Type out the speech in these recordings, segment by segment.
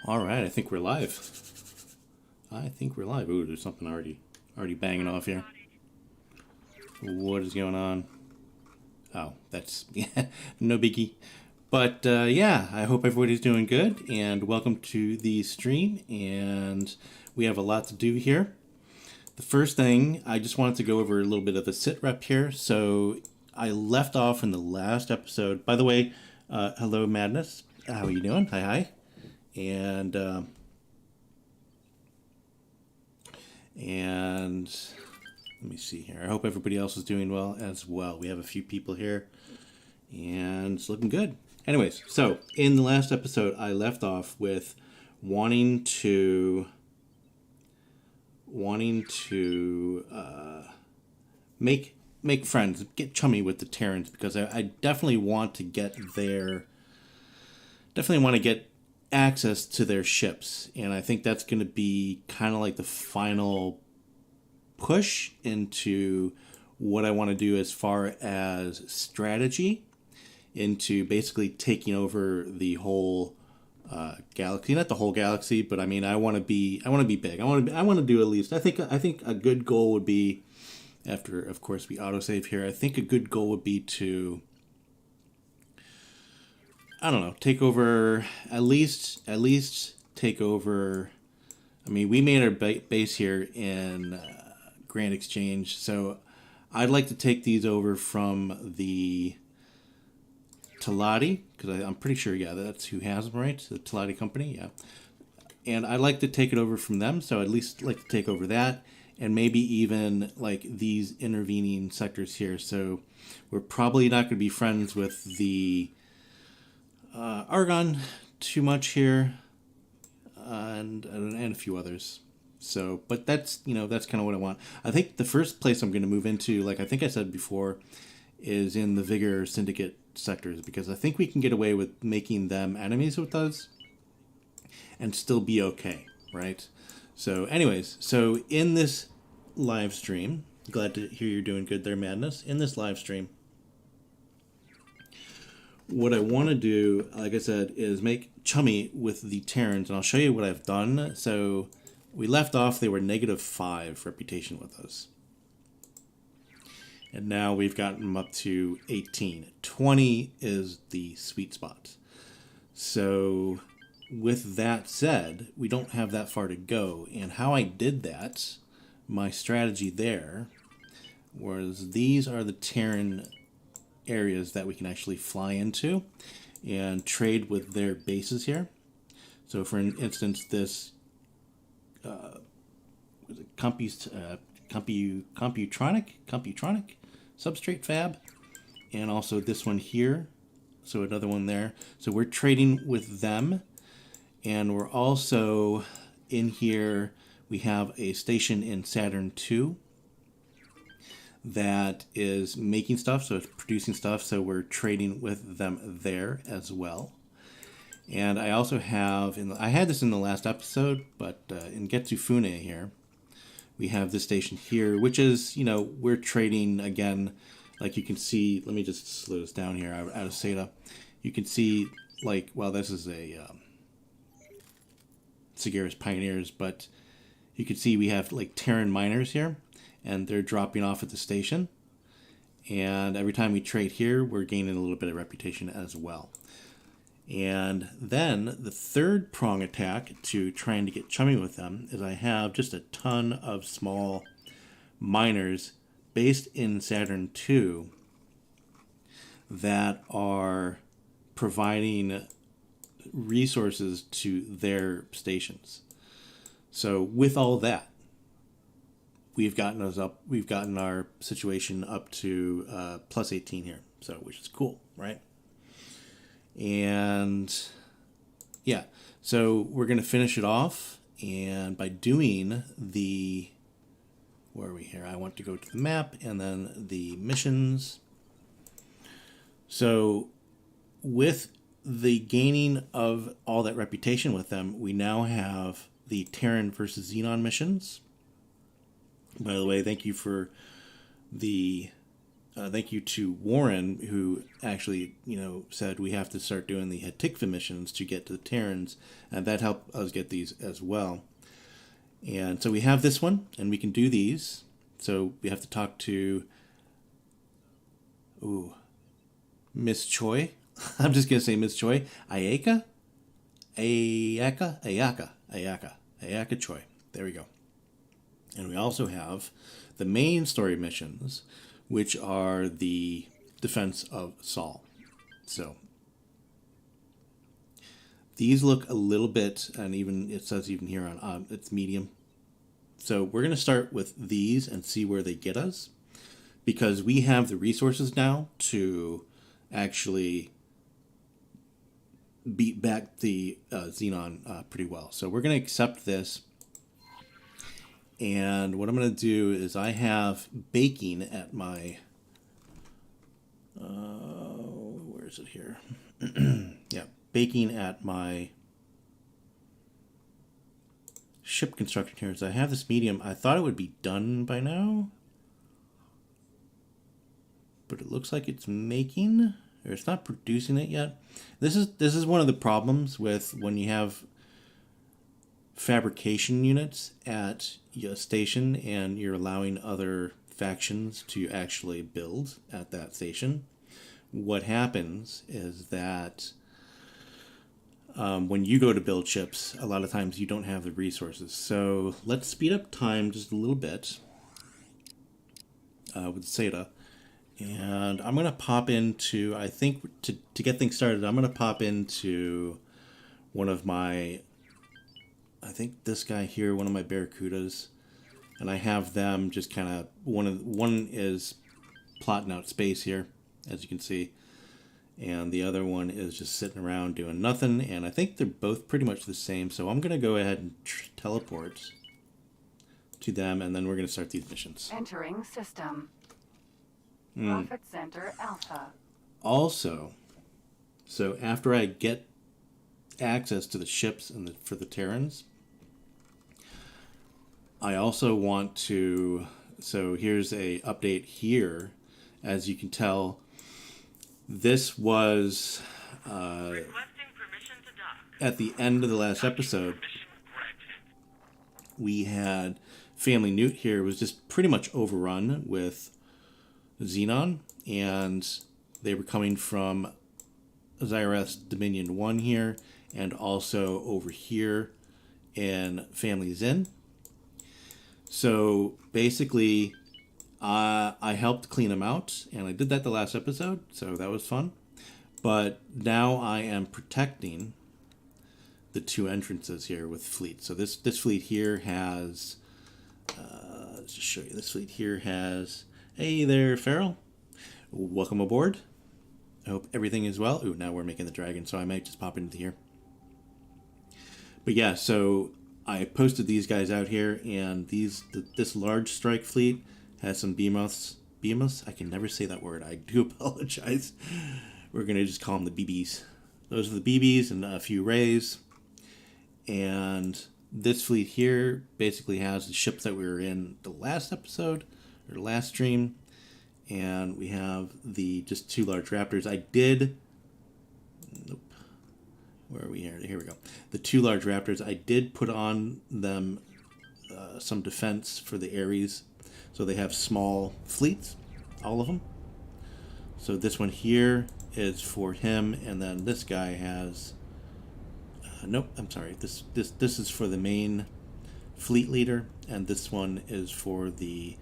All right, I think we're live. I think we're live. Ooh, there's something already banging off here. What is going on? Oh, that's no biggie. But yeah, I hope everybody's doing good, and welcome to the stream. And we have a lot to do here. The first thing, I just wanted to go over a little bit of a sit rep here. So I left off in the last episode. By the way, hello Madness. How are you doing? Hi, hi. And let me see here. I hope everybody else is doing well as well. We have a few people here, and it's looking good. Anyways, so in the last episode, I left off with wanting to make friends, get chummy with the Terrans, because I definitely want to get access to their ships, and I think that's going to be kind of like the final push into what I want to do as far as strategy, into basically taking over the whole galaxy. Not the whole galaxy, but I mean, I want to be big. I want to do at least. I think a good goal would be, after of course we autosave here, I think a good goal would be to, I don't know, take over, at least take over. I mean, we made our base here in Grand Exchange, so I'd like to take these over from the Taladi, because I'm pretty sure, yeah, that's who has them, right? The Taladi company, yeah. And I'd like to take it over from them, so I'd at least like to take over that, and maybe even like these intervening sectors here. So we're probably not going to be friends with the Argon too much here, and a few others. So, but that's kind of what I want. I think the first place I'm going to move into, like I think I said before, is in the Vigor Syndicate sectors, because I think we can get away with making them enemies with us and still be okay, right? So anyways, so in this live stream, glad to hear you're doing good there, Madness. In this live stream, what I want to do, like I said, is make chummy with the Terrans, and I'll show you what I've done. So we left off, they were -5 reputation with us. And now we've gotten them up to 18. 20 is the sweet spot. So with that said, we don't have that far to go. And how I did that, my strategy there, was these are the Terran areas that we can actually fly into and trade with their bases here. So for instance, this computronic substrate fab, and also this one here, so another one there. So we're trading with them, and we're also in here, we have a station in Saturn 2 that is making stuff, so it's producing stuff, so we're trading with them there as well. And I also have, I had this in the last episode, but in Getsufune here, we have this station here, which is, we're trading again, like you can see, let me just slow this down here out of SATA. You can see, like, well, this is a Sagaris Pioneers, but you can see we have like Terran miners here, and they're dropping off at the station. And every time we trade here, we're gaining a little bit of reputation as well. And then the third prong attack to trying to get chummy with them is I have just a ton of small miners based in Saturn 2 that are providing resources to their stations. So with all that, we've gotten our situation up to +18 here, so which is cool, right? And yeah, so we're going to finish it off, and by doing the, where are we here? I want to go to the map and then the missions. So with the gaining of all that reputation with them, we now have the Terran versus Xenon missions. By the way, thank you for the thank you to Warren, who actually, said we have to start doing the Hatikva missions to get to the Terrans, and that helped us get these as well. And so we have this one, and we can do these. So we have to talk to, Miss Choi. I'm just going to say Miss Choi. Ayaka Choi. There we go. And we also have the main story missions, which are the defense of Saul. So these look a little bit, and even it says even here on it's medium. So we're going to start with these and see where they get us, because we have the resources now to actually beat back the Xenon pretty well. So we're going to accept this. And what I'm going to do is I have baking at my... where is it here? Yeah, baking at my ship construction here. So I have this medium. I thought it would be done by now, but it looks like it's making, or it's not producing it yet. This is one of the problems with when you have fabrication units at your station and you're allowing other factions to actually build at that station. What happens is that when you go to build ships, a lot of times you don't have the resources. So let's speed up time just a little bit with Seda. And I'm going to pop into, I think, to get things started, I'm going to pop into one of my, I think this guy here, one of my Barracudas. And I have them just kind of, one is plotting out space here, as you can see. And the other one is just sitting around doing nothing. And I think they're both pretty much the same. So I'm going to go ahead and teleport to them, and then we're going to start these missions. Entering system. Profit Center Alpha. Also, so after I get access to the ships and for the Terrans, I also want to, so here's a update here. As you can tell, this was at the end of the last episode. We had Family Nhuut here was just pretty much overrun with Xenon, and they were coming from Zyarth's Dominion 1 here, and also over here in Family Zen. So basically, I helped clean them out, and I did that the last episode, so that was fun. But now I am protecting the two entrances here with fleet. So this fleet here has, let's just show you. This fleet here has, hey there, Farrell. Welcome aboard. I hope everything is well. Ooh, now we're making the dragon, so I might just pop into here. But yeah, so I posted these guys out here, and this large strike fleet has some behemoths. Behemoths? I can never say that word. I do apologize. We're going to just call them the BBs. Those are the BBs and a few rays. And this fleet here basically has the ships that we were in the last episode, or the last stream. And we have the just two large raptors. Nope. Where are we here? Here we go. The two large raptors, I did put on them some defense for the Ares. So they have small fleets, all of them. So this one here is for him, and then this guy has... nope, I'm sorry. This is for the main fleet leader, and this one is for the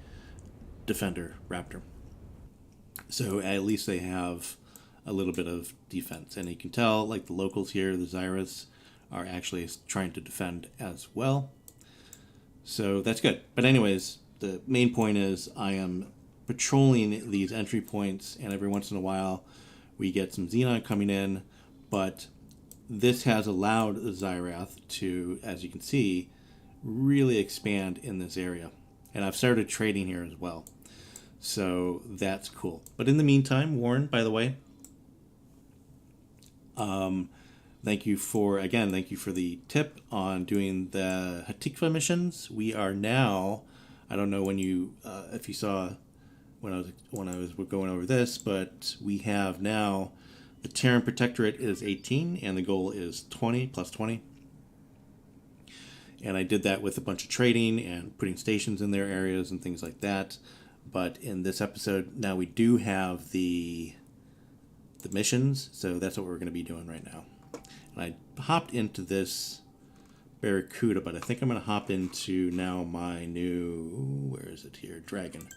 defender raptor. So at least they have a little bit of defense. And you can tell, like the locals here, the Zyarths, are actually trying to defend as well. So that's good. But anyways, the main point is I am patrolling these entry points, and every once in a while we get some Xenon coming in. But this has allowed the Zyarth to, as you can see, really expand in this area. And I've started trading here as well. So that's cool. But in the meantime, Warren, by the way, thank you for the tip on doing the Hatikva missions. We are now, I don't know when if you saw when I was going over this, but we have now the Terran Protectorate is 18 and the goal is 20 plus 20. And I did that with a bunch of trading and putting stations in their areas and things like that. But in this episode, now we do have the missions, so that's what we're going to be doing right now. And I hopped into this Barracuda, but I think I'm going to hop into now my new, where is it here, Dragon.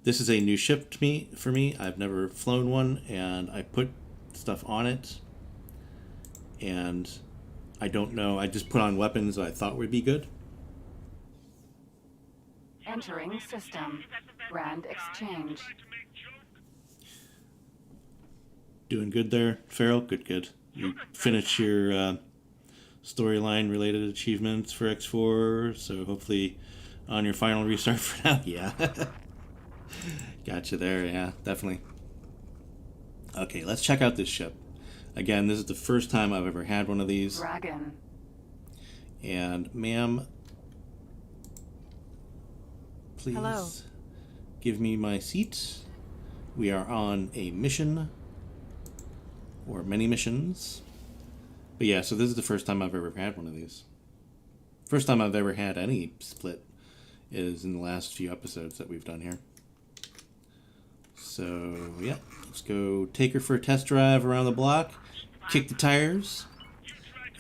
This is a new ship for me. I've never flown one, and I put stuff on it, and I don't know, I just put on weapons that I thought would be good. Entering system. Brand exchange. Doing good there, Farrell? Good. You finished your storyline related achievements for X4, so hopefully on your final restart for now. Yeah. Gotcha there, yeah, definitely. Okay, let's check out this ship. Again, this is the first time I've ever had one of these. Dragon. And, ma'am, please Hello. give me my seat. We are on a mission, or many missions. But yeah, so this is the first time I've ever had one of these. First time I've ever had any split is in the last few episodes that we've done here. So, yeah, let's go take her for a test drive around the block, kick the tires,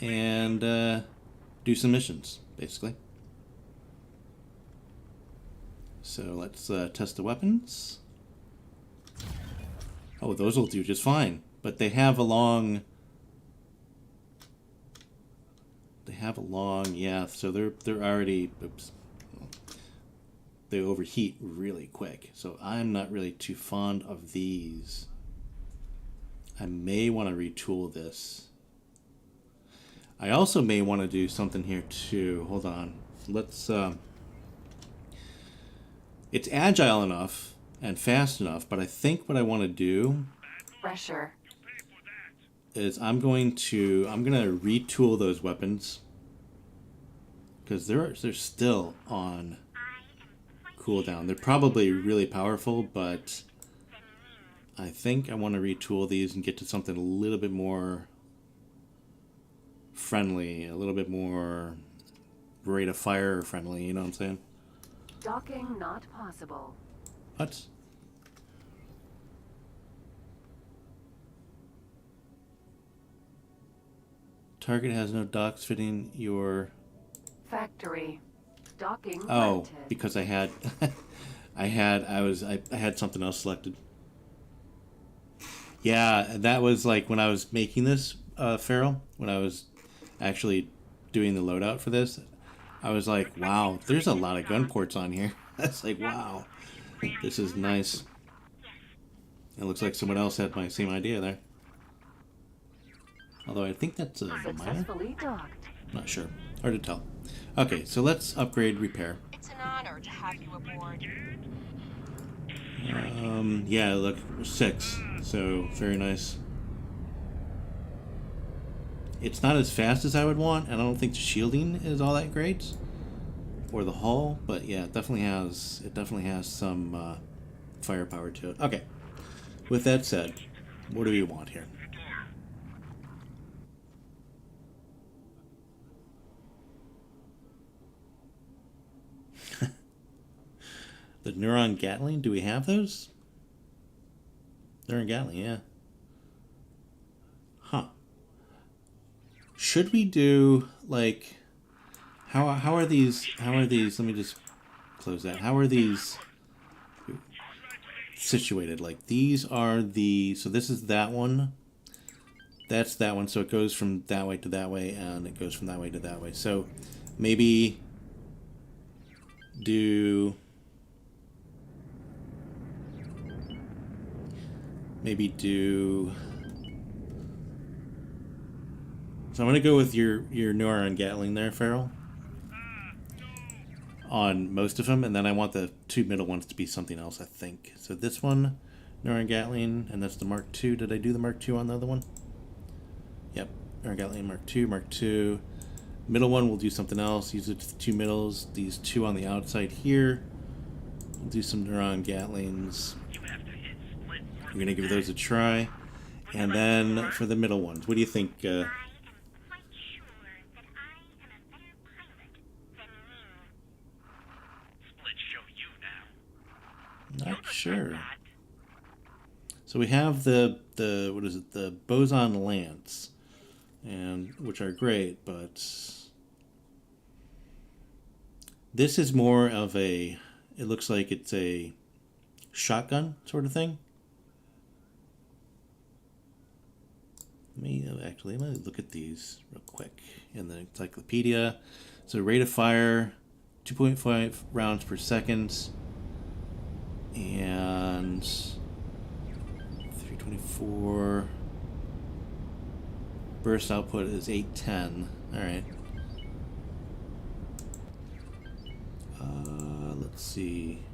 and do some missions, basically. So let's test the weapons. Oh, those will do just fine. But they have a long... yeah, so they're already... Oops. They overheat really quick. So I'm not really too fond of these. I may want to retool this. I also may want to do something here too. Hold on. Let's... It's agile enough and fast enough, but I think what I want to do... Pressure. is I'm gonna retool those weapons because they're still on cooldown. They're probably really powerful, but I think I want to retool these and get to something a little bit more friendly, a little bit more rate of fire friendly, you know what I'm saying? Docking not possible. What? Target has no docks fitting your... Factory. Docking Oh, granted. because I had... I had something else selected. Yeah, that was like when I was making this, Farrell, when I was actually doing the loadout for this, I was like, wow, there's a lot of gun ports on here. That's like, wow, this is nice. It looks like someone else had my same idea there. Although I think that's a minor. Successfully docked. Not sure. Hard to tell. Okay, so let's upgrade repair. It's an honor to have you aboard. Yeah, look, 6. So, very nice. It's not as fast as I would want, and I don't think the shielding is all that great. Or the hull, but yeah, it definitely has some firepower to it. Okay. With that said, what do we want here? The Neuron Gatling, do we have those? Neuron Gatling, yeah. Huh. Should we do, like, how are these, let me just close that. How are these situated? Like, these are the, so this is that one. That's that one, so it goes from that way to that way, and it goes from that way to that way. So, maybe do... So I'm going to go with your Neuron Gatling there, Farrell. On most of them, and then I want the 2 middle ones to be something else, I think. So this one, Neuron Gatling, and that's the Mark II. Did I do the Mark II on the other one? Yep, Neuron Gatling Mark II. Middle one, we'll do something else. Use it to the 2 middles. These 2 on the outside here. do some Neuron Gatlings. We're going to give those a try. And then for the middle ones, what do you think? Not sure. So we have the what is it? The Boson Lance, and which are great, but this is more of a. It looks like it's a shotgun sort of thing. Let me look at these real quick in the encyclopedia. So rate of fire, 2.5 rounds per second, and 324. Burst output is 810. All right. Let's see.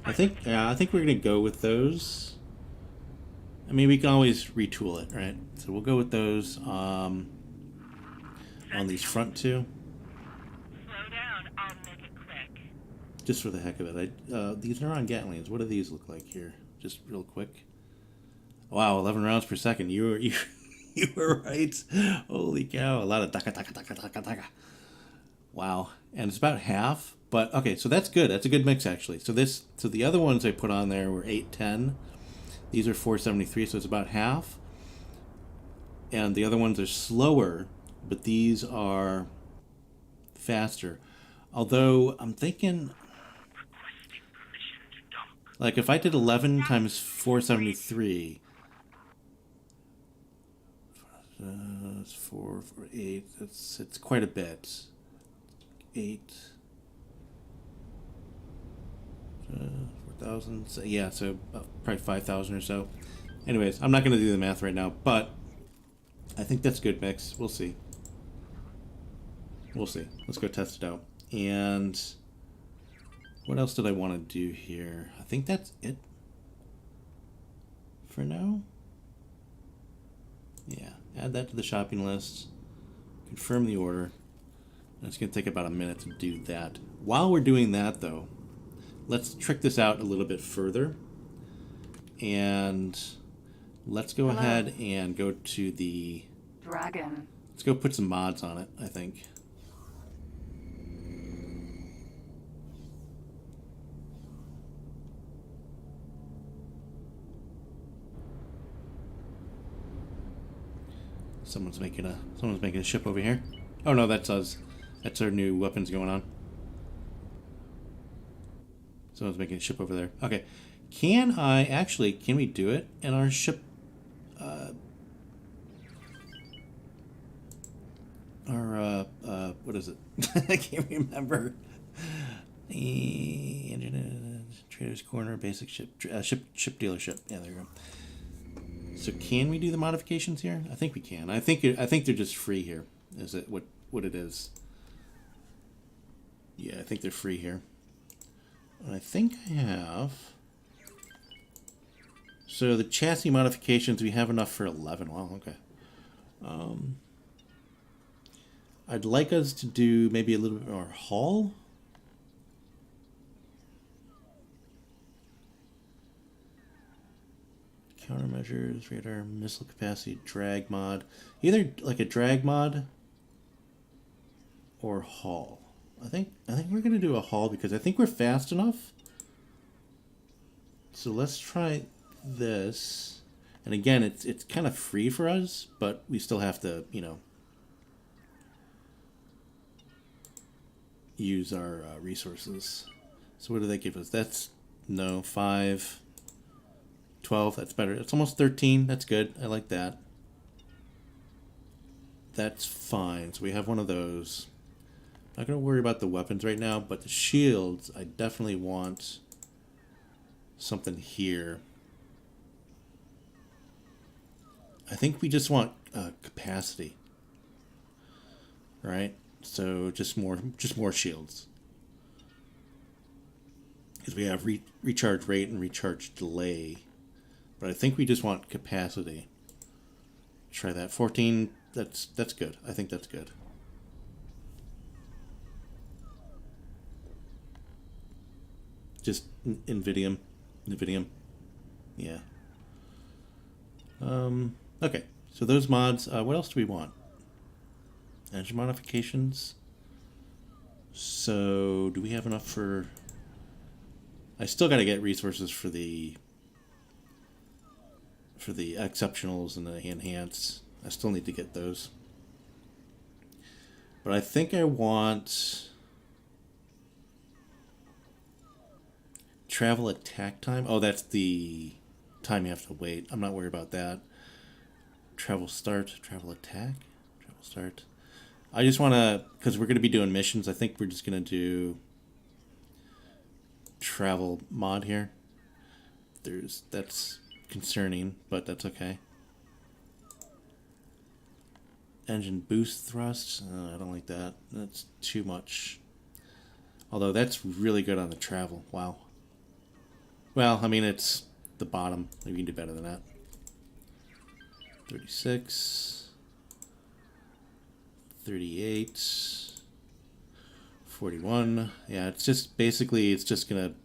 I think we're gonna go with those. I mean, we can always retool it, right? So we'll go with those on these front two. Slow down, I'll make it quick. Just for the heck of it. These Neuron Gatlings, what do these look like here? Just real quick. Wow, 11 rounds per second. You were right. Holy cow. A lot of taka taka taka taka taka. Wow. And it's about half. But okay, so that's good. That's a good mix actually. So the other ones I put on there were 810. These are 473, so it's about half. And the other ones are slower, but these are faster. Although I'm thinking, like if I did 11 times 473, it's 8. It's quite a bit. 8. 4,000. So, yeah, so probably 5,000 or so. Anyways, I'm not going to do the math right now, but I think that's a good mix. We'll see. We'll see. Let's go test it out. And what else did I want to do here? I think that's it for now. Yeah, add that to the shopping list. Confirm the order. And it's going to take about a minute to do that. While we're doing that, though, let's trick this out a little bit further. And let's go ahead and go to the... Dragon. Let's go put some mods on it, I think. Someone's making a ship over here. Oh no, that's us. That's our new weapons going on. Someone's making a ship over there. Okay. Can we do it in our ship? What is it? I can't remember. Trader's Corner, basic ship dealership. Yeah, there you go. So can we do the modifications here? I think we can. I think they're just free here. Is it what it is? Yeah, I think they're free here. And I think I have. So the chassis modifications, we have enough for 11. Wow, okay. I'd like us to do maybe a little bit more hull. Countermeasures, radar, missile capacity, drag mod. Either like a drag mod or hull. I think we're gonna do a hull because I think we're fast enough. So let's try this. And again, it's kind of free for us, but we still have to, use our resources. So what do they give us? That's 5, 12. That's better. It's almost 13. That's good. I like that. That's fine. So we have one of those. Not going to worry about the weapons right now, but the shields, I definitely want something here. I think we just want capacity, right? So just more shields, because we have recharge rate and recharge delay, but I think we just want capacity. Try that. 14. That's good. I think that's good. Just Nvidium. Yeah. Okay. So those mods. What else do we want? Engine modifications. So do we have enough for? I still got to get resources for the exceptionals and the enhanced. I still need to get those. But I think I want travel attack time. Oh, that's the time you have to wait. I'm not worried about that. Travel start, travel attack, travel start. I just want to, because we're going to be doing missions, I think we're just going to do travel mod here. That's concerning, but that's okay. Engine boost thrust. I don't like that. That's too much. Although that's really good on the travel. Wow. Well, I mean, it's the bottom. Maybe you can do better than that. 36. 38. 41. Yeah, it's just basically, it's just going to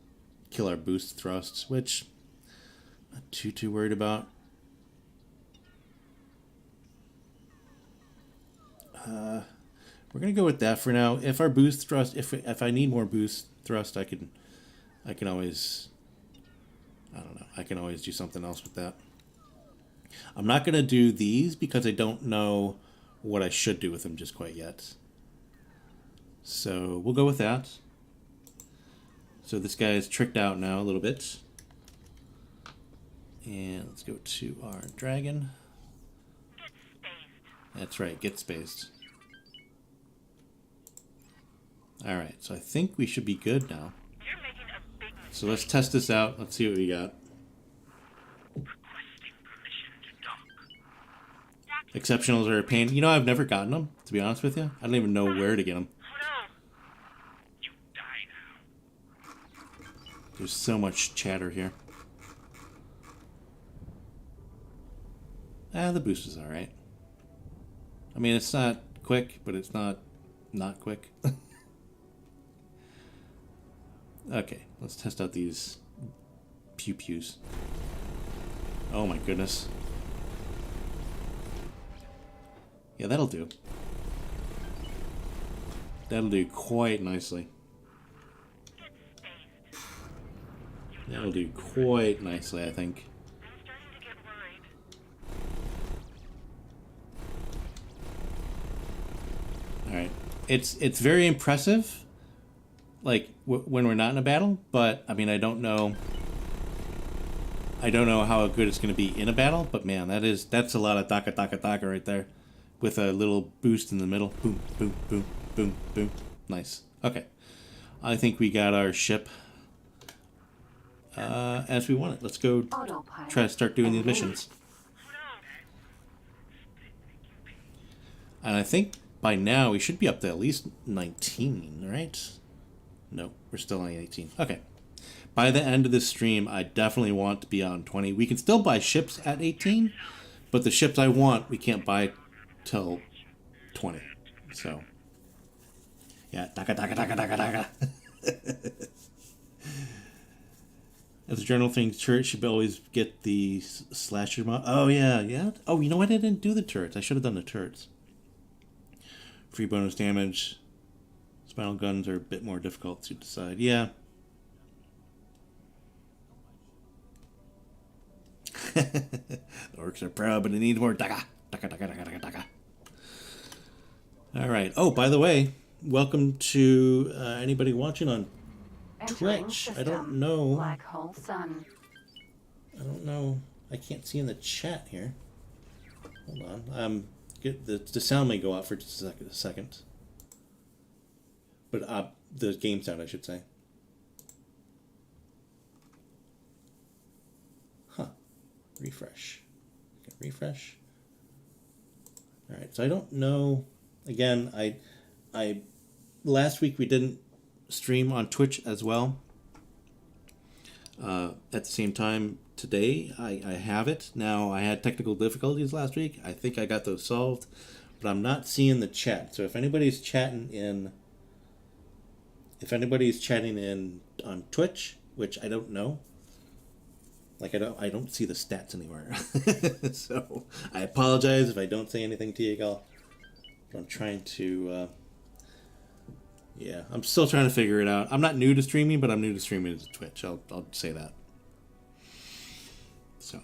kill our boost thrusts, which I'm not too worried about. We're gonna go with that for now. If our boost thrust, if I need more boost thrust, I can always, I don't know, I can always do something else with that. I'm not gonna do these because I don't know what I should do with them just quite yet. So we'll go with that. So this guy is tricked out now a little bit, and let's go to our dragon. That's right, get spaced. Alright, so I think we should be good now. You're making a big So let's test this out. Let's see what we got. requesting permission to dock. Exceptionals are a pain. You know, I've never gotten them, to be honest with you. I don't even know where to get them. Oh no! You die now. There's so much chatter here. The boost is alright. I mean, it's not quick, but it's not quick. Okay, let's test out these pew-pews. Oh my goodness. Yeah, that'll do. That'll do quite nicely. That'll do quite nicely, I think. I'm starting to get worried. Alright. It's very impressive, like, when we're not in a battle, but, I mean, I don't know how good it's going to be in a battle, but man, that's a lot of taka right there, with a little boost in the middle. Boom, boom, boom, boom, boom. Nice. Okay. I think we got our ship as we want it. Let's go Autopilot try to start doing these engaged. missions. And I think by now we should be up to at least 19, right? No, we're still on 18. Okay. By the end of this stream, I definitely want to be on 20. We can still buy ships at 18, but the ships I want, we can't buy till 20. So, yeah, taka. As a general thing, turrets should always get the slasher mod. Oh, yeah. Oh, you know what? I didn't do the turrets. I should have done the turrets. Free bonus damage. Spinal guns are a bit more difficult to decide. Yeah. The orcs are proud, but it needs more taka. Alright. Oh, by the way, welcome to anybody watching on Entering Twitch. I system. don't know. Black hole sun. I don't know. I can't see in the chat here. Hold on. The sound may go out for just a second. But the game sound, I should say. Huh. Refresh. Okay, refresh. All right. So I don't know. Again, I last week we didn't stream on Twitch as well. At the same time today, I have it. Now, I had technical difficulties last week. I think I got those solved, but I'm not seeing the chat. So if anybody's chatting in on Twitch, which I don't know. Like, I don't see the stats anywhere. So, I apologize if I don't say anything to you all. But I'm trying to, yeah, I'm still trying to figure it out. I'm not new to streaming, but I'm new to streaming to Twitch. I'll say that. So.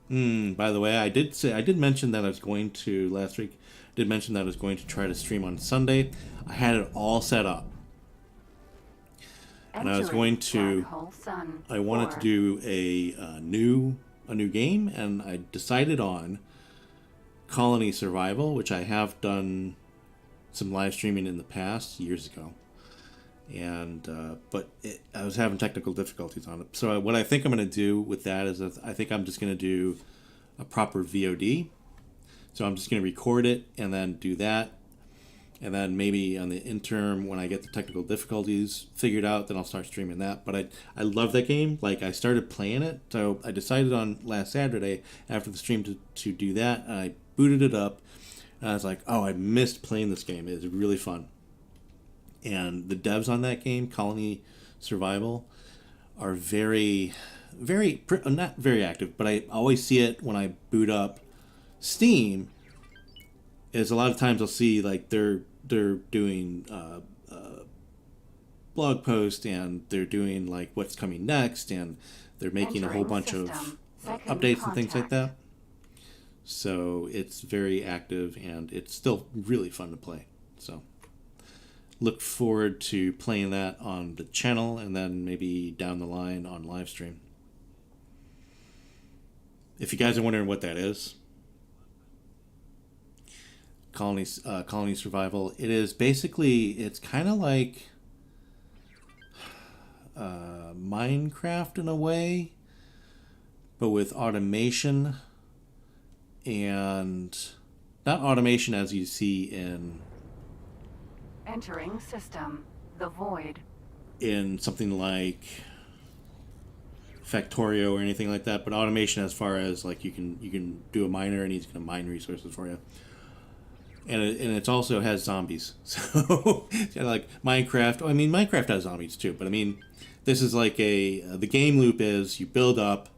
By the way, I did mention that I was going to, last week, did mention that I was going to try to stream on Sunday. I had it all set up. And I was going to, I wanted to do a new game, and I decided on Colony Survival, which I have done some live streaming in the past, years ago. And, but I was having technical difficulties on it. So what I think I'm going to do with that is I think I'm just going to do a proper VOD. So I'm just going to record it and then do that. And then maybe on the interim, when I get the technical difficulties figured out, then I'll start streaming that. But I love that game. Like, I started playing it. So I decided on last Saturday after the stream to do that. And I booted it up. And I was like, oh, I missed playing this game. It's really fun. And the devs on that game, Colony Survival, are very, not very active, but I always see it when I boot up Steam. Is a lot of times I'll see like they're doing blog posts, and they're doing like what's coming next, and they're making a whole bunch of updates and things like that. So it's very active, and it's still really fun to play. So look forward to playing that on the channel, and then maybe down the line on live stream. If you guys are wondering what that is, Colony Survival, it is basically, it's kind of like Minecraft in a way, but with automation, and not automation as you see in Entering system. The void. in something like Factorio or anything like that, but automation as far as like you can do a miner and he's going to mine resources for you. And it also has zombies. So like Minecraft, I mean Minecraft has zombies too, but I mean this is like the game loop is you build up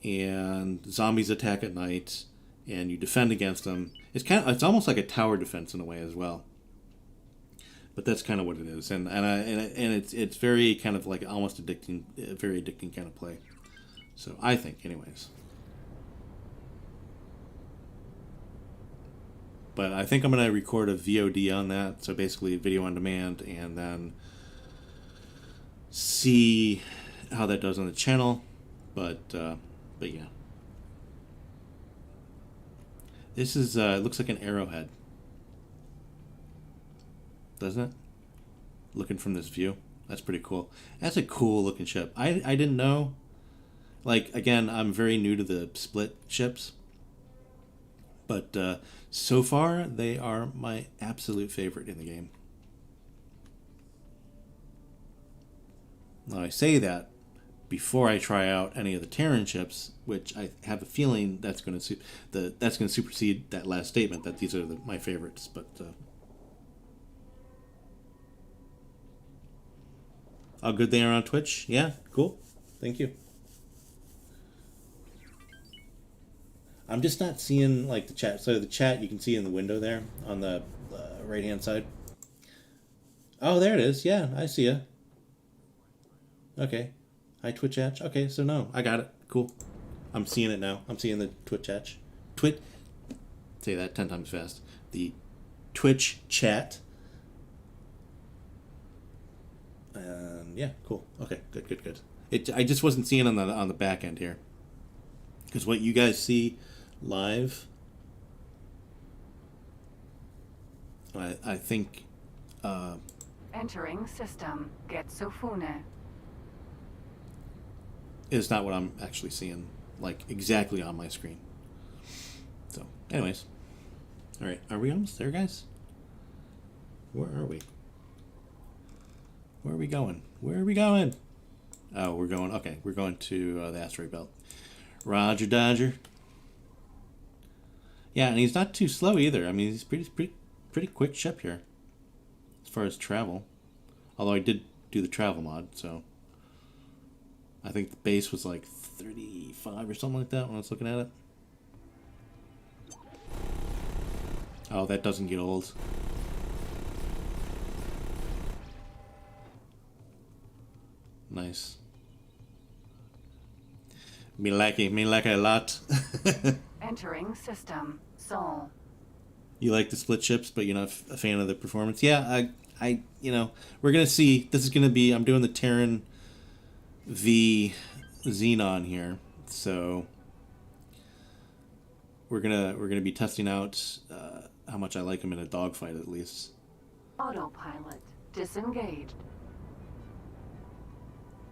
and zombies attack at night and you defend against them. It's almost like a tower defense in a way as well. But that's kind of what it is, and it's very kind of like almost addicting, very addicting kind of play. So I think, anyways. But I think I'm gonna record a VOD on that, so basically video on demand, and then see how that does on the channel. But yeah, this is looks like an arrowhead. Doesn't it? Looking from this view. That's pretty cool. That's a cool looking ship. I didn't know. Like, again, I'm very new to the split ships. But so far, they are my absolute favorite in the game. Now, I say that before I try out any of the Terran ships, which I have a feeling that's going to supersede that last statement that these are my favorites. But how good they are on Twitch? Yeah, cool. Thank you. I'm just not seeing like the chat. So the chat you can see in the window there on the right hand side. Oh, there it is. Yeah, I see ya. Okay. Hi, Twitch chat. Okay, so no, I got it. Cool. I'm seeing it now. I'm seeing the Twitch chat. Say that 10 times fast. The Twitch chat. Yeah, cool. Okay, good. I just wasn't seeing on the back end here, because what you guys see live, I think. Entering system. Get Sofune. Is not what I'm actually seeing, like exactly on my screen. So, anyways, all right, are we almost there, guys? Where are we? Where are we going? Where are we going? Oh, we're going to the asteroid belt. Roger, Dodger. Yeah, and he's not too slow either. I mean, he's pretty quick ship here as far as travel. Although I did do the travel mod, so I think the base was like 35 or something like that when I was looking at it. Oh, that doesn't get old. Nice. Me like it a lot. Entering system. Sol. You like the split ships, but you're not a fan of the performance. Yeah, you know, we're gonna see. This is gonna be. I'm doing the Terran v Xenon here, so we're gonna be testing out how much I like him in a dogfight, at least. Autopilot. Disengaged.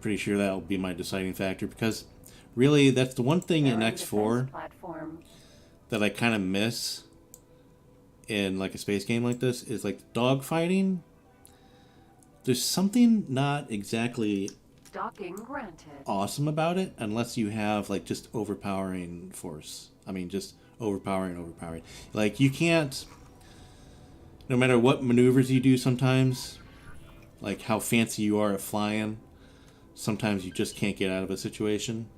Pretty sure that'll be my deciding factor, because really that's the one thing in Terran X4 defense platform. that I kind of miss in like a space game like this is like dogfighting. There's something not exactly Docking granted. awesome about it unless you have like just overpowering force. I mean, just overpowering. Like you can't, no matter what maneuvers you do sometimes, like how fancy you are at flying, sometimes you just can't get out of a situation.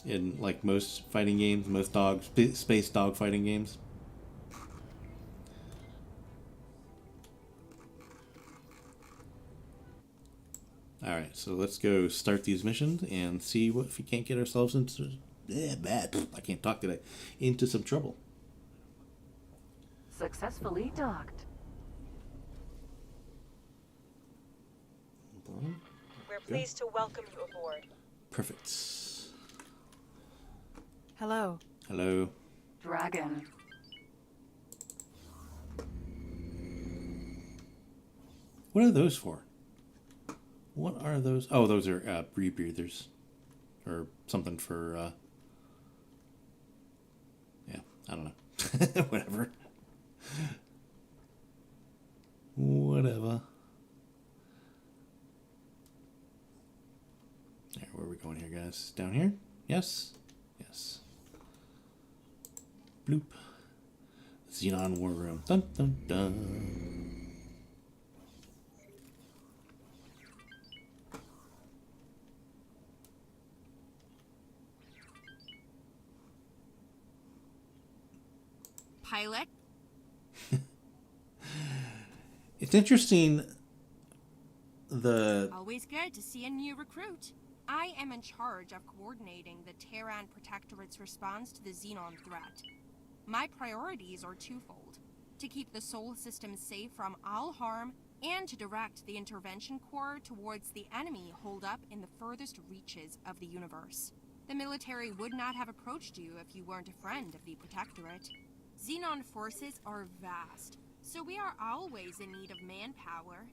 In like most fighting games, most space dog fighting games. Alright, so let's go start these missions and see what if we can't get ourselves into... I can't talk today. Into some trouble. Successfully docked. We're pleased to welcome you aboard. Perfect. Hello. Hello. Dragon. What are those for? What are those? Oh, those are rebreathers. Or something for... yeah, I don't know. Whatever. Whatever. There, where are we going here, guys? Down here? Yes? Yes. Bloop. Xenon War Room. Dun dun dun. Pilot? It's interesting, Always good to see a new recruit. I am in charge of coordinating the Terran Protectorate's response to the Xenon threat. My priorities are twofold: to keep the Sol system safe from all harm, and to direct the Intervention Corps towards the enemy holed up in the furthest reaches of the universe. The military would not have approached you if you weren't a friend of the Protectorate. Xenon forces are vast, so we are always in need of manpower.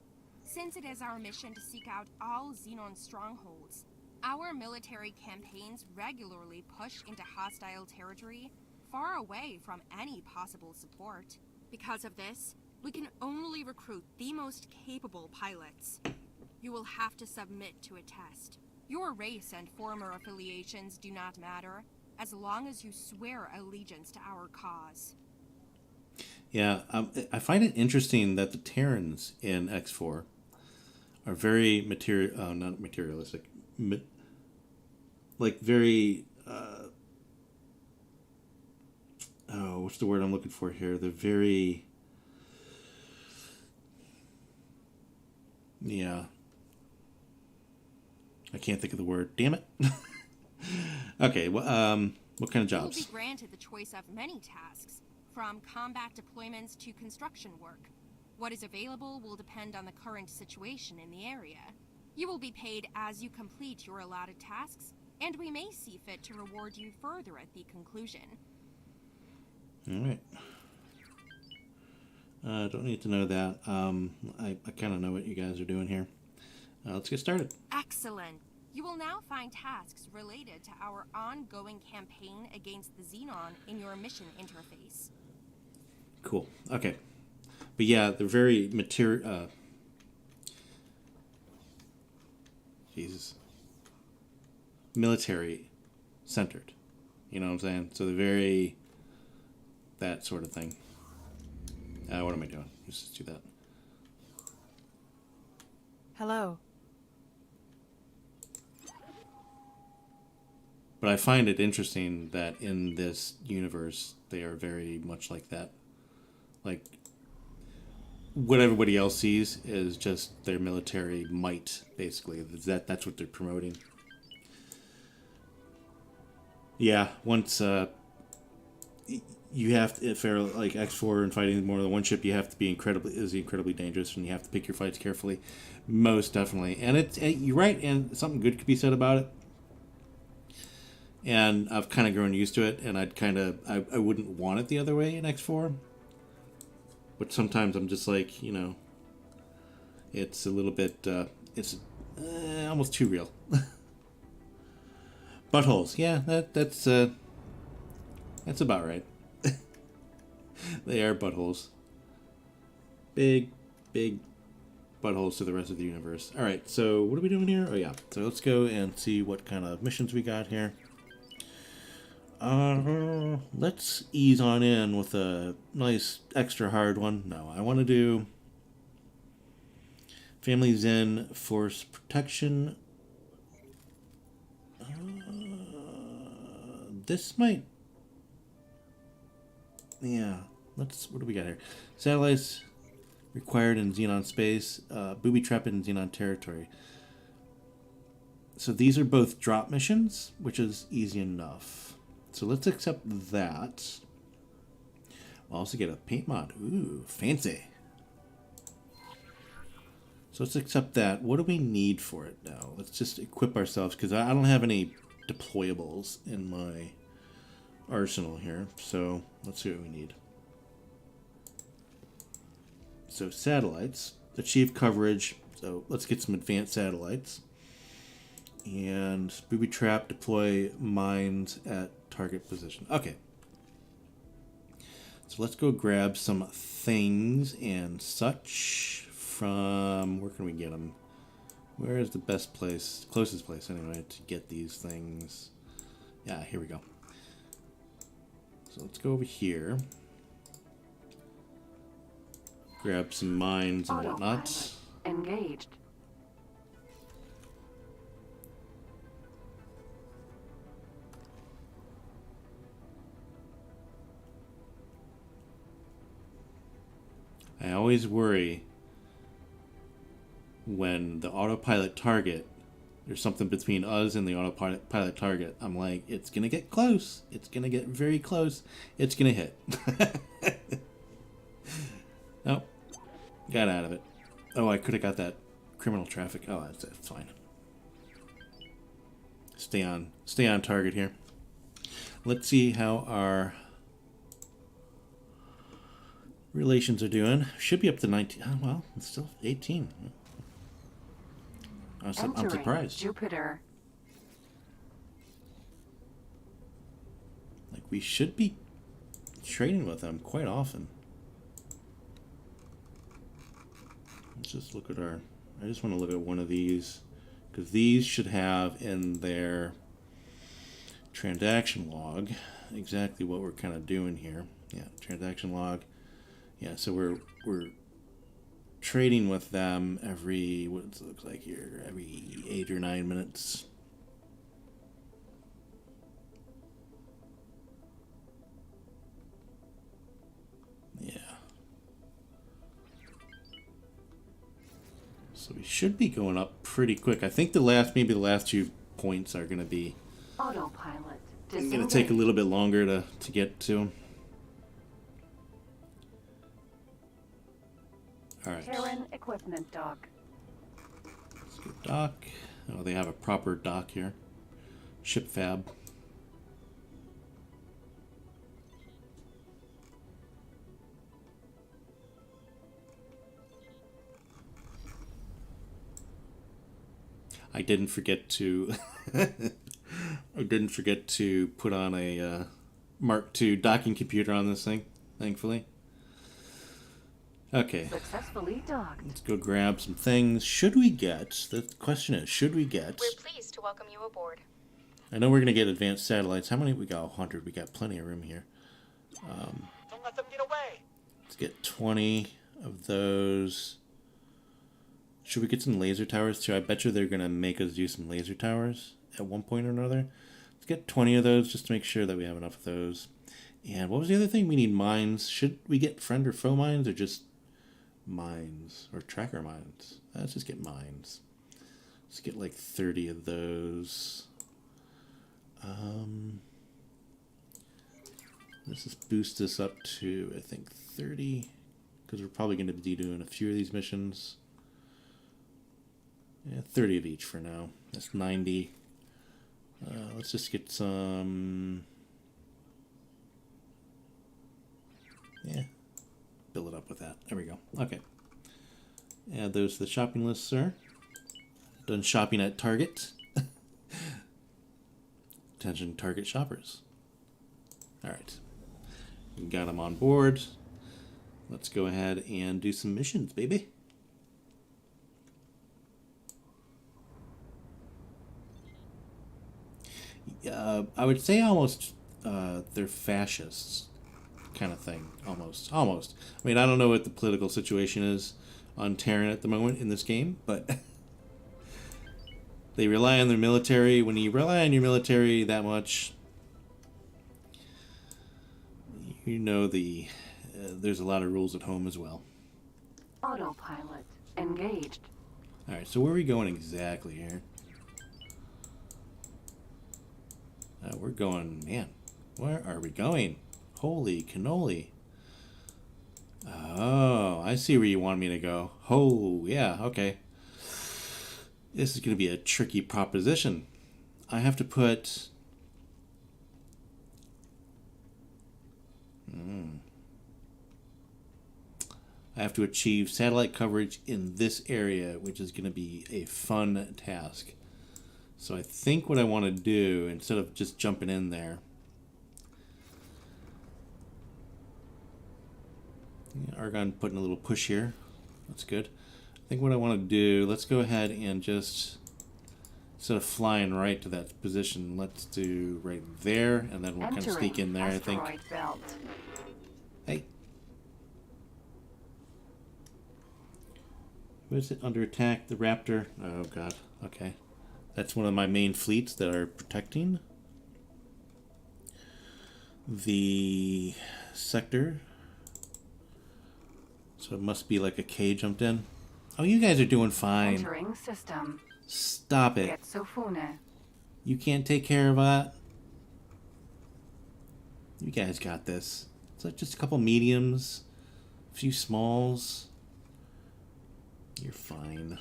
Since it is our mission to seek out all Xenon strongholds, our military campaigns regularly push into hostile territory far away from any possible support. Because of this, we can only recruit the most capable pilots. You will have to submit to a test. Your race and former affiliations do not matter, as long as you swear allegiance to our cause. Yeah, I find it interesting that the Terrans in X4 are very not materialistic, like very, what's the word I'm looking for here? They're very, yeah, I can't think of the word. Damn it. Okay, well, what kind of jobs? You will be granted the choice of many tasks, from combat deployments to construction work. What is available will depend on the current situation in the area. You will be paid as you complete your allotted tasks, and we may see fit to reward you further at the conclusion. Alright. Don't need to know that. I kind of know what you guys are doing here. Let's get started. Excellent. You will now find tasks related to our ongoing campaign against the Xenon in your mission interface. Cool. Okay. But yeah, they're very military centered. You know what I'm saying? So they're very that sort of thing. What am I doing? Let's just do that. Hello. But I find it interesting that in this universe, they are very much like that. Like, what everybody else sees is just their military might, basically. That's what they're promoting. Yeah, once you have to, if they're like X4 and fighting more than one ship, you have to be incredibly dangerous, and you have to pick your fights carefully. Most definitely. And you're right, and something good could be said about it. And I've kind of grown used to it, and I wouldn't want it the other way in X4. But sometimes I'm just like, it's a little bit, it's almost too real. Buttholes, yeah, that's about right. They are buttholes. Big buttholes to the rest of the universe. Alright, so what are we doing here? Oh yeah, so let's go and see what kind of missions we got here. Let's ease on in with a nice extra hard one. No, I want to do Family Zen Force Protection. This might... Yeah, what do we got here? Satellites required in Xenon space, booby trap in Xenon territory. So these are both drop missions, which is easy enough. So let's accept that. We'll also get a paint mod. Ooh, fancy. So let's accept that. What do we need for it now? Let's just equip ourselves, because I don't have any deployables in my arsenal here. So let's see what we need. So satellites. Achieve coverage. So let's get some advanced satellites. And booby trap, deploy mines at target position. Okay. So let's go grab some things and such from... Where can we get them? Where is the best place, closest place anyway, to get these things? Yeah, here we go. So let's go over here. Grab some mines and whatnot. Autopilot engaged. I always worry when the autopilot target, there's something between us and the autopilot target. I'm like, it's going to get close. It's going to get very close. It's going to hit. Nope. Got out of it. Oh, I could have got that criminal traffic. Oh, that's fine. Stay on target here. Let's see how our relations are doing. Should be up to 19. Oh, well, it's still 18. I'm surprised. Jupiter. Like, we should be trading with them quite often. Let's just look at our... I just want to look at one of these, because these should have in their transaction log exactly what we're kind of doing here. Yeah, transaction log. Yeah, so we're trading with them every, what it looks like here, every 8 or 9 minutes. Yeah. So we should be going up pretty quick. I think maybe the last 2 points are going to be... Autopilot. It's going to take a little bit longer to get to them. Alright. Terran equipment dock. Let's go dock. Oh, they have a proper dock here. Ship fab. I didn't forget to put on a Mark II docking computer on this thing, thankfully. Okay. Successfully docked. Let's go grab some things. Should we get... The question is, should we get... We're pleased to welcome you aboard. I know we're going to get advanced satellites. How many? We got 100. We got plenty of room here. Don't let them get away. Let's get 20 of those. Should we get some laser towers too? I bet you they're going to make us do some laser towers at one point or another. Let's get 20 of those just to make sure that we have enough of those. And what was the other thing? We need mines. Should we get friend or foe mines or just mines? Or tracker mines? Let's just get mines. Let's get like 30 of those. Let's just boost this up to, I think, 30. Because we're probably going to be doing a few of these missions. Yeah, 30 of each for now. That's 90. Let's just get some... Yeah. Fill it up with that. There we go. Okay. Add those to the shopping list, sir. Done shopping at Target. Attention, Target shoppers. Alright. Got them on board. Let's go ahead and do some missions, baby. I would say almost they're fascists kind of thing. Almost. I mean, I don't know what the political situation is on Terran at the moment in this game, but they rely on their military. When you rely on your military that much, you know there's a lot of rules at home as well. Autopilot engaged. Alright, so where are we going exactly here? We're going, man, where are we going? Holy cannoli. Oh, I see where you want me to go. Oh, yeah, okay. This is going to be a tricky proposition. I have to put... I have to achieve satellite coverage in this area, which is going to be a fun task. So I think what I want to do, instead of just jumping in there... Yeah, Argon putting a little push here. That's good. I think what I want to do, let's go ahead and just... Instead of flying right to that position, let's do right there, and then we'll kind of sneak in there, I think. Belt. Hey. Who is it under attack? The Raptor? Oh, God. Okay. That's one of my main fleets that are protecting the sector. So it must be like a K jumped in. Oh, you guys are doing fine. Entering system. Stop it. Getsofune. You can't take care of that. You guys got this. It's like just a couple mediums, a few smalls. You're fine.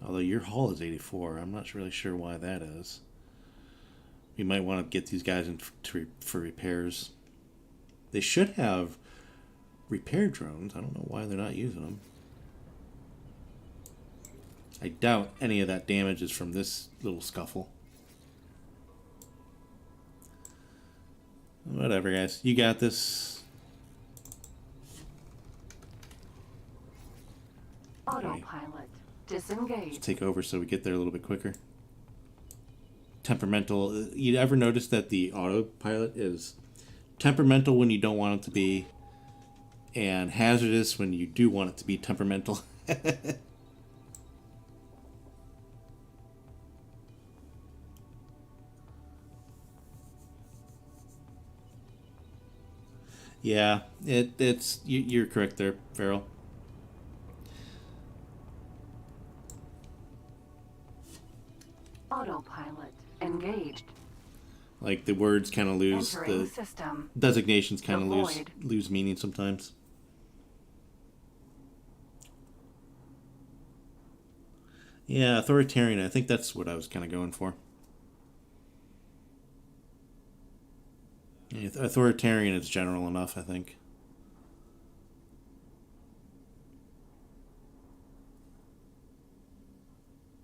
Although your hull is 84, I'm not really sure why that is. We might want to get these guys in for repairs. They should have repair drones. I don't know why they're not using them. I doubt any of that damage is from this little scuffle. Whatever, guys. You got this. Autopilot disengaged. Let's take over so we get there a little bit quicker. Temperamental. You ever notice that the autopilot is temperamental when you don't want it to be, and hazardous when you do want it to be temperamental? Yeah, it's you're correct there, Farrell. Autopilot engaged. Like the words kind of lose Entering the system. designations kind of Avoid. lose meaning sometimes. Yeah, authoritarian. I think that's what I was kind of going for. Yeah, authoritarian is general enough, I think.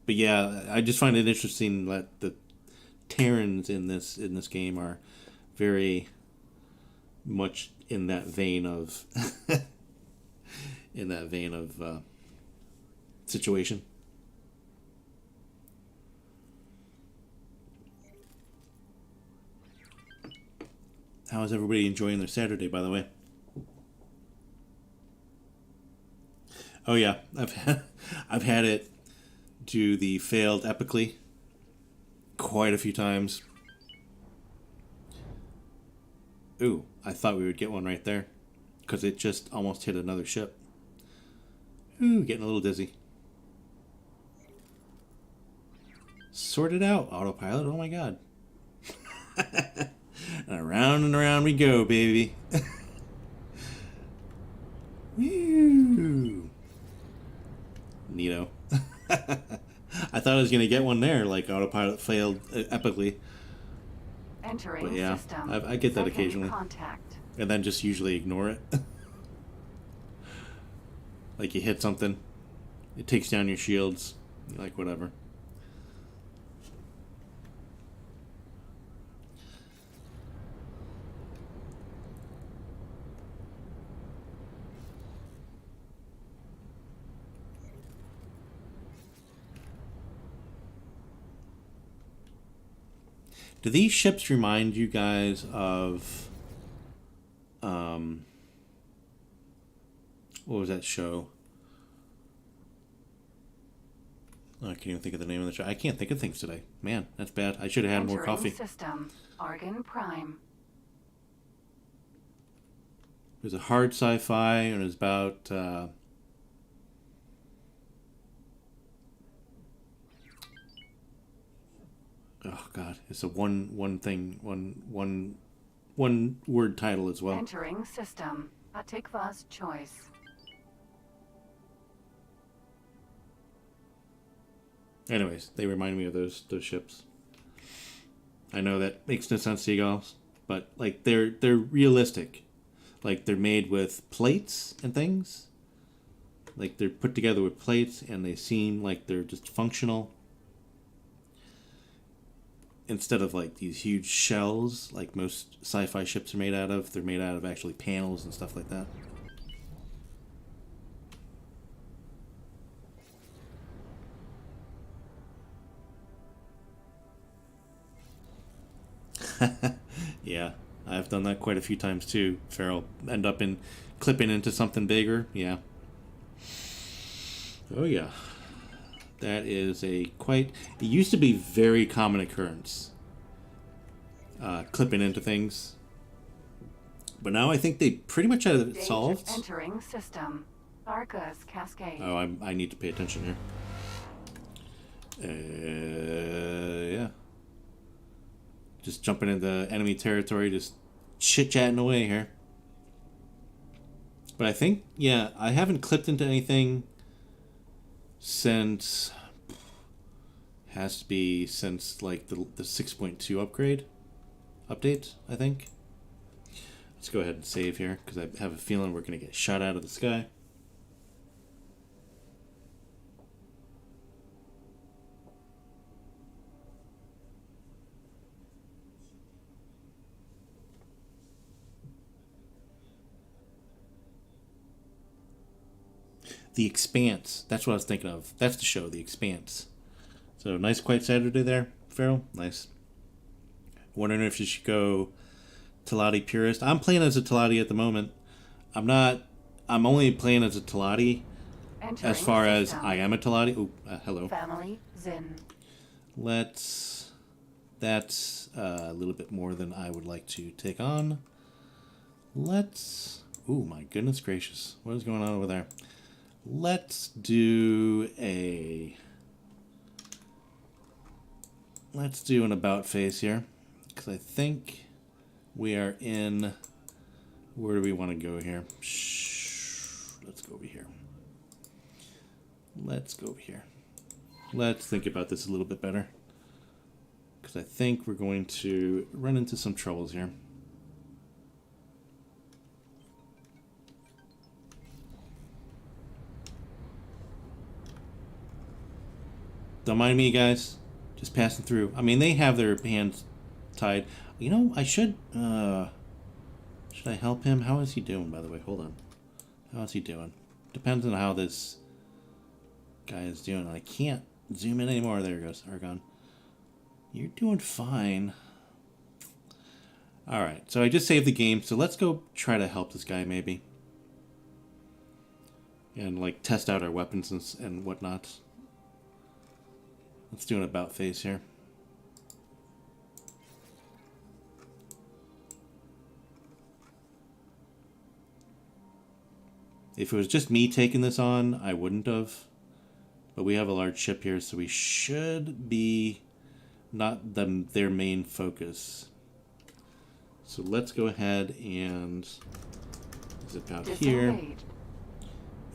But yeah, I just find it interesting that the Terrans in this game are very much in that vein of situation. How is everybody enjoying their Saturday, by the way? Oh yeah, I've had it do the failed epically quite a few times. Ooh, I thought we would get one right there because it just almost hit another ship. Ooh, getting a little dizzy. Sort it out, autopilot. Oh my god. And around we go, baby. Woo! Neato. I thought I was going to get one there, like autopilot failed epically. Entering But yeah, system. I get that Second occasionally. Contact. And then just usually ignore it. Like you hit something, it takes down your shields. You're like, whatever. Do these ships remind you guys of what was that show? Oh, I can't even think of the name of the show. I can't think of things today. Man, that's bad. I should have had more Entering coffee. System. Argon Prime. It was a hard sci-fi, and it was about oh god, it's a one word title as well. Entering system. Atikva's choice. Anyways, they remind me of those ships. I know that makes no sense to you guys, but like they're realistic. Like they're made with plates and things. Like they're put together with plates and they seem like they're just functional. Instead of like these huge shells like most sci-fi ships are made out of, they're made out of actually panels and stuff like that. Yeah, I've done that quite a few times too. Farrell end up in clipping into something bigger. Yeah. Oh yeah. That is a quite. It used to be very common occurrence. Clipping into things. But now I think they pretty much have it solved. Entering system. Arcus Cascade. Oh, I need to pay attention here. Yeah. Just jumping into enemy territory, just chit-chatting away here. But I think, yeah, I haven't clipped into anything since, has to be since like the 6.2 update, I think. Let's go ahead and save here, because I have a feeling we're going to get shot out of the sky. The Expanse. That's what I was thinking of. That's the show, The Expanse. So, nice quiet Saturday there, Farrell. Nice. Wondering if you should go Taladi Purist. I'm playing as a Taladi at the moment. I'm only playing as a Taladi Entering as far as system. I am a Taladi. Oh, hello. Family Zin. That's a little bit more than I would like to take on. Oh my goodness gracious. What is going on over there? Let's do an about face here, because I think we are in, where do we want to go here? Let's go over here. Let's think about this a little bit better, because I think we're going to run into some troubles here. Don't mind me, guys. Just passing through. I mean, they have their hands tied. You know, I should I help him? How is he doing, by the way? Hold on. How is he doing? Depends on how this guy is doing. I can't zoom in anymore. There he goes, Argon. You're doing fine. Alright, so I just saved the game, so let's go try to help this guy, maybe. and like test out our weapons and whatnot. Let's do an about face here. If it was just me taking this on, I wouldn't have. But we have a large ship here, so we should be not their main focus. So let's go ahead and zip out here. Disengage.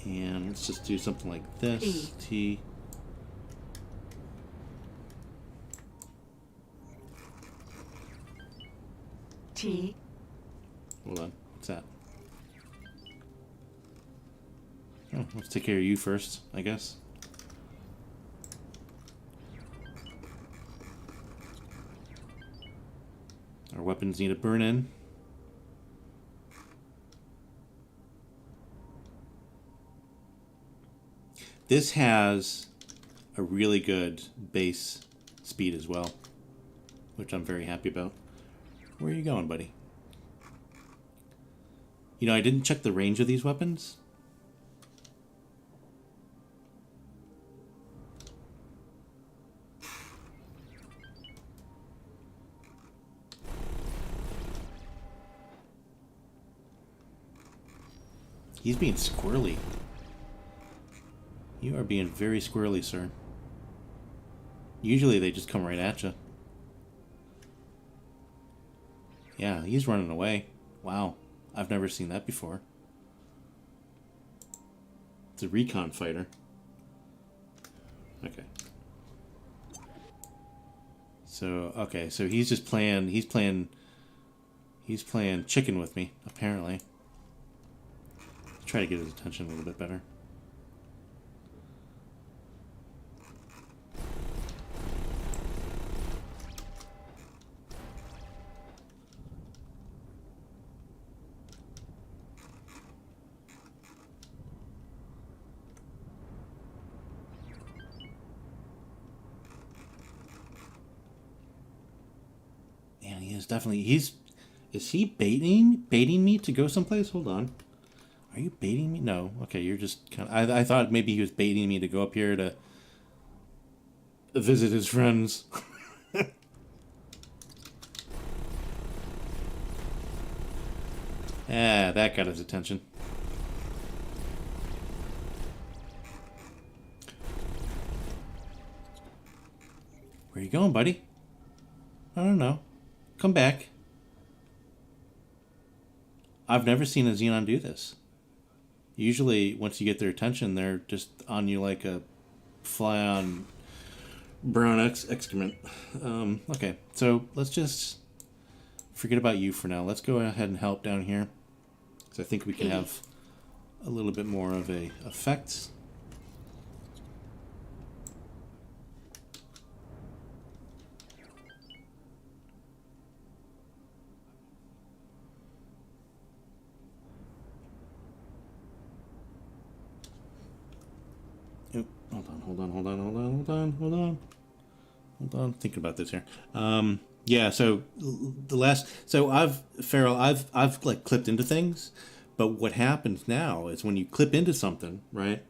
And let's just do something like this. T. T. Hold on. What's that? Oh, let's take care of you first, I guess. Our weapons need to burn in. This has a really good base speed as well, which I'm very happy about. Where are you going, buddy? You know, I didn't check the range of these weapons. He's being squirrely. You are being very squirrely, sir. Usually they just come right at you. Yeah, he's running away. Wow. I've never seen that before. It's a recon fighter. Okay. So he's just playing, he's playing chicken with me, apparently. Try to get his attention a little bit better. Man, he is definitely, is he baiting me to go someplace? Hold on. Are you baiting me? No. Okay, you're just kind of... I thought maybe he was baiting me to go up here to visit his friends. Ah, that got his attention. Where you going, buddy? I don't know. Come back. I've never seen a Xenon do this. Usually, once you get their attention, they're just on you like a fly on brown excrement. Okay, so let's just forget about you for now. Let's go ahead and help down here. So I think we can have a little bit more of a effect. Hold on. Thinking about this here. Yeah. So I've like clipped into things, but what happens now is when you clip into something, right?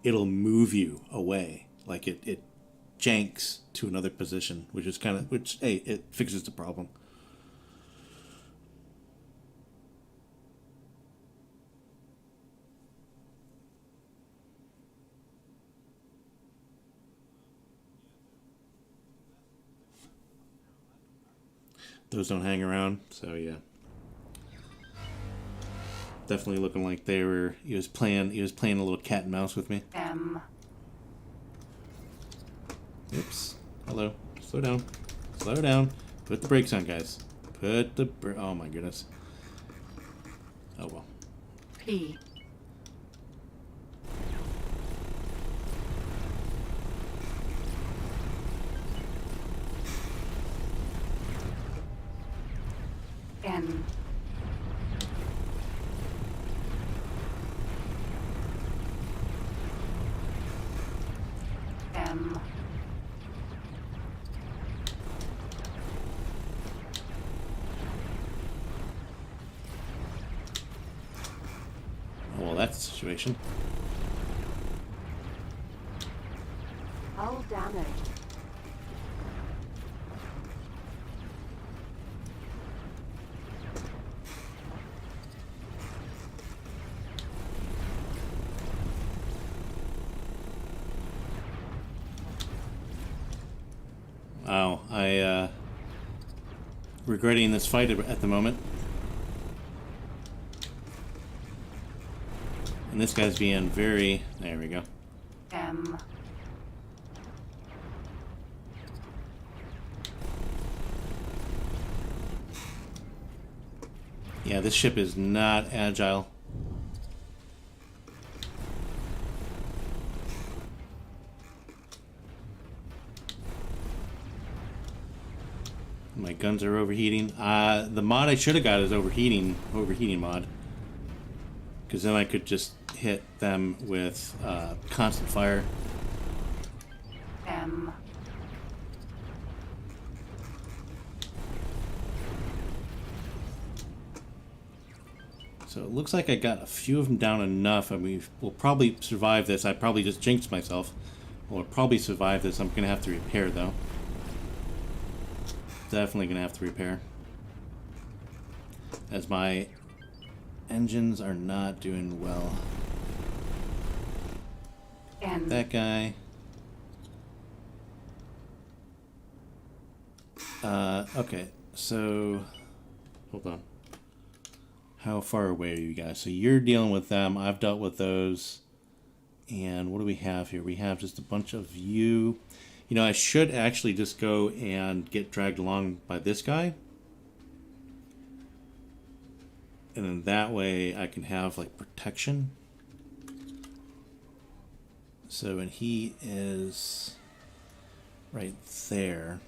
It'll move you away, like it janks to another position, which is hey, it fixes the problem. Those don't hang around, so yeah. Definitely looking like he was playing a little cat and mouse with me. M. Oops. Hello. Slow down. Slow down. Put the brakes on, guys. Oh my goodness. Oh well. P. N. M. that's the situation. Hull damage. Wow, regretting this fight at the moment. And this guy's being very... There we go. M. Yeah, this ship is not agile. My guns are overheating. The mod I should have got is overheating mod. Because then I could just hit them with constant fire. M. So it looks like I got a few of them down enough. I mean, we'll probably survive this. I probably just jinxed myself. We'll probably survive this. I'm going to have to repair, though. Definitely going to have to repair. As my engines are not doing well. N. That guy. Okay, so... Hold on. How far away are you guys? So you're dealing with them. I've dealt with those. And what do we have here? We have just a bunch of you. You know, I should actually just go and get dragged along by this guy. And then that way I can have, like, protection. So, and he is right there.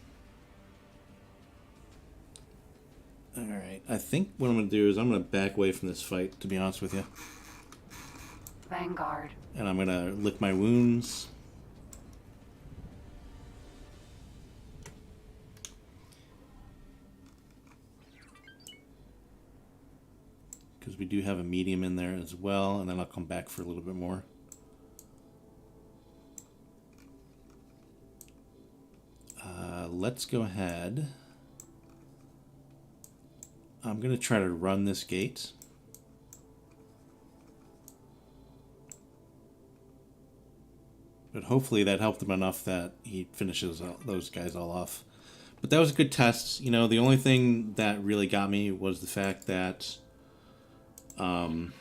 Alright, I think what I'm going to do is I'm going to back away from this fight, to be honest with you. Vanguard. And I'm going to lick my wounds. Because we do have a medium in there as well, and then I'll come back for a little bit more. Let's go ahead. I'm going to try to run this gate. But hopefully that helped him enough that he finishes those guys all off. But that was a good test. You know, the only thing that really got me was the fact that Autopilot.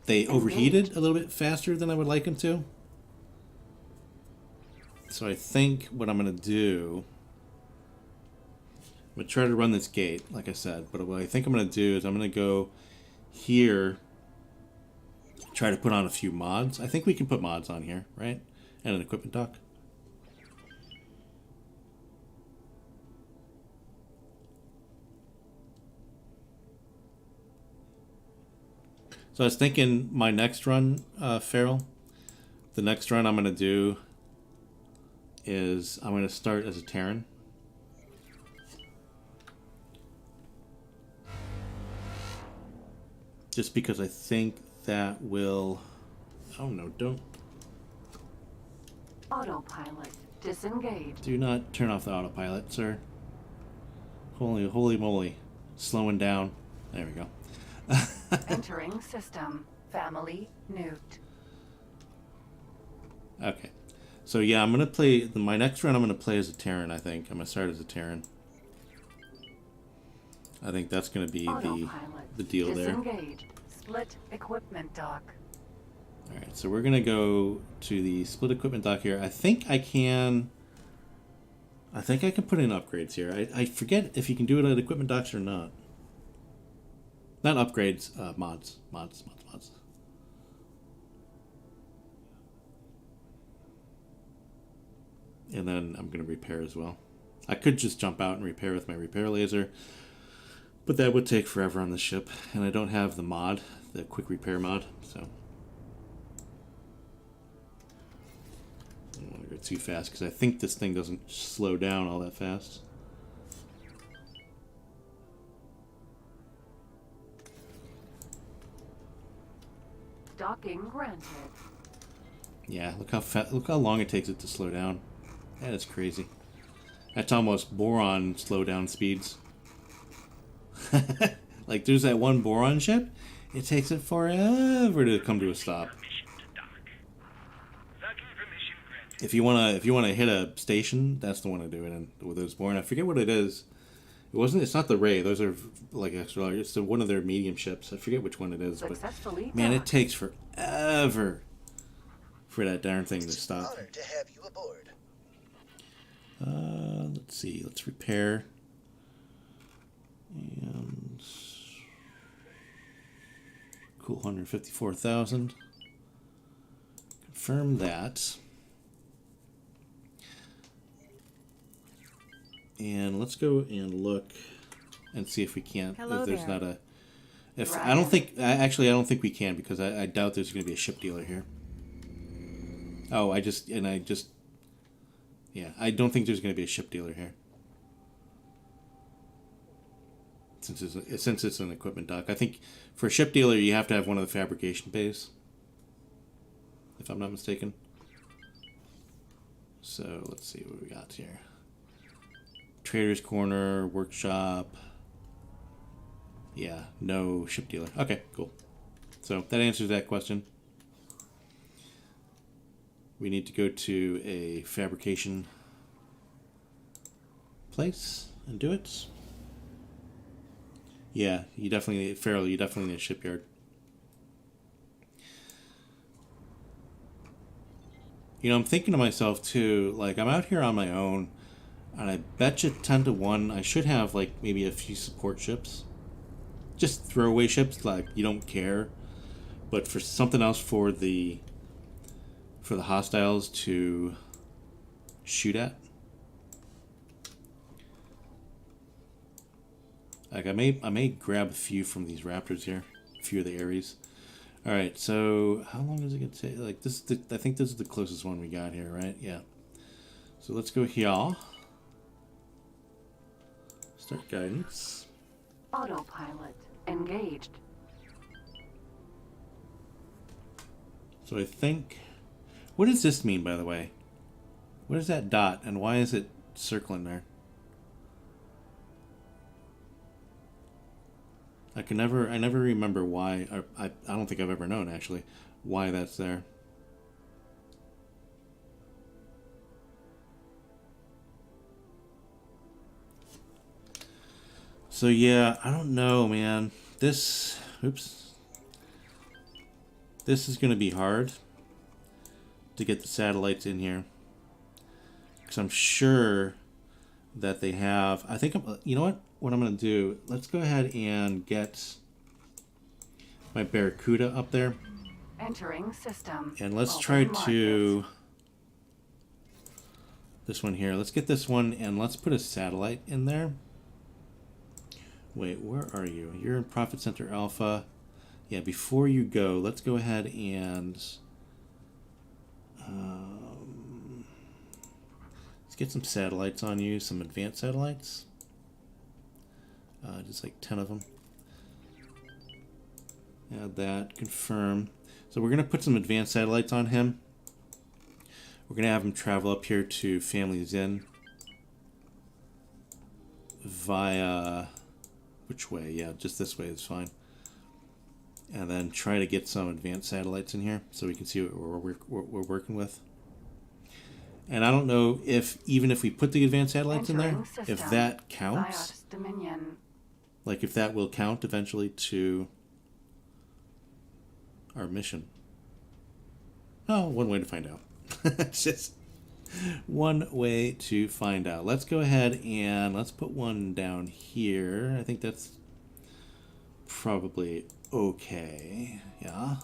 they overheated a little bit faster than I would like them to. So I think what I'm going to do... I'm going to try to run this gate, like I said. But what I think I'm going to do is I'm going to go here, try to put on a few mods. I think we can put mods on here, right? And an equipment dock. So I was thinking my next run, Farrell, the next run I'm going to do is I'm going to start as a Terran. Just because I think that will... Oh no, don't... Autopilot. Disengage. Do not turn off the autopilot, sir. Holy moly. Slowing down. There we go. Entering system. Family Nhuut. Okay. So yeah, I'm going to play... My next run I'm going to play as a Terran, I think. I'm going to start as a Terran. I think that's going to be the deal there. Disengage. Split equipment dock. Alright, so we're going to go to the split equipment dock here. I think I can put in upgrades here. I forget if you can do it at equipment docks or not. Not upgrades, mods. And then I'm going to repair as well. I could just jump out and repair with my repair laser, but that would take forever on the ship, and I don't have the mod, the quick repair mod, so I don't want to go too fast because I think this thing doesn't slow down all that fast. Docking granted. Yeah, look how long it takes it to slow down. That is crazy. That's almost boron slowdown speeds. Like there's that one boron ship. It takes it forever to come to a stop. Permission to dock. Docking permission granted. If you wanna hit a station, that's the one to do it in with those boron. I forget what it is. It's not the Ray. Those are like extra large. It's one of their medium ships. I forget which one it is, but Successfully man, it docked. takes forever for that darn thing to stop. Honored to have you aboard. Let's see. Let's repair. And cool, 154,000. Confirm that. And let's go and look and see if we can't. Hello if there's there. not a. If Right. I don't think I don't think we can because I doubt there's going to be a ship dealer here. Oh, I don't think there's going to be a ship dealer here. Since it's an equipment dock, I think for a ship dealer you have to have one of the fabrication bays, if I'm not mistaken. So let's see what we got here. Trader's Corner, workshop. Yeah, no ship dealer. Okay, cool. So that answers that question. We need to go to a fabrication place and do it. Yeah, you definitely need a shipyard. You know, I'm thinking to myself too, like I'm out here on my own, and I bet you 10 to 1 I should have like maybe a few support ships. Just throwaway ships, like you don't care. But for something else for the hostiles to shoot at. Like I may grab a few from these raptors here, a few of the Ares. All right, so how long is it gonna take? Like this, I think this is the closest one we got here, right? Yeah. So let's go here. Start guidance. Autopilot engaged. So I think, what does this mean, by the way? What is that dot, and why is it circling there? I never remember why. Or I don't think I've ever known actually why that's there. So yeah, I don't know, man. This is going to be hard to get the satellites in here. Because I'm sure that they have... I think, you know what I'm going to do? Let's go ahead and get my Barracuda up there. Entering system. And let's Open try markets. to... This one here. Let's get this one and let's put a satellite in there. Wait, where are you? You're in Profit Center Alpha. Yeah, before you go, let's go ahead and let's get some satellites on you, some advanced satellites. Just like 10 of them. Add that, confirm. So we're going to put some advanced satellites on him. We're going to have him travel up here to Family Nhuut via... Which way? Yeah, just this way is fine. And then try to get some advanced satellites in here so we can see what we're working with. And I don't know if, even if we put the advanced satellites in there, Entering if system. that counts. Zyarth's Dominion. Like if that will count eventually to our mission. Oh, one way to find out. It's just one way to find out. Let's go ahead and let's put one down here. I think that's probably okay. Yeah.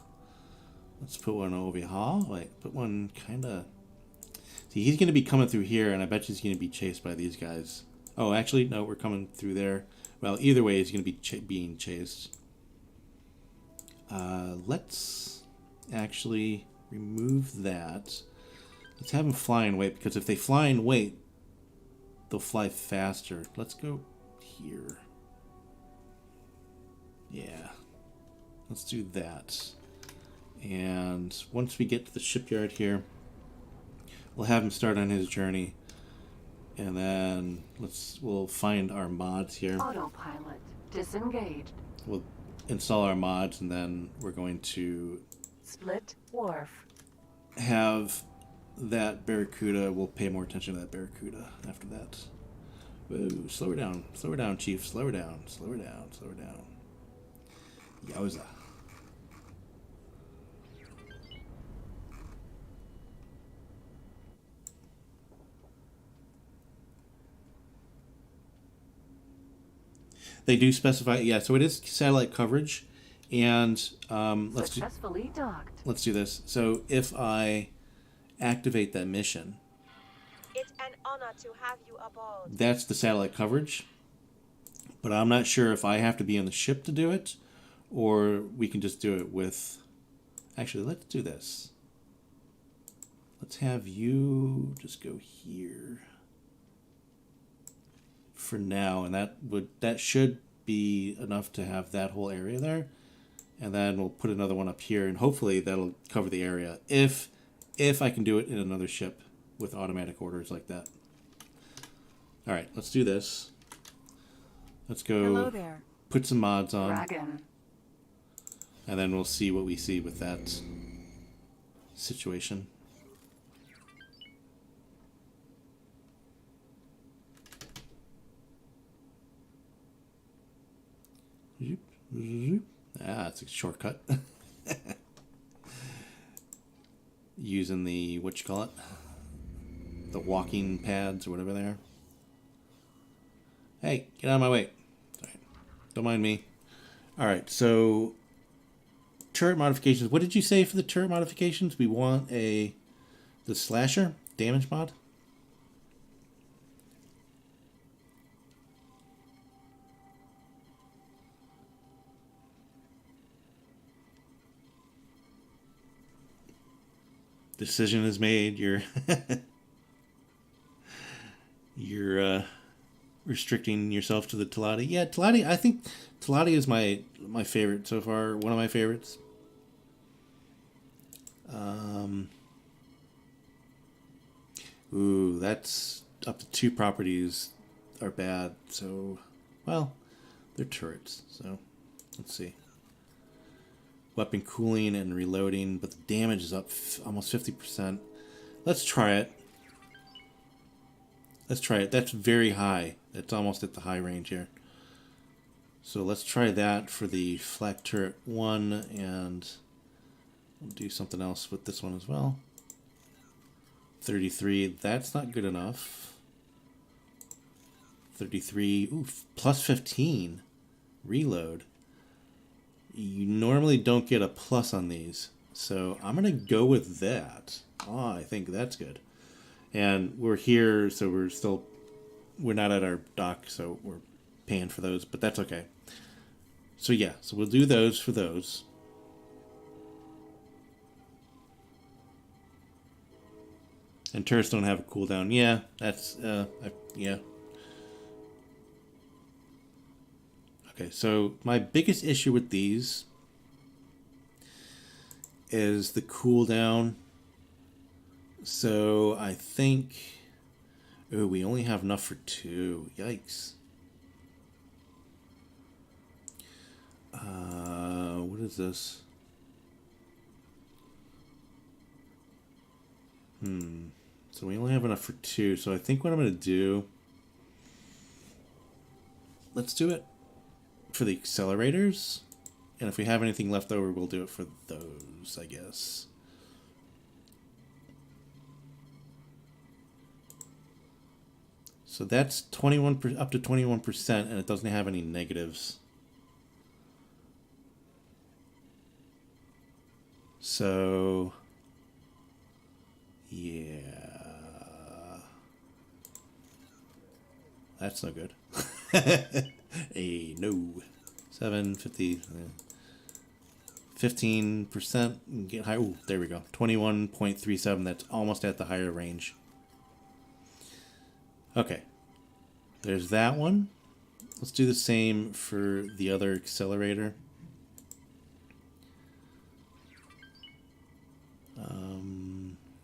Let's put one over here. Like, put one kind of... See, he's going to be coming through here, and I bet he's going to be chased by these guys. Oh, actually, no, we're coming through there. Well, either way, he's going to be being chased. Let's actually remove that. Let's have them fly and wait, because if they fly and wait, they'll fly faster. Let's go here. Yeah. Let's do that. And once we get to the shipyard here, we'll have him start on his journey. And then we'll find our mods here. Autopilot disengaged. We'll install our mods, and then we're going to Split wharf. have that Barracuda. We'll pay more attention to that Barracuda after that. Whoa, slow her down, Chief. Slow her down. Yowza. They do specify, yeah, so it is satellite coverage, and Successfully docked. let's do this. So if I activate that mission, It's an honor to have you aboard. that's the satellite coverage, but I'm not sure if I have to be on the ship to do it, or we can just do it with... Actually, let's do this. Let's have you just go here for now, and that should be enough to have that whole area there, and then we'll put another one up here, and hopefully that'll cover the area if I can do it in another ship with automatic orders like that. All right, let's do this. Let's go. Hello there. Put some mods on, Dragon. and then we'll see what we see with that situation. Ah, it's a shortcut. Using the, what you call it? The walking pads or whatever they are. Hey, get out of my way. Sorry. Don't mind me. Alright, so turret modifications. What did you say for the turret modifications? We want the slasher damage mod? Decision is made. You're restricting yourself to the Taladi. Yeah, Taladi. I think Taladi is my favorite so far. One of my favorites. Ooh, that's up to 2 properties are bad. So, well, they're turrets. So, let's see. Weapon cooling and reloading, but the damage is up almost 50%. Let's try it. That's very high. That's almost at the high range here. So let's try that for the flak turret 1, and we'll do something else with this one as well. 33, that's not good enough. 33, ooh, plus 15. Reload. You normally don't get a plus on these, so I'm going to go with that. Oh, I think that's good. And we're here, so we're not at our dock, so we're paying for those, but that's okay. So yeah, so we'll do those for those. And turrets don't have a cooldown. Yeah, that's, yeah. Okay, so my biggest issue with these is the cooldown. So I think... Oh, we only have enough for 2. Yikes. What is this? So we only have enough for 2. So I think what I'm going to do... Let's do it for the accelerators, and if we have anything left over, we'll do it for those, I guess. So that's 21%, up to 21%, and it doesn't have any negatives. So yeah, that's no good. Hey, no. 750, 15%. Get high. Ooh, there we go. 21.37. That's almost at the higher range. Okay. There's that one. Let's do the same for the other accelerator.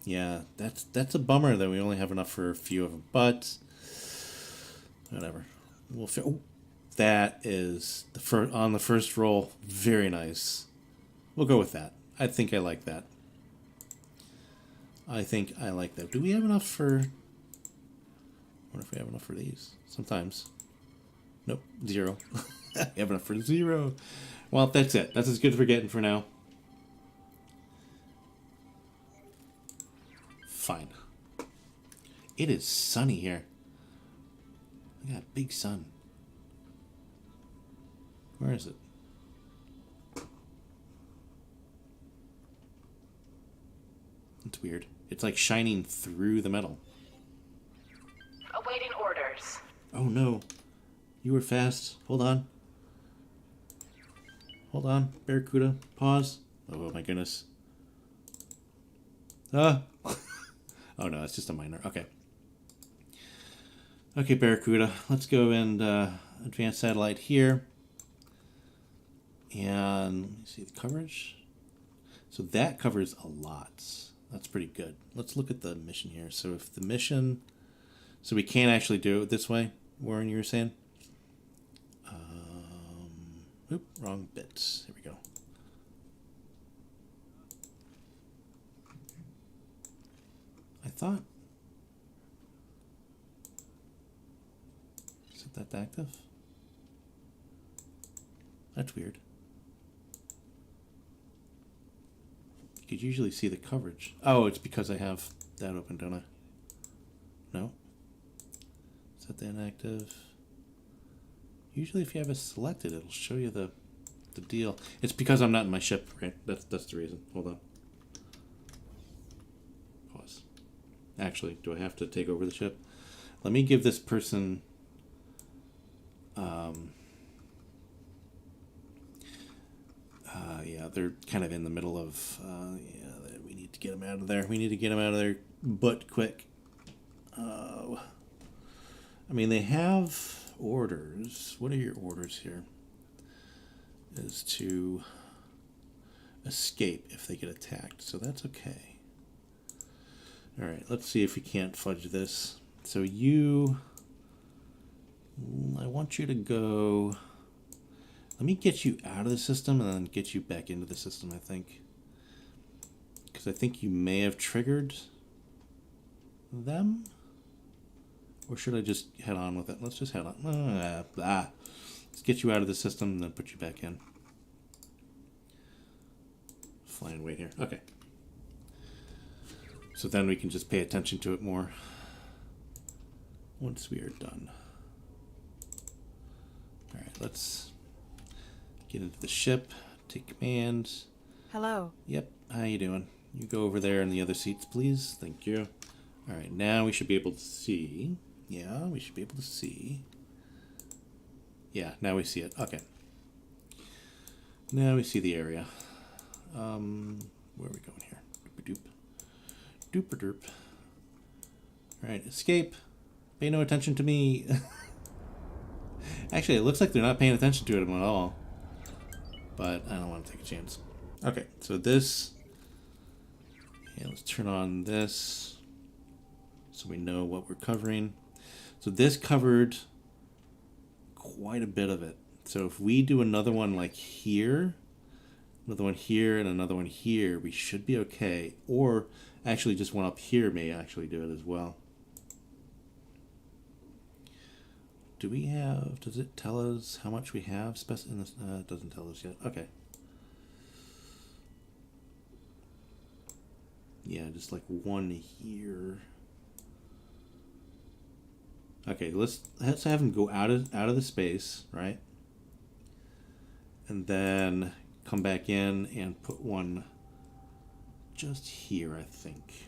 Yeah, that's a bummer that we only have enough for a few of them, but whatever. Oh, that is on the first roll. Very nice. We'll go with that. I think I like that. I think I like that. Do we have enough for... I wonder if we have enough for these. Sometimes. Nope. 0. We have enough for 0. Well, that's it. That's as good as we're getting for now. Fine. It is sunny here. Look at that big sun. Where is it? It's weird. It's like shining through the metal. Awaiting orders. Oh no. You were fast. Hold on. Hold on. Barracuda. Pause. Oh my goodness. Ah. Oh no, it's just a minor. Okay. Okay, Barracuda. Let's go and advance satellite here. And let me see the coverage. So that covers a lot. That's pretty good. Let's look at the mission here. So if the mission... So we can't actually do it this way, Warren, you were saying? Oop, wrong bits. Here we go. I thought... Isn't that active? That's weird. You could usually see the coverage. Oh, it's because I have that open, don't I? No? Set the inactive. Usually if you have it selected, it'll show you the deal. It's because I'm not in my ship, right? That's the reason. Hold on. Pause. Actually, do I have to take over the ship? Let me give this person... yeah, they're kind of in the middle of... yeah, we need to get them out of there. We need to get them out of there, but quick. I mean, they have orders. What are your orders here? Is to escape if they get attacked. So that's okay. All right, let's see if we can't fudge this. So you... I want you to go... Let me get you out of the system and then get you back into the system, I think. Because I think you may have triggered them. Or should I just head on with it? Let's just head on. Let's get you out of the system and then put you back in. Flying weight here. Okay. So then we can just pay attention to it more once we are done. All right, let's get into the ship, take command. Hello. Yep, how you doing? You go over there in the other seats, please. Thank you. All right, now we should be able to see. Yeah, we should be able to see. Yeah, now we see it. Okay. Now we see the area. Where are we going here? Doop-a-doop. Doop-a-doop. All right, escape. Pay no attention to me. Actually, it looks like they're not paying attention to it at all. But I don't want to take a chance. Okay, so this... Yeah, let's turn on this so we know what we're covering. So this covered quite a bit of it. So if we do another one like here, another one here, and another one here, we should be okay. Or actually just one up here may actually do it as well. Do we have, does it tell us how much we have in this? It doesn't tell us yet. Okay. Yeah, just like one here. Okay, let's have him go out of the space, right? And then come back in and put one just here, I think.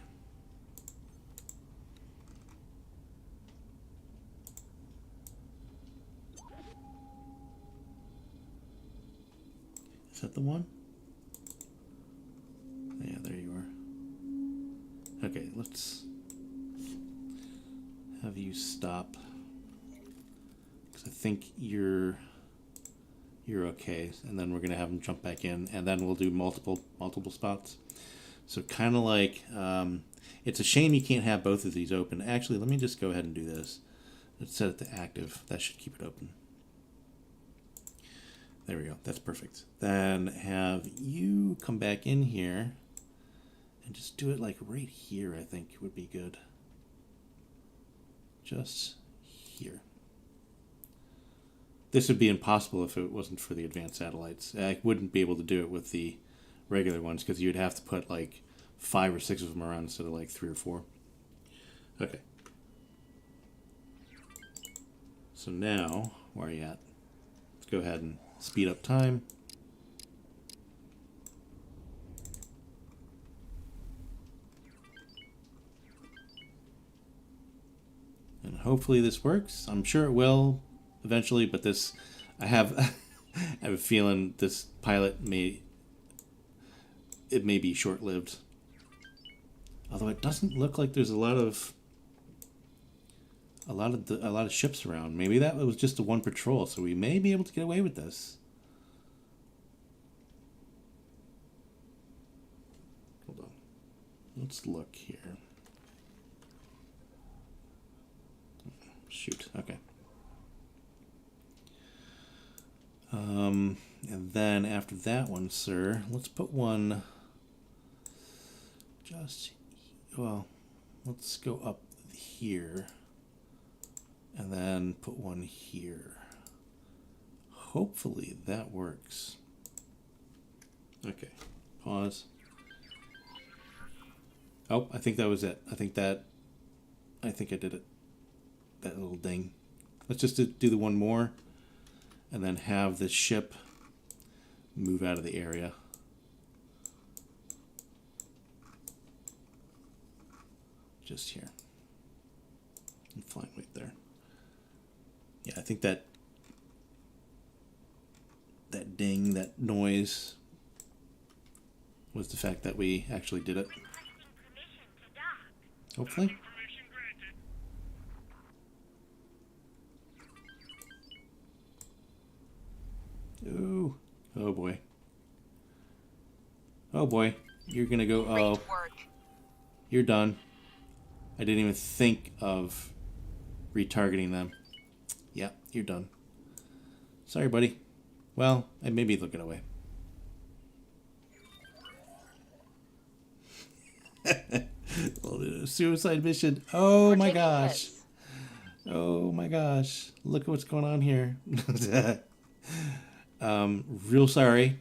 Is that the one? Yeah, there you are. Okay, let's have you stop. Because I think you're okay. And then we're going to have them jump back in. And then we'll do multiple spots. So kind of like, it's a shame you can't have both of these open. Actually, let me just go ahead and do this. Let's set it to active. That should keep it open. There we go. That's perfect. Then have you come back in here and just do it like right here, I think would be good. Just here. This would be impossible if it wasn't for the advanced satellites. I wouldn't be able to do it with the regular ones because you'd have to put like 5 or 6 of them around instead of like 3 or 4. Okay. So now, where are you at? Let's go ahead and speed up time. And hopefully this works. I'm sure it will eventually, but this, I have I have a feeling this pilot may be short-lived. Although it doesn't look like there's a lot of ships around. Maybe that was just a one patrol, so we may be able to get away with this. Hold on. Let's look here. Shoot. Okay. And then after that one, sir, let's put one just, well, let's go up here and then put one here. Hopefully that works. Okay, pause. Oh, I think that was it. I think I did it. That little ding. Let's just do the one more and then have this ship move out of the area. Just here. And flying right there. Yeah, I think that ding, that noise was the fact that we actually did it. Hopefully. Permission granted. Ooh. Oh boy. Oh boy. You're gonna go, oh. Great work. You're done. I didn't even think of retargeting them. Yeah, you're done. Sorry, buddy. Well, I maybe they'll get away. Suicide mission. Oh We're my taking gosh. hits. Oh my gosh. Look at what's going on here. Real sorry.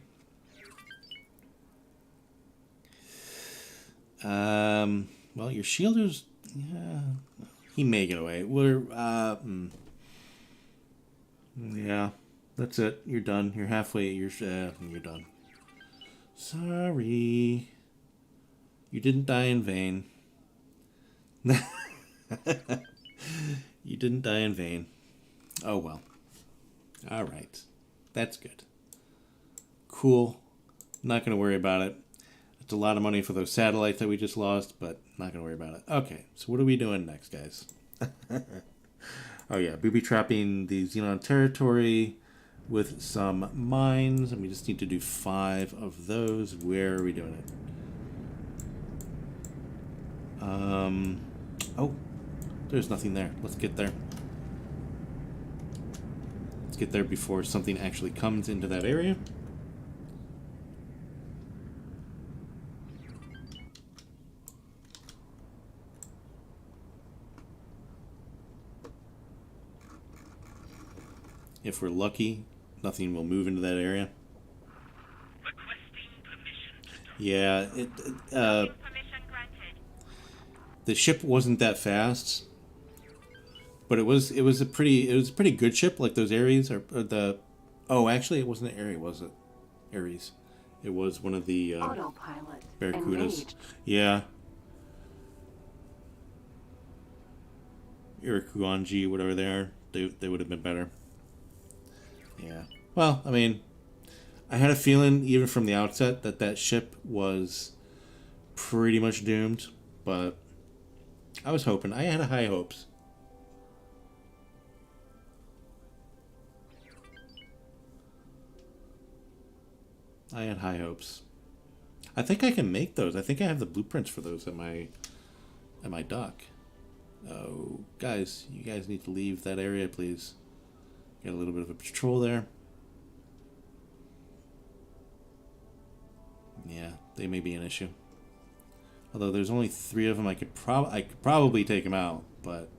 Well, your shielder's, yeah, he may get away. Yeah, that's it. You're done. You're halfway. You're done. Sorry. You didn't die in vain. You didn't die in vain. Oh well. All right. That's good. Cool. Not going to worry about it. It's a lot of money for those satellites that we just lost, but not going to worry about it. Okay, so what are we doing next, guys? Oh yeah, booby trapping the Xenon territory with some mines, and we just need to do 5 of those. Where are we doing it? Oh, there's nothing there. Let's get there. Let's get there before something actually comes into that area. If we're lucky, nothing will move into that area. Requesting permission. Yeah, Permission granted. the ship wasn't that fast, but it was a pretty good ship. Like those Ares or the, oh, actually it wasn't an Ares, was it? Ares. It was one of the Autopilot Barracudas. engaged. Yeah. Irakuanji, whatever they are, they would have been better. Yeah. Well, I mean, I had a feeling even from the outset that ship was pretty much doomed, but I was hoping. I had high hopes. I had high hopes. I think I can make those. I think I have the blueprints for those at my dock. Oh, guys, you guys need to leave that area, please. Got a little bit of a patrol there. Yeah, they may be an issue. Although there's only 3 of them, I could probably take them out, but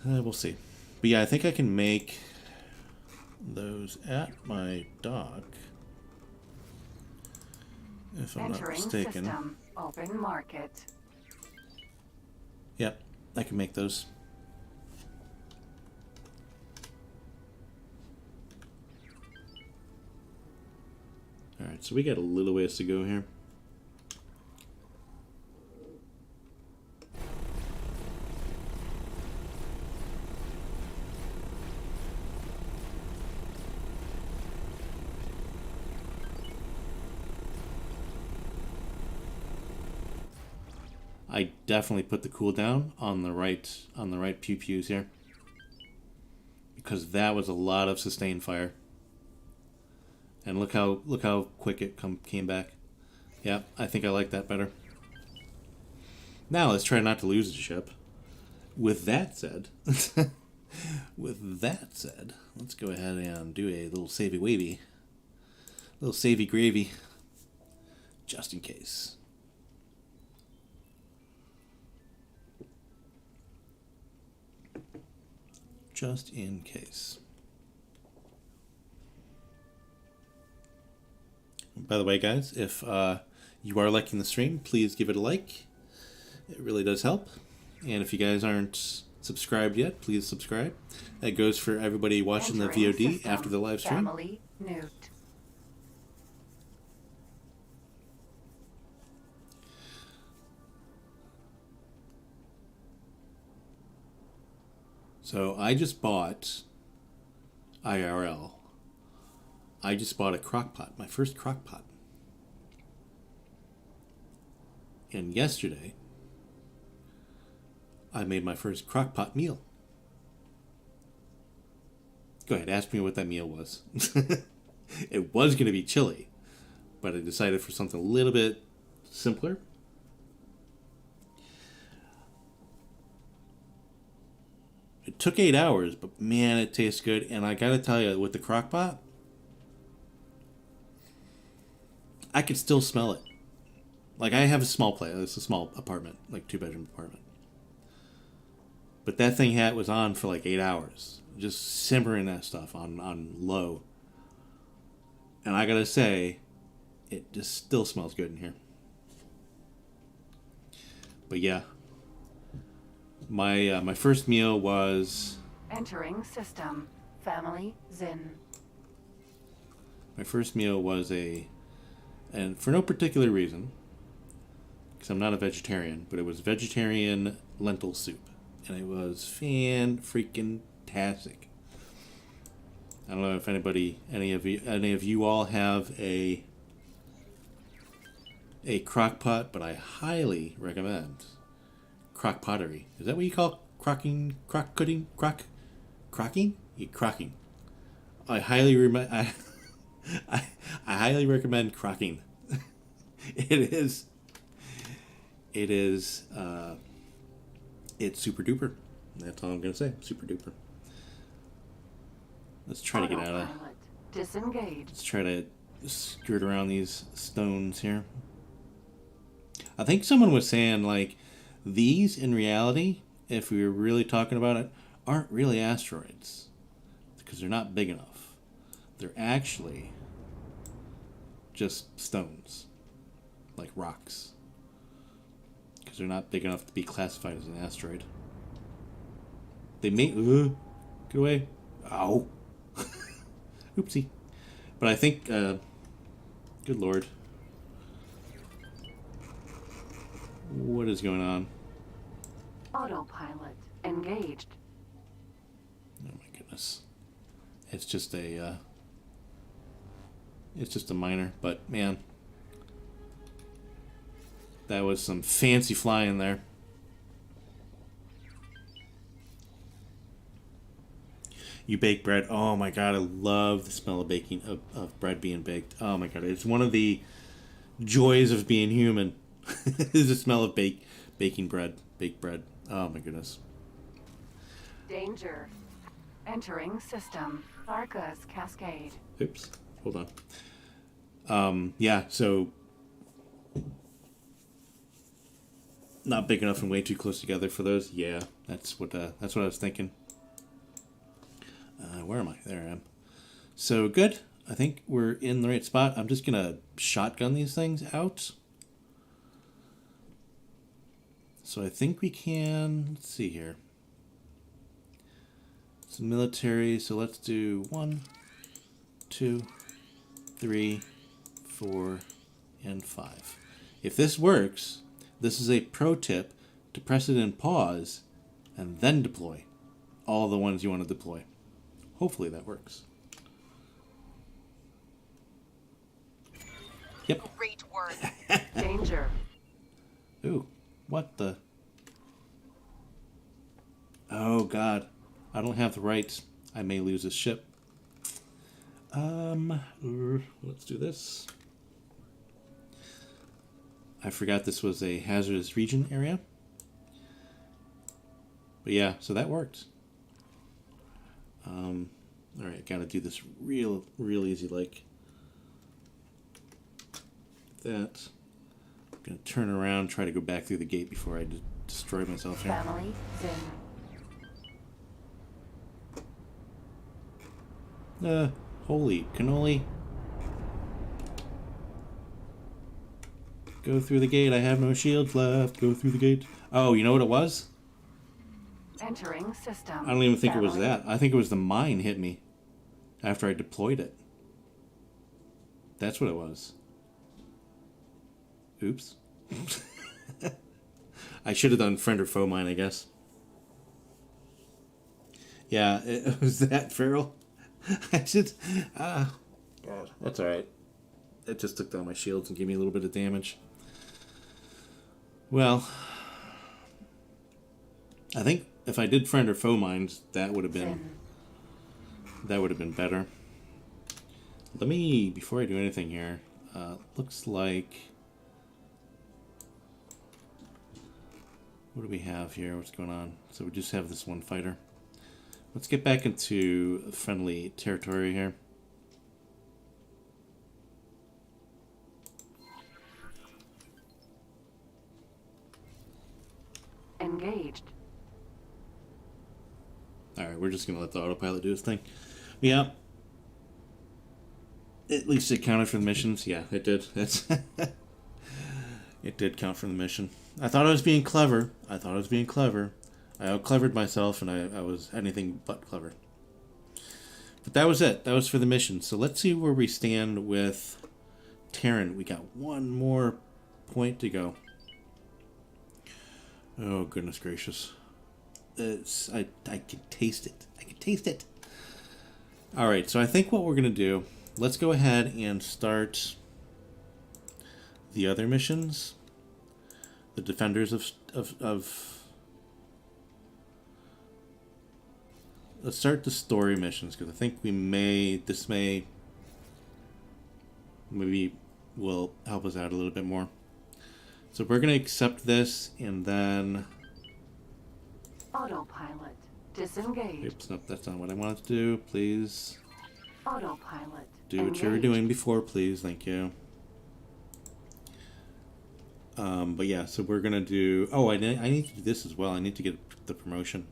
we'll see. But yeah, I think I can make those at my dock, if I'm not mistaken. System. Open market. Yep, I can make those. Alright, so we got a little ways to go here. I definitely put the cooldown on the right pew-pews here, because that was a lot of sustained fire. And look how quick it came back. Yep, I think I like that better. Now let's try not to lose the ship. With that said, let's go ahead and do a little savey wavy, little savey gravy, just in case. Just in case. By the way, guys, if you are liking the stream, please give it a like. It really does help. And if you guys aren't subscribed yet, please subscribe. That goes for everybody watching the VOD after the live stream. Family Nhuut. So I just bought IRL. I just bought a crock pot, my first crock pot. And yesterday, I made my first crock pot meal. Go ahead, ask me what that meal was. It was going to be chili, but I decided for something a little bit simpler. It took 8 hours, but man, it tastes good. And I gotta tell you, with the crock pot, I could still smell it. Like, I have a small place. It's a small apartment, like 2-bedroom apartment. But that thing was on for like 8 hours. Just simmering that stuff on low. And I gotta say, it just still smells good in here. But yeah. My first meal was... Entering system. Family Zin. My first meal was and for no particular reason, because I'm not a vegetarian, but it was vegetarian lentil soup. And it was fan-freaking-tastic. I don't know if any of you all have a crock pot, but I highly recommend crock pottery. Is that what you call crocking? Crocking? Yeah, crocking. I highly recommend crocking. It's super duper. That's all I'm gonna say. Super duper. Let's try to get out of. Disengage. Let's try to skirt around these stones here. I think someone was saying, like, these in reality, if we were really talking about it, aren't really asteroids because they're not big enough. They're actually just stones, like rocks, because they're not big enough to be classified as an asteroid. They may get away. Ow. Oopsie. But I think good lord, what is going on? Autopilot engaged. Oh my goodness. It's just a minor, but man, that was some fancy flying there. You bake bread. Oh my god, I love the smell of baking, of bread being baked. Oh my god, it's one of the joys of being human. The smell of baked bread. Oh my goodness. Danger. Entering system. Arcus Cascade. Oops. Hold on. Yeah, so not big enough and way too close together for those. Yeah, that's what I was thinking. Where am I? There I am. So good. I think we're in the right spot. I'm just gonna shotgun these things out. So I think we can. Let's see here. It's military. So let's do 1, 2, 3, 4, and 5. If this works, this is a pro tip to press it in pause and then deploy all the ones you want to deploy. Hopefully that works. Yep. Great work. Danger. Ooh, what the? Oh God, I don't have the rights. I may lose this ship. Let's do this. I forgot this was a hazardous region area. But yeah, so that worked. Alright, gotta do this real easy like that. I'm gonna turn around, try to go back through the gate before I destroy myself here. Family Zin. Holy cannoli. Go through the gate, I have no shields left. Go through the gate. Oh, you know what it was? Entering system. I don't even think it was Family. that. I think it was the mine hit me after I deployed it. That's what it was. Oops. I should have done friend or foe mine, I guess. Yeah, it was that feral. I should. God, that's alright. It just took down my shields and gave me a little bit of damage. Well, I think if I did friend or foe mines, that would have been better. Let me, before I do anything here, looks like, what do we have here? What's going on? So we just have this one fighter. Let's get back into friendly territory here. Engaged. Alright, we're just going to let the autopilot do its thing. Yeah. At least it counted for the missions. Yeah, it did. That's it did count for the mission. I thought I was being clever. I out-clevered myself, and I was anything but clever. But that was it. That was for the mission. So let's see where we stand with Terran. We got one more point to go. Oh, goodness gracious. I can taste it. I can taste it. Alright, so I think what we're going to do, let's go ahead and start the other missions. The Defenders of let's start the story missions, because I think this may maybe will help us out a little bit more. So we're going to accept this, and then... Autopilot. Disengage. Oops, nope, that's not what I wanted to do. Please Autopilot. do what you were doing before, please. Thank you. But yeah, so we're going to do... Oh, I need to do this as well. I need to get the promotion.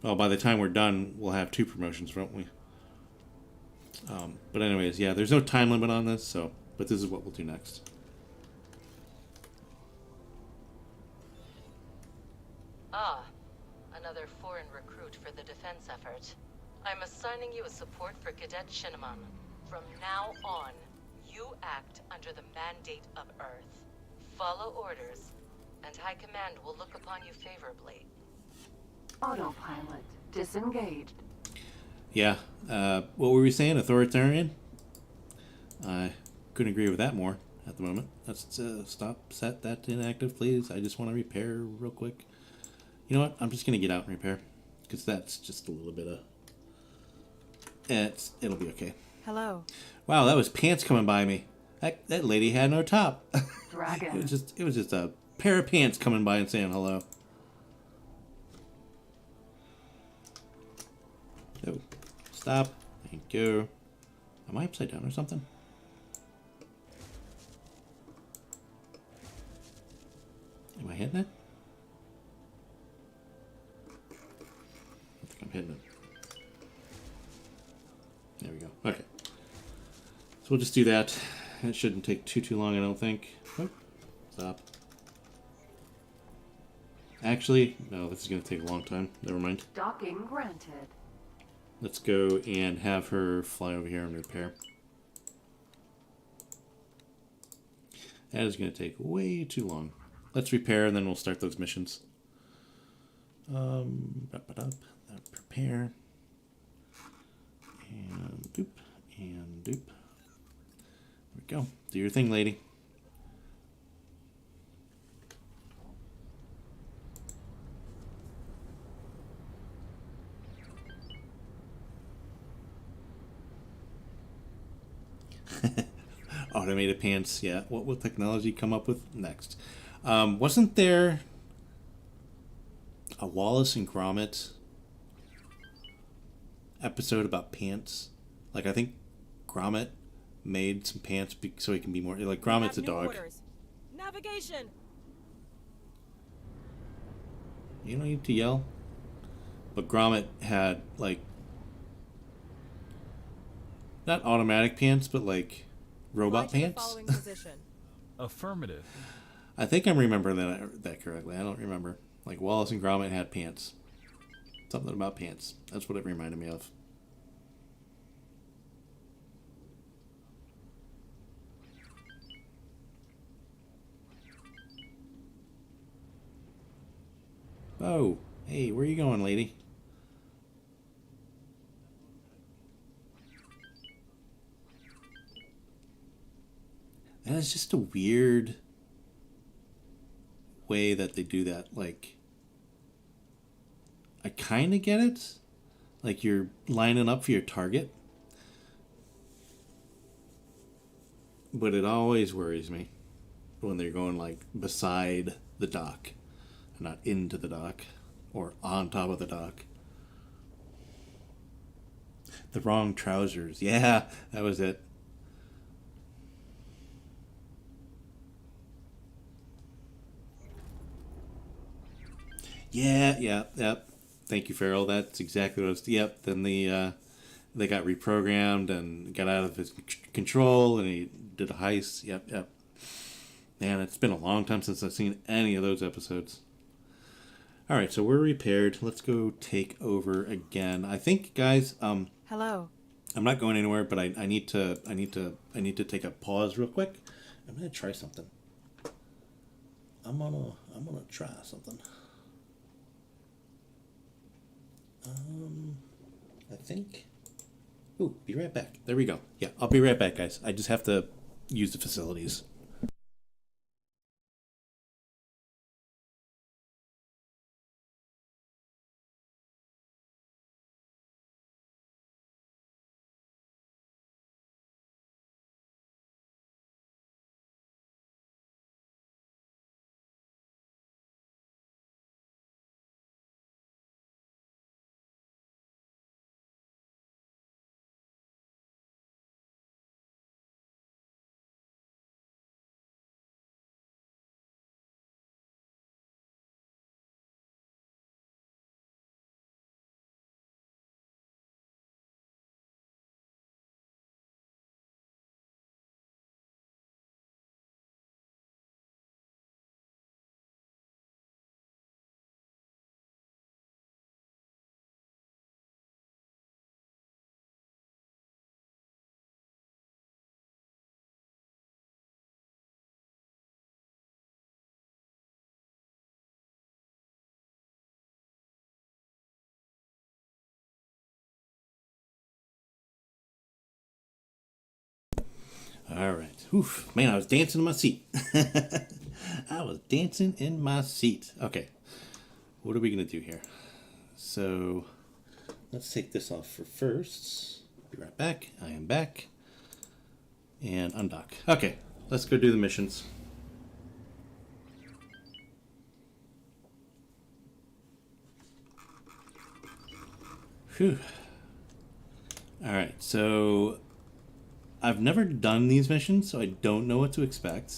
Well, by the time we're done, we'll have 2 promotions, won't we? But anyways, yeah, there's no time limit on this, so... But this is what we'll do next. Ah, another foreign recruit for the defense effort. I'm assigning you a support for Cadet Xenon. From now on, you act under the mandate of Earth. Follow orders, and High Command will look upon you favorably. Autopilot. Disengaged. Yeah, what were we saying? Authoritarian? I couldn't agree with that more at the moment. Let's set that to inactive, please. I just want to repair real quick. You know what? I'm just going to get out and repair, because that's just a little bit of... It'll be okay. Hello. Wow, that was Pants coming by me. That lady had no top. Dragon. It was just a pair of pants coming by and saying hello. Oh, stop. Thank you. Am I upside down or something? Am I hitting it? I think I'm hitting it. There we go. Okay. So we'll just do that. It shouldn't take too long, I don't think. Oh, stop. Actually, no, this is going to take a long time. Never mind. Docking granted. Let's go and have her fly over here and repair. That is going to take way too long. Let's repair and then we'll start those missions. Prepare. And doop. And doop. There we go. Do your thing, lady. Automated pants, yeah. What will technology come up with next? Wasn't there a Wallace and Gromit episode about pants? Like, I think Gromit made some pants so he can be more... Like, Gromit's a dog. Orders. Navigation. You don't need to yell. But Gromit had, like... Not automatic pants, but, like... robot pants? Affirmative. I think I'm remembering that correctly. I don't remember. Like Wallace and Gromit had pants. Something about pants. That's what it reminded me of. Oh, hey, where are you going, lady? And it's just a weird way that they do that. Like, I kind of get it. Like, you're lining up for your target. But it always worries me when they're going, like, beside the dock. And not into the dock. Or on top of the dock. The wrong trousers. Yeah, that was it. Yeah. Thank you, Farrell. That's exactly what I was... Yep, then they got reprogrammed and got out of his control, and he did a heist. Yep. Man, it's been a long time since I've seen any of those episodes. Alright, so we're repaired. Let's go take over again. I think, guys, Hello. I'm not going anywhere, but I need to take a pause real quick. I'm gonna try something. I'm gonna try something. I think... Ooh, be right back. There we go. Yeah, I'll be right back, guys. I just have to use the facilities. All right. Oof. Man, I was dancing in my seat. I was dancing in my seat. Okay. What are we going to do here? So, let's take this off for first. Be right back. I am back. And undock. Okay, let's go do the missions. Whew. Alright, so I've never done these missions, so I don't know what to expect.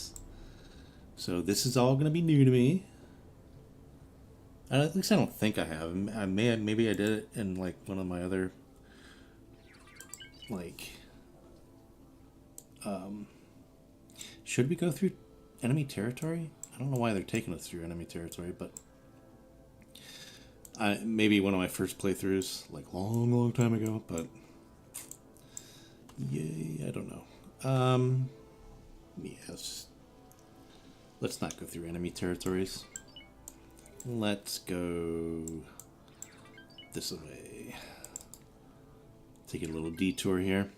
So this is all going to be new to me. At least I don't think I have. Maybe I did it in like one of my other like should we go through enemy territory? I don't know why they're taking us through enemy territory, but maybe one of my first playthroughs, like long time ago, but yay, I don't know. Yes. Let's not go through enemy territories. Let's go this way. Take a little detour here.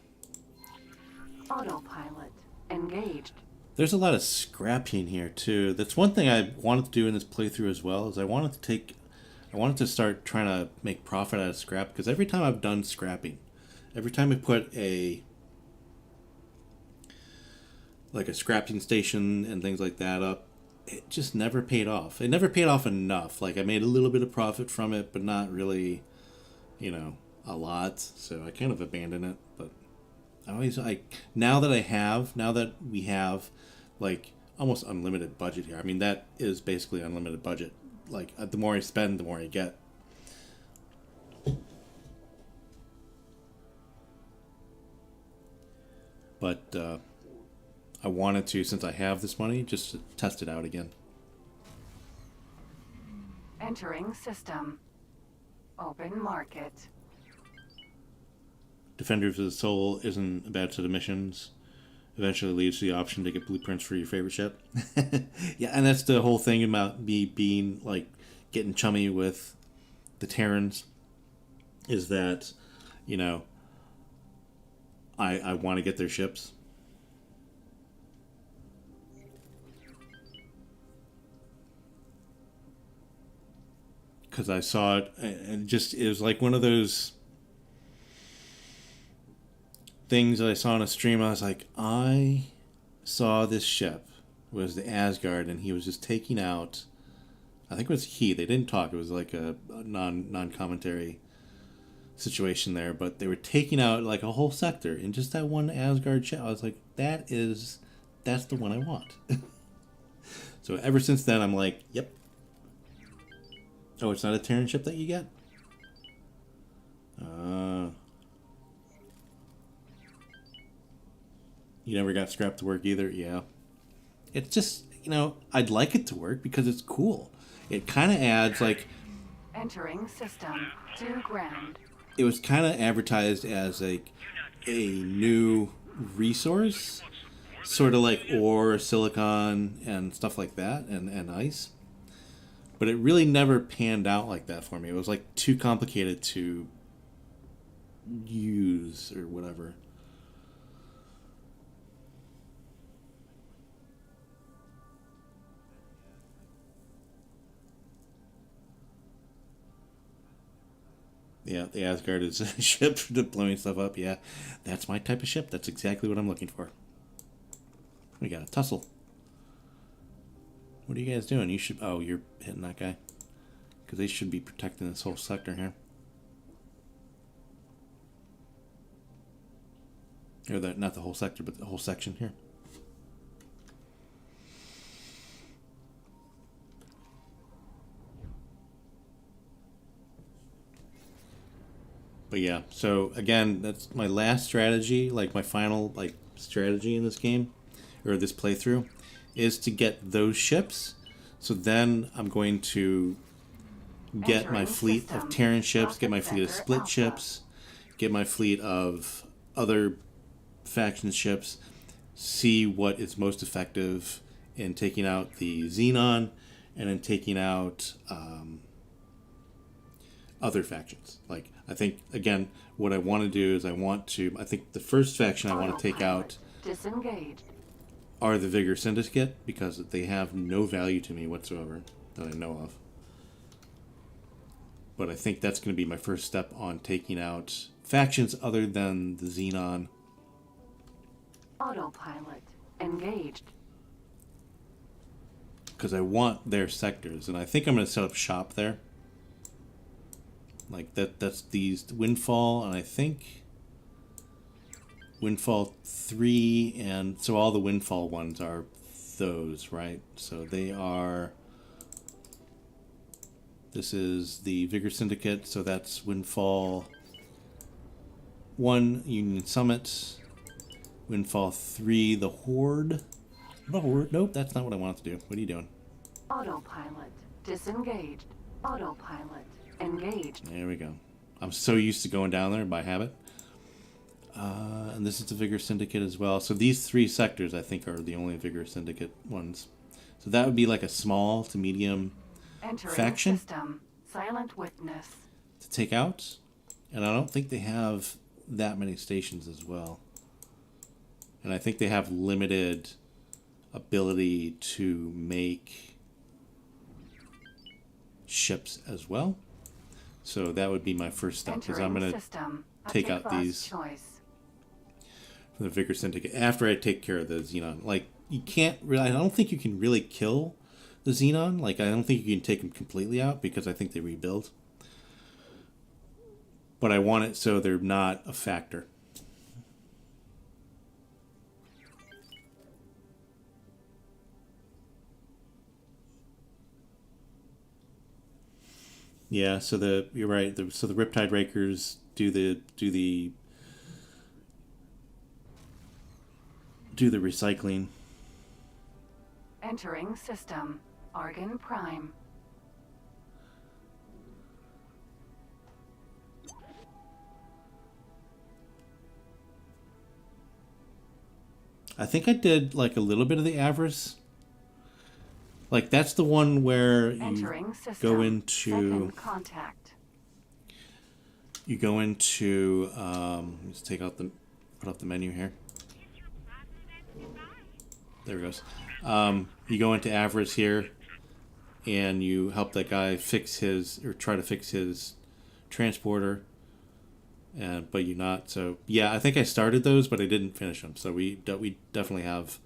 Autopilot engaged. There's a lot of scrapping here too. That's one thing I wanted to do in this playthrough as well, is I wanted to start trying to make profit out of scrap, because every time I've done scrapping, every time I put a scrapping station and things like that up, it just never paid off. It never paid off enough. Like, I made a little bit of profit from it, but not really, a lot. So I kind of abandoned it. But now that we have like almost unlimited budget here. I mean, that is basically unlimited budget. Like, the more I spend, the more I get. But I wanted to, since I have this money, just to test it out again. Entering system. Open market. Defenders of the Soul isn't a bad set of missions. Eventually leads to the option to get blueprints for your favorite ship. Yeah, and that's the whole thing about me being, like, getting chummy with the Terrans, is that, I want to get their ships. Because I saw it, and it was like one of those things that I saw on a stream. I was like, I saw this ship. It was the Asgard, and he was just taking out, I think it was they didn't talk, it was like a non-commentary situation there, but they were taking out like a whole sector in just that one Asgard ship. I was like, that's the one I want. So ever since then, I'm like, yep. Oh, it's not a Terran ship that you get? You never got scrapped to work either? Yeah. It's just, I'd like it to work because it's cool. It kind of adds, like... Entering system. 2 grand. It was kind of advertised as, like, a new resource. Sort of like ore, silicon, and stuff like that, and ice. But it really never panned out like that for me. It was like too complicated to use or whatever. Yeah, the Asgard is a ship for blowing stuff up. Yeah, that's my type of ship. That's exactly what I'm looking for. We got a tussle. What are you guys doing? You should... Oh, you're hitting that guy. Because they should be protecting this whole sector here. Or not the whole sector, but the whole section here. But yeah, so again, that's my last strategy, like my final strategy in this game, or this playthrough, is to get those ships. So then I'm going to get my fleet of Terran ships, get my fleet of split ships, get my fleet of other faction ships, see what is most effective in taking out the Xenon, and in taking out other factions. Like, I think, again, what I want to do is I think the first faction I want to take out are the Vigor Syndicate, because they have no value to me whatsoever that I know of. But I think that's going to be my first step on taking out factions other than the Xenon. Autopilot engaged. Because I want their sectors, and I think I'm going to set up shop there. Like that's these Windfall, and I think Windfall 3, and so all the Windfall ones are those, right? So they are, this is the Vigor Syndicate, so that's Windfall 1, Union Summit, Windfall 3, the Horde. The Horde? Nope, that's not what I want to do. What are you doing? Autopilot disengaged. Autopilot engaged. There we go. I'm so used to going down there by habit. And this is the Vigor Syndicate as well. So these 3 sectors, I think, are the only Vigor Syndicate ones. So that would be like a small to medium Entering faction system. Silent witness. to take out. And I don't think they have that many stations as well. And I think they have limited ability to make ships as well. So that would be my first step, because I'm going to take out these from the Vigor Syndicate after I take care of the Xenon. Like, you can't really, I don't think you can really kill the Xenon. Like, I don't think you can take them completely out, because I think they rebuild. But I want it so they're not a factor. Yeah, so you're right. So the Riptide Rakers do the recycling. Entering system. Argon Prime. I think I did like a little bit of the Avarice. Like, that's the one where you go into contact. You go into let's put up the menu here. There it goes. You go into Avarice here, and you help that guy try to fix his transporter. But you're not. So yeah, I think I started those, but I didn't finish them. So we definitely have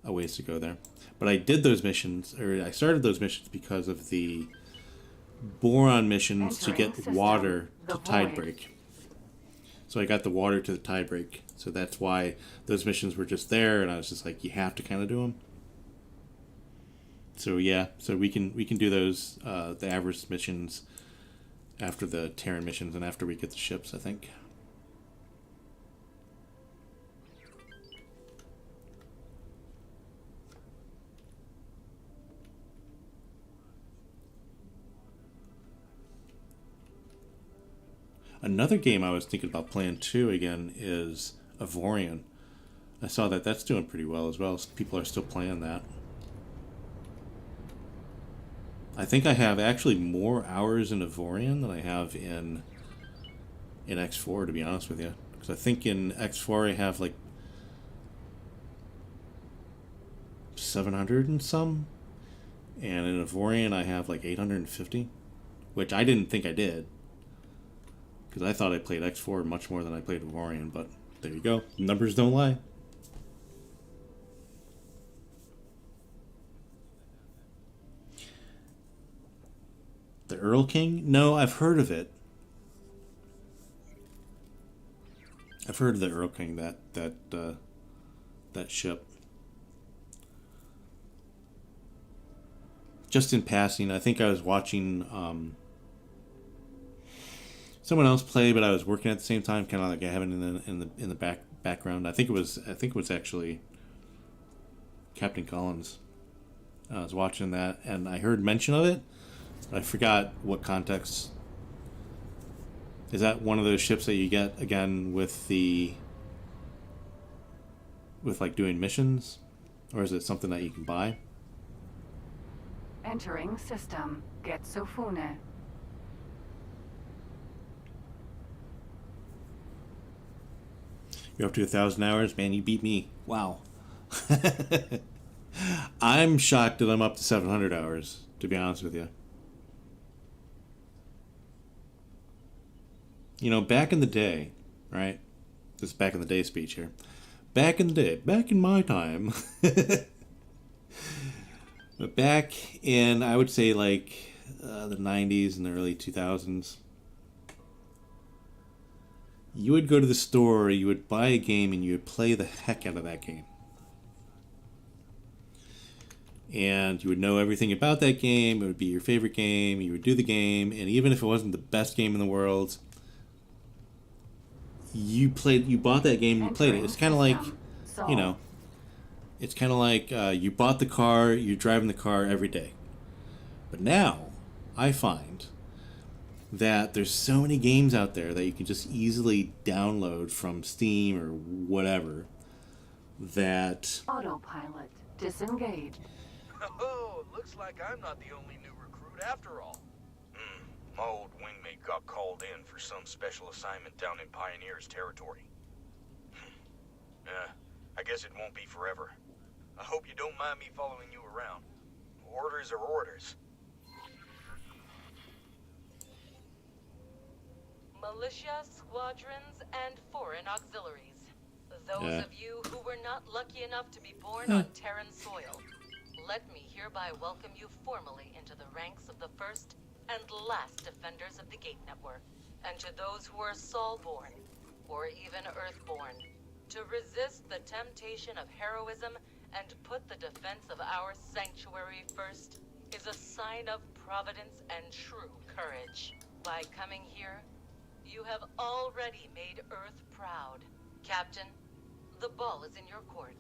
a ways to go there. But I did those missions, or I started those missions because of the boron missions to get water to Tidebreak. So I got the water to the Tidebreak. So that's why those missions were just there, and I was just like, you have to kind of do them. So yeah, so we can do those the Avarice missions after the Terran missions and after we get the ships, I think. Another game I was thinking about playing too again is Avorion. I saw that that's doing pretty well as well. People are still playing that. I think I have actually more hours in Avorion than I have in X4, to be honest with you. Because I think in X4 I have like 700 and some. And in Avorion I have like 850. Which I didn't think I did. Because I thought I played X4 much more than I played Avorion, but there you go. Numbers don't lie. The Earl King? No, I've heard of it. I've heard of the Earl King, that ship. Just in passing, I think I was watching someone else play, but I was working at the same time, kind of like I have it in the background. I think it was actually Captain Collins. I was watching that, and I heard mention of it. I forgot what context. Is that one of those ships that you get again with like doing missions, or is it something that you can buy? Entering system. Getsofune. You're up to 1,000 hours, man. You beat me. Wow. I'm shocked that I'm up to 700 hours, to be honest with you. You know, back in the day, right? This is back in the day speech here. back in the day, back in my time. But back in, I would say, like the 90s and the early 2000s, you would go to the store, you would buy a game, and you would play the heck out of that game. And you would know everything about that game. It would be your favorite game. You would do the game, and even if it wasn't the best game in the world, you bought that game, and you played it. It's kind of like, you know, it's kind of like you bought the car, you're driving the car every day. But now, I find that there's so many games out there that you can just easily download from Steam or whatever that... Autopilot disengaged. Oh, looks like I'm not the only new recruit after all. My old wingmate got called in for some special assignment down in Pioneer's territory. I guess it won't be forever. I hope you don't mind me following you around. Orders are orders. Militia, squadrons, and foreign auxiliaries. Those of you who were not lucky enough to be born on Terran soil, let me hereby welcome you formally into the ranks of the first and last defenders of the Gate Network. And to those who are Sol-born, or even Earth-born, to resist the temptation of heroism and put the defense of our sanctuary first is a sign of providence and true courage. By coming here, you have already made Earth proud. Captain, the ball is in your court.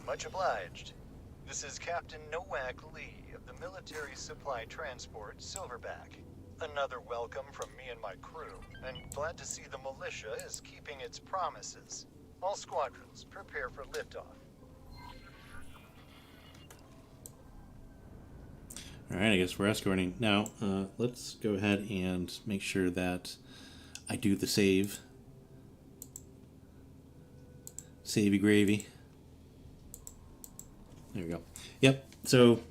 Much obliged. This is Captain Nowak Lee of the Military Supply Transport Silverback. Another welcome from me and my crew, and glad to see the militia is keeping its promises. All squadrons, prepare for liftoff. Alright, I guess we're escorting. Now, let's go ahead and make sure that I do the save. Savey gravy. There we go. Yep. So,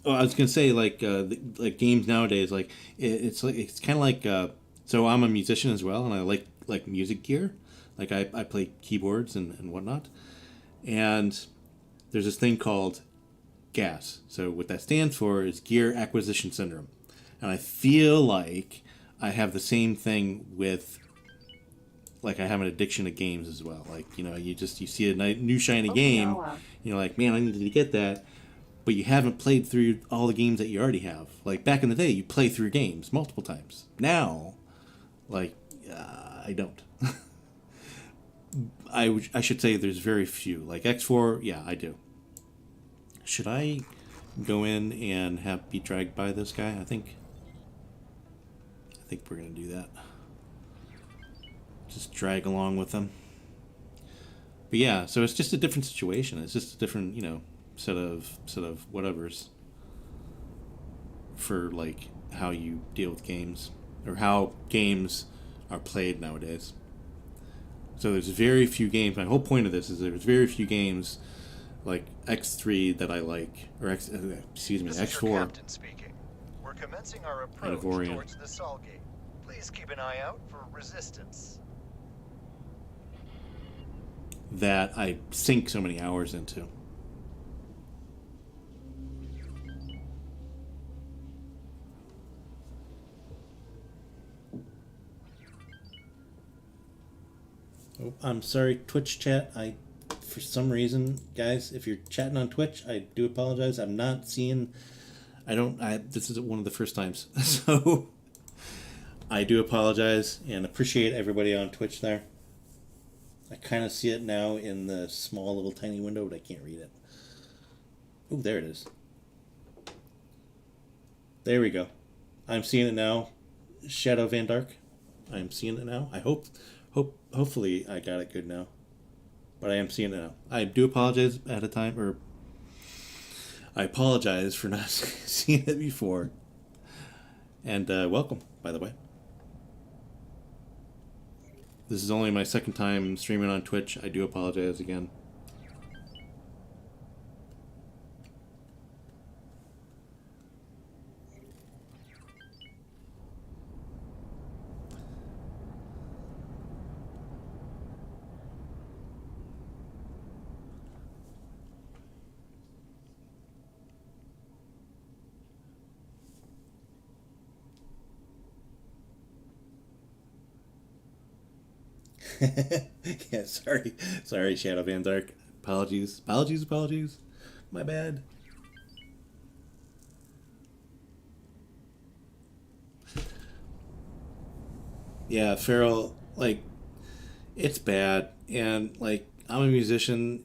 I was gonna say, like games nowadays, like it's kind of like. So I'm a musician as well, and I like music gear. Like I play keyboards and whatnot. And there's this thing called GAS. So what that stands for is Gear Acquisition Syndrome, and I feel like I have the same thing with. Like I have an addiction to games as well. Like, you know, you see a new shiny game, you're like, man, I need to get that, but you haven't played through all the games that you already have. Like back in the day, you play through games multiple times. Now, like, I don't. I should say there's very few. Like X4, yeah, I do. Should I go in and be dragged by this guy? I think we're gonna do that. Just drag along with them. But yeah, so it's just a different situation. It's just a different, you know, set of whatevers for like how you deal with games or how games are played nowadays. So there's very few games. My whole point of this is there's very few games like X3 that I like, or X4. This is your captain speaking. We're commencing our approach towards the Sol Gate. Please keep an eye out for resistance. That I sink so many hours into. Oh, I'm sorry, Twitch chat. For some reason, guys, if you're chatting on Twitch, I do apologize. I'm not seeing. This is one of the first times, so I do apologize and appreciate everybody on Twitch there. I kind of see it now in the small little tiny window, but I can't read it. Oh, there it is. There we go. I'm seeing it now. Shadow Van Dark. I'm seeing it now. I hopefully I got it good now. But I am seeing it now. I do apologize at a time, or I apologize for not seeing it before. And welcome, by the way. This is only my second time streaming on Twitch. I do apologize again. Yeah, sorry, Shadow Van Dark. Apologies. My bad. Yeah, Feral, like, it's bad, and like, I'm a musician.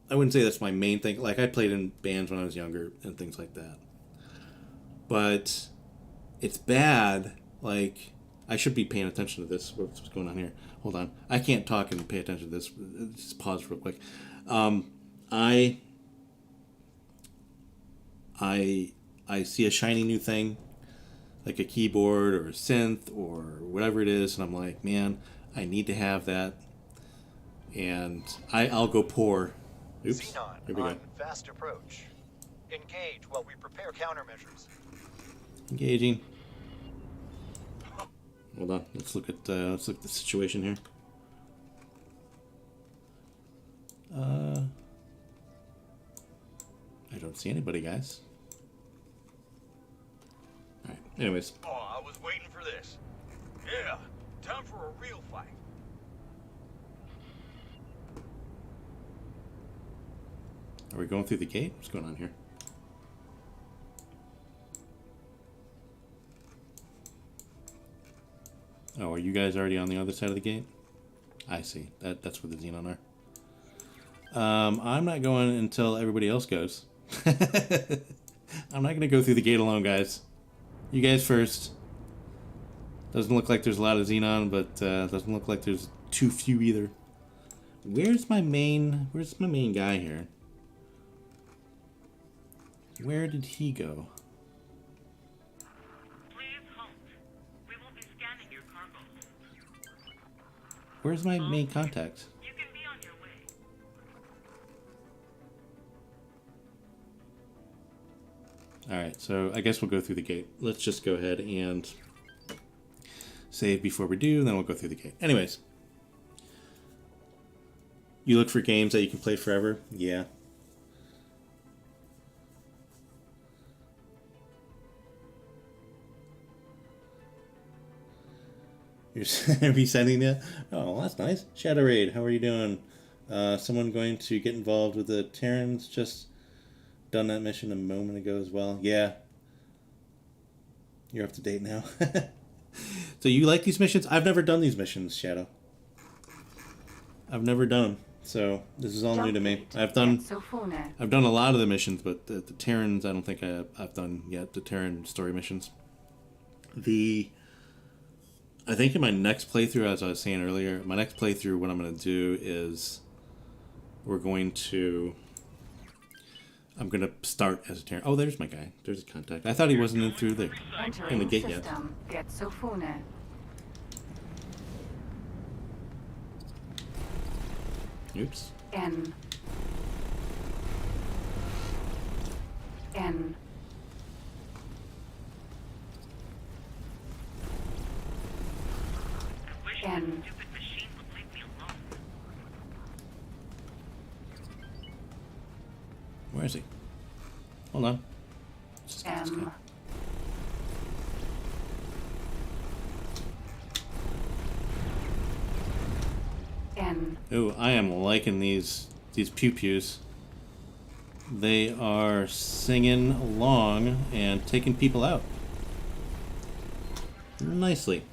I wouldn't say that's my main thing. Like, I played in bands when I was younger and things like that. But it's bad. Like, I should be paying attention to this. What's going on here? Hold on. I can't talk and pay attention to this. Just pause real quick. I see a shiny new thing, like a keyboard or a synth or whatever it is, and I'm like, man, I need to have that. And I'll go poor. Oops. Xenon Here we go. on fast approach. Engage while we prepare countermeasures. Engaging. Hold on. Let's look at the situation here. I don't see anybody, guys. All right. Anyways. Oh, I was waiting for this. Yeah, time for a real fight. Are we going through the gate? What's going on here? Oh, are you guys already on the other side of the gate? I see. That's where the Xenon are. I'm not going until everybody else goes. I'm not going to go through the gate alone, guys. You guys first. Doesn't look like there's a lot of Xenon, but doesn't look like there's too few either. Where's my main guy here? Where did he go? Please halt. We will be scanning your cargo hold. Where's my main contact? You can be on your way. Alright, so I guess we'll go through the gate. Let's just go ahead and save before we do, and then we'll go through the gate. Anyways. You look for games that you can play forever? Yeah. You're resending it? Oh, well, that's nice. Shadow Raid, how are you doing? Someone going to get involved with the Terrans? Just done that mission a moment ago as well. Yeah. You're up to date now. So you like these missions? I've never done these missions, Shadow. I've never done them. So this is all new to me. I've done a lot of the missions, but the Terrans I don't think I've done yet. The Terran story missions. I think in my next playthrough, as I was saying earlier, my next playthrough, what I'm going to do is I'm going to start as a Terran. Oh, there's my guy. There's a contact. I thought he wasn't in through the gate yet. Oops. N. N. Stupid machine would leave me alone. Where is he? Hold on. Just get this guy. M. N. Ooh, I am liking these pew-pews. They are singing along and taking people out nicely.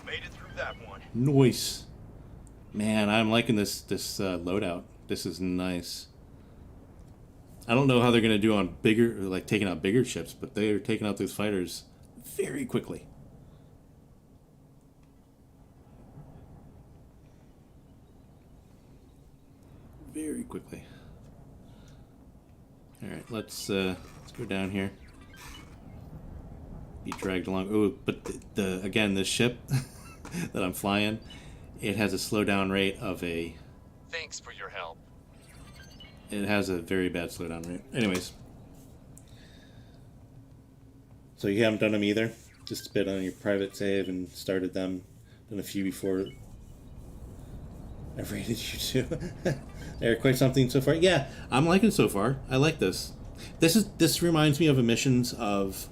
Made it through that one. Nice. Man, I'm liking this loadout. This is nice. I don't know how they're gonna do on bigger, like taking out bigger ships, but they are taking out those fighters very quickly. Very quickly. All right, let's go down here. Be dragged along. Oh, but again, this ship that I'm flying, it has a slowdown rate of a. Thanks for your help. It has a very bad slowdown rate. Anyways, so you haven't done them either. Just a bit on your private save and started them. Done a few before. I've rated you too. They're quite something so far. Yeah, I'm liking it so far. I like this. This reminds me of emissions of.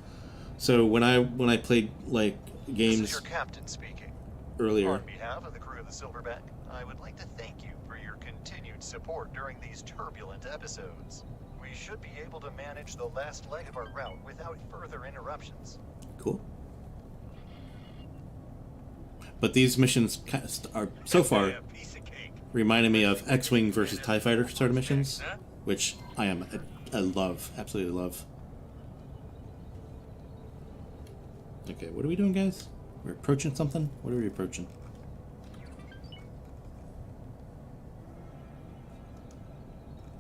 So when I played like games. This is your captain speaking. earlier. On behalf of the crew of the Silverback, I would like to thank you for your continued support during these turbulent episodes. We should be able to manage the last leg of our route without further interruptions. Cool. But these missions are so far reminding me of X-Wing versus TIE Fighter sort of missions, which I love, absolutely love. Okay, what are we doing, guys? We're approaching something? What are we approaching?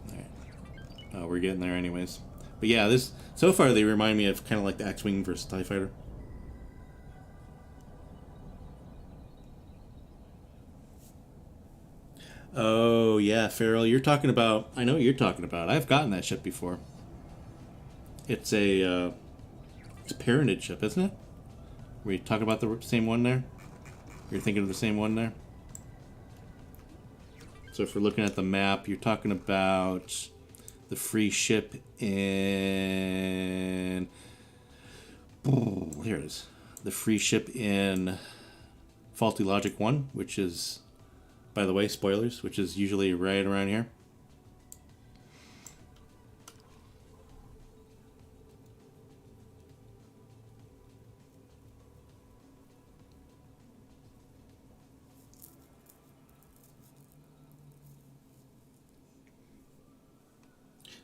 Alright. Oh, we're getting there anyways. But yeah, this so far they remind me of kind of like the X-Wing versus TIE Fighter. Oh, yeah, Farrell, you're talking about... I know what you're talking about. I've gotten that ship before. It's a Paranid ship, isn't it? Were you talking about the same one there? You're thinking of the same one there? So if we're looking at the map, you're talking about the free ship in... Oh, here it is. The free ship in Faulty Logic 1, which is... By the way, spoilers, which is usually right around here.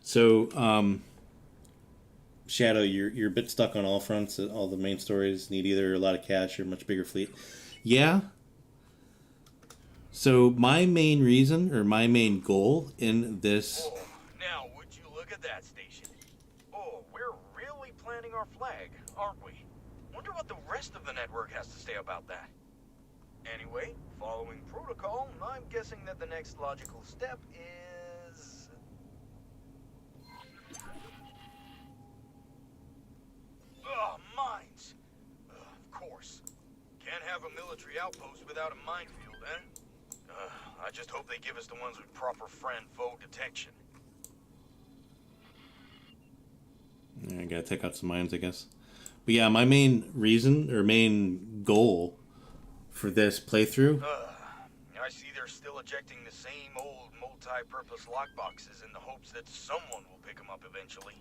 So, Shadow, you're a bit stuck on all fronts. All the main stories need either a lot of cash or a much bigger fleet. Yeah. So my main reason, or my main goal in this... Oh, now, would you look at that station? Oh, we're really planting our flag, aren't we? Wonder what the rest of the network has to say about that. Anyway, following protocol, I'm guessing that the next logical step is... Ugh, mines! Of course. Can't have a military outpost without a minefield, eh? I just hope they give us the ones with proper friend-foe detection. I gotta take out some mines, I guess. But yeah, my main reason, or main goal for this playthrough... I see they're still ejecting the same old multi-purpose lockboxes in the hopes that someone will pick them up eventually.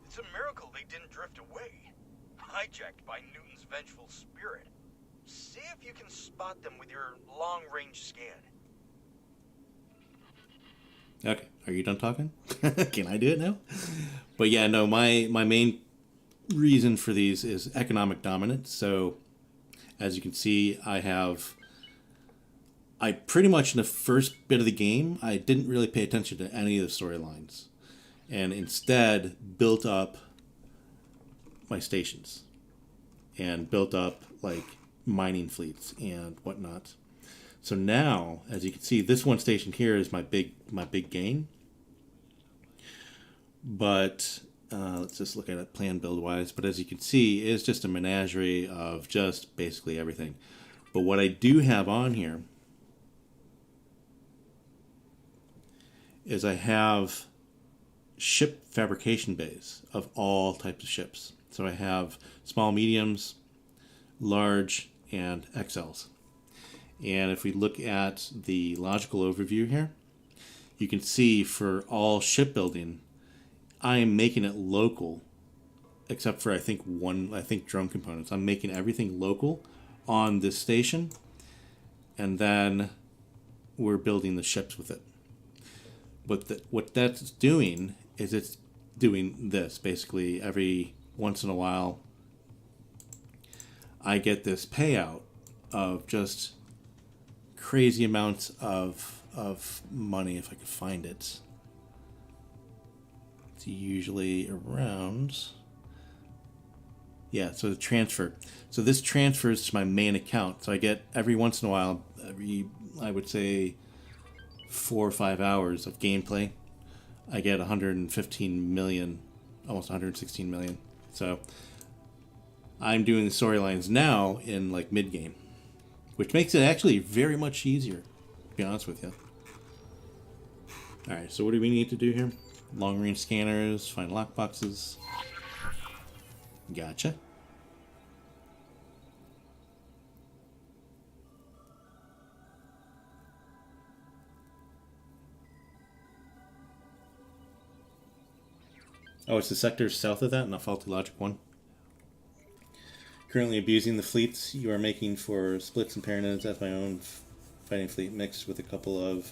It's a miracle they didn't drift away. Hijacked by Newton's vengeful spirit. See if you can spot them with your long-range scan. Okay, are you done talking? Can I do it now? But yeah, no, my main reason for these is economic dominance. So, as you can see, I pretty much in the first bit of the game, I didn't really pay attention to any of the storylines. And instead, built up my stations. And built up, like, mining fleets and whatnot. So now, as you can see, this one station here is my big gain. But let's just look at it plan build wise. But as you can see, it's just a menagerie of just basically everything. But what I do have on here is I have ship fabrication bays of all types of ships. So I have small, mediums, large, and XLs. And if we look at the logical overview here, you can see for all shipbuilding, I am making it local, except for I think drone components. I'm making everything local on this station, and then we're building the ships with it. But what that's doing is it's doing this. Basically, every once in a while, I get this payout of just crazy amounts of money, if I could find it. It's usually around... Yeah, so the transfer. So this transfers to my main account. So I get every once in a while, I would say 4 or 5 hours of gameplay, I get 115 million, almost 116 million. So I'm doing the storylines now in like mid-game, which makes it actually very much easier, to be honest with you. Alright, so what do we need to do here? Long-range scanners, find lockboxes. Gotcha. Oh, it's the sector south of that, not Faulty Logic 1. Currently abusing the fleets you are making for splits and paranoids as my own fighting fleet mixed with a couple of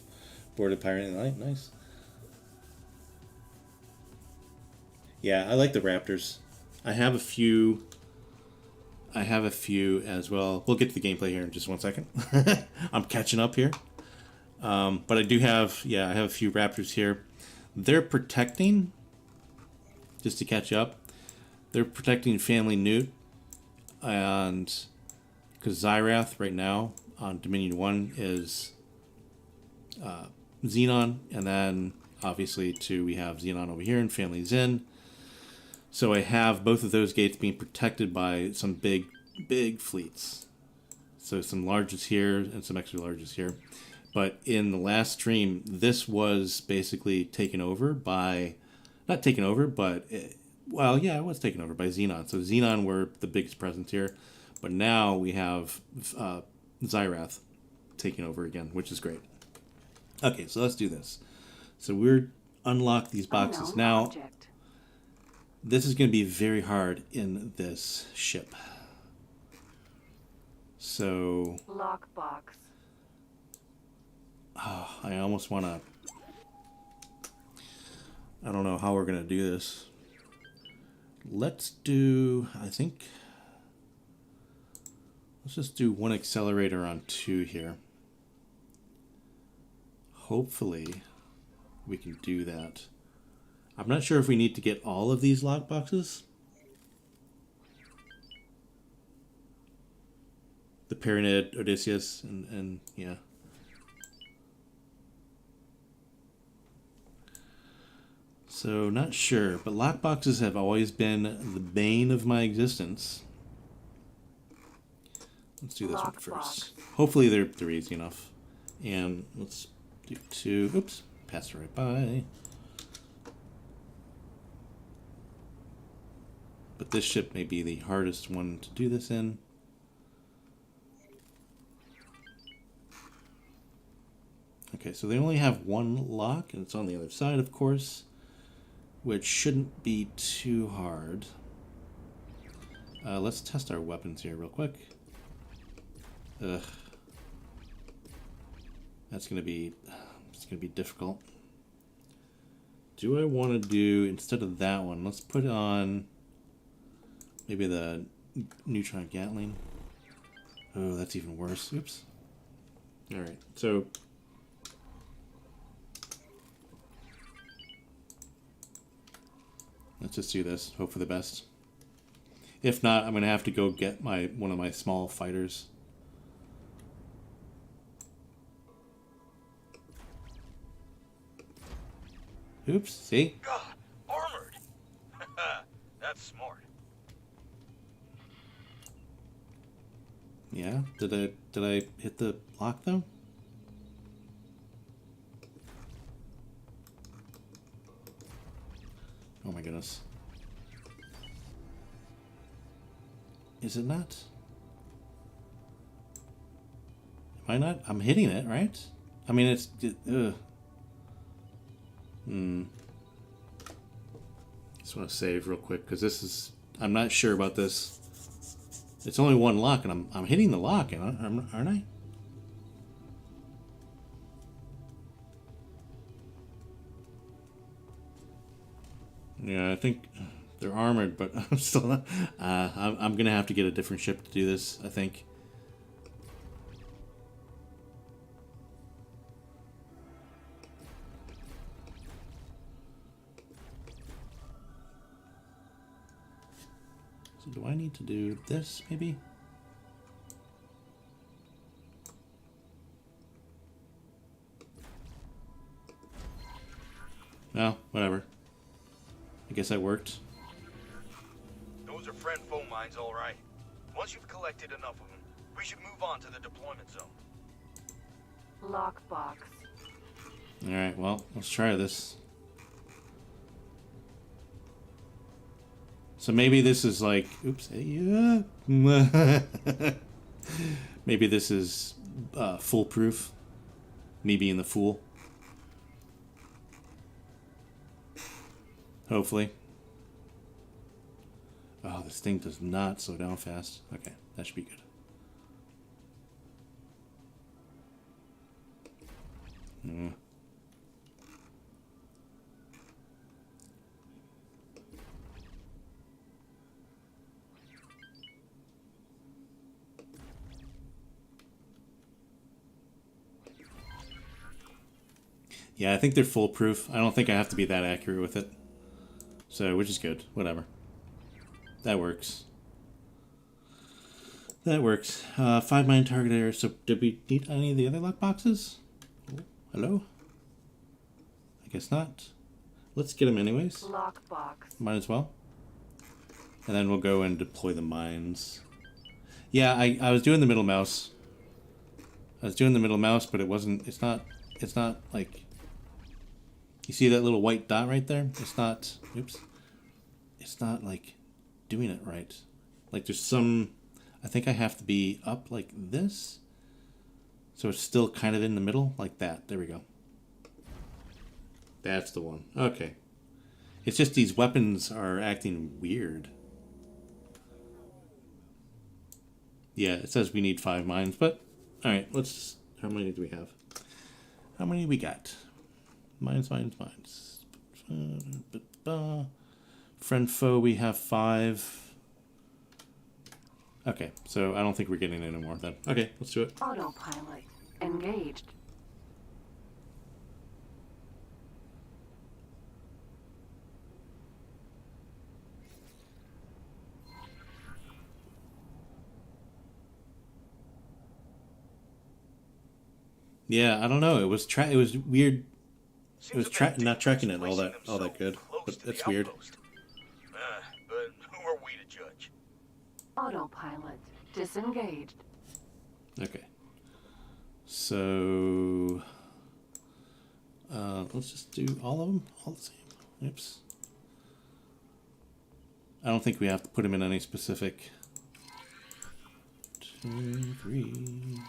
boarded pirate and light. Nice. Yeah, I like the Raptors. I have a few as well. We'll get to the gameplay here in just 1 second. I'm catching up here. But I do have, I have a few Raptors here. They're protecting, just to catch up, they're protecting Family Nhuut. And because Zyarth right now on Dominion 1 is Xenon, and then obviously we have Xenon over here and Family Zen. So I have both of those gates being protected by some big fleets. So some larges here and some extra larges here. But in the last stream, this was basically taken over by, not taken over, but it was taken over by Xenon. So Xenon were the biggest presence here. But now we have Zyarth taking over again, which is great. Okay, so let's do this. So we're unlock these boxes. Unknown now, object. This is going to be very hard in this ship. So... Lockbox. Oh, I almost want to... I don't know how we're going to do this. Let's do... let's just do one accelerator on 2 here. Hopefully, we can do that. I'm not sure if we need to get all of these lockboxes. The Pyramid, Odysseus, and yeah. So, not sure, but lockboxes have always been the bane of my existence. Let's do this one first. Hopefully they're easy enough. And let's do 2. Oops, passed right by. But this ship may be the hardest one to do this in. Okay, so they only have one lock, and it's on the other side, of course, which shouldn't be too hard. Let's test our weapons here real quick. Ugh. It's gonna be difficult. Do I want to do, instead of that one, let's put on maybe the neutron Gatling. Oh, that's even worse. Oops. Alright, so let's just do this. Hope for the best. If not, I'm going to have to go get one of my small fighters. Oops, see? God, armored! That's smart. Yeah, did I hit the lock though? Oh my goodness. Is it not? Am I not? I'm hitting it, right? I mean, it's... ugh. Just want to save real quick, because this is... I'm not sure about this. It's only one lock, and I'm hitting the lock, aren't I? Yeah, I think they're armored, but I'm still not... I'm going to have to get a different ship to do this, I think. So do I need to do this, maybe? No, whatever. I guess that worked. Those are friend-foe mines, all right. Once you've collected enough of them, we should move on to the deployment zone. Lockbox. Alright, well, let's try this. So maybe this is like... Oops. Yeah. Maybe this is foolproof. Me being the fool. Hopefully. Oh, this thing does not slow down fast. Okay, that should be good. Yeah, I think they're foolproof. I don't think I have to be that accurate with it. So, which is good. Whatever. That works. That works. 5 mine target area. So, did we need any of the other lockboxes? Oh, hello? I guess not. Let's get them anyways. Lockbox. Might as well. And then we'll go and deploy the mines. Yeah, I was doing the middle mouse. I was doing the middle mouse, but it wasn't, it's not like, you see that little white dot right there? It's not, oops. It's not like doing it right. Like there's some, I think I have to be up like this. So it's still kind of in the middle, like that. There we go. That's the one. Okay. It's just these weapons are acting weird. Yeah, it says we need 5 mines, but alright, let's, how many do we have? How many we got? Mines. Friend foe, we have 5. Okay, so I don't think we're getting any more then. Okay, let's do it. Autopilot. Engaged. Yeah, I don't know. It was weird. It was not tracking it all that good, but it's weird. But who are we to judge? Autopilot. Disengaged. Okay. So let's just do all of them, all the same. Oops. I don't think we have to put them in any specific. 2, 3.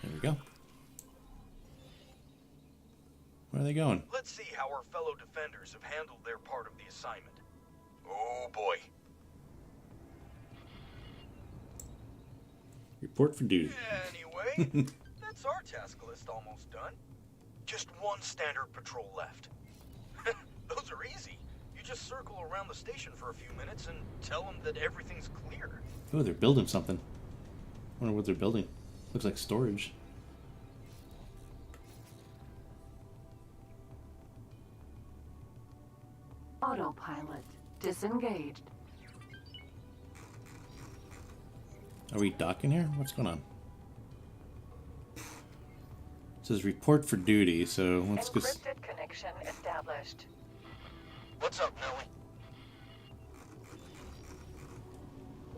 There we go. Where are they going? Let's see how our fellow defenders have handled their part of the assignment. Oh boy. Report for duty. Anyway, that's our task list almost done. Just one standard patrol left. Those are easy. You just circle around the station for a few minutes and tell them that everything's clear. Oh, they're building something. I wonder what they're building. Looks like storage. Autopilot. Disengaged. Are we docking here? What's going on? It says report for duty, so let's go. Encrypted connection established. What's up, Nellie?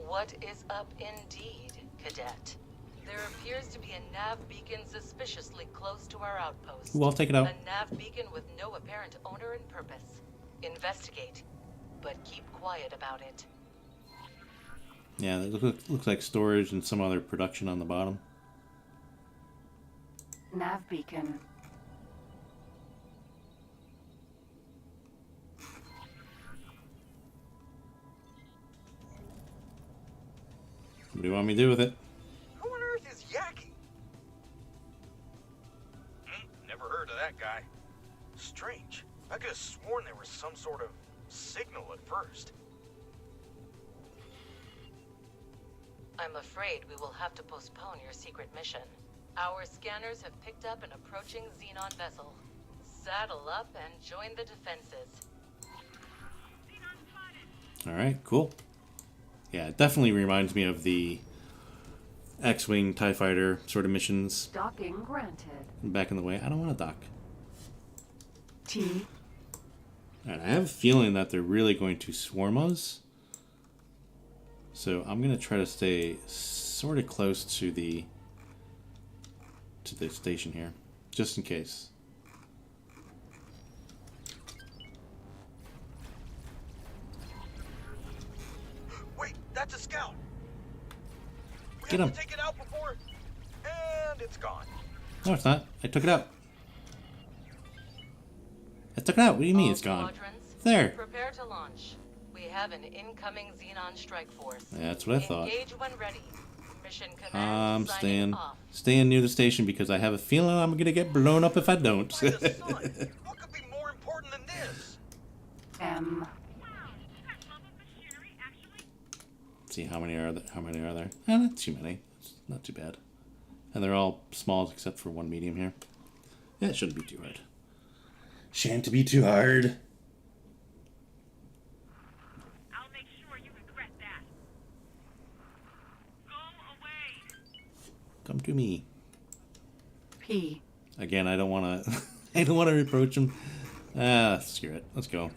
What is up indeed, Cadet? There appears to be a nav beacon suspiciously close to our outpost. Ooh, I'll take it out. A nav beacon with no apparent owner and purpose. Investigate, but keep quiet about it. Yeah, it looks like storage and some other production on the bottom. Nav beacon. What do you want me to do with it? Who on earth is Yaki? Never heard of that guy. Strange. I could have sworn there was some sort of signal at first. I'm afraid we will have to postpone your secret mission. Our scanners have picked up an approaching Xenon vessel. Saddle up and join the defenses. Alright, cool. Yeah, it definitely reminds me of the X-Wing TIE Fighter sort of missions. Docking granted. Back in the way. I don't want to dock. T. Alright, I have a feeling that they're really going to swarm us. So I'm going to try to stay sort of close to the station here, just in case. Wait, that's a scout. We Get have him. to take it out before, and it's gone. No, it's not. I took it out. I took it out. What do you mean All it's gone? squadrons, There. Prepare to launch. We have an incoming Xenon strike force. That's what I thought. Engage when ready. Mission command I'm signing off. staying near the station because I have a feeling I'm gonna get blown up if I don't. By the sun! What could be more important than this? M. See how many are there? How many are there? Not too many. It's not too bad. And they're all smalls except for one medium here. Yeah, it shouldn't be too hard. Shan't be too hard. I'll make sure you regret that. Go away. Come to me. P. Again, I don't want to. I don't want to reproach him. Screw it. Let's go.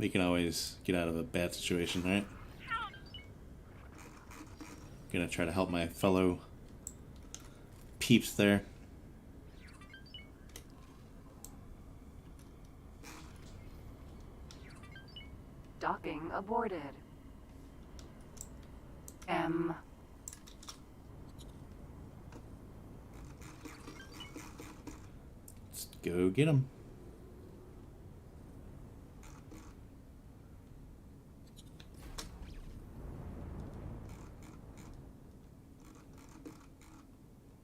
We can always get out of a bad situation, right? Gonna try to help my fellow peeps there. Docking aborted. M. Let's go get him.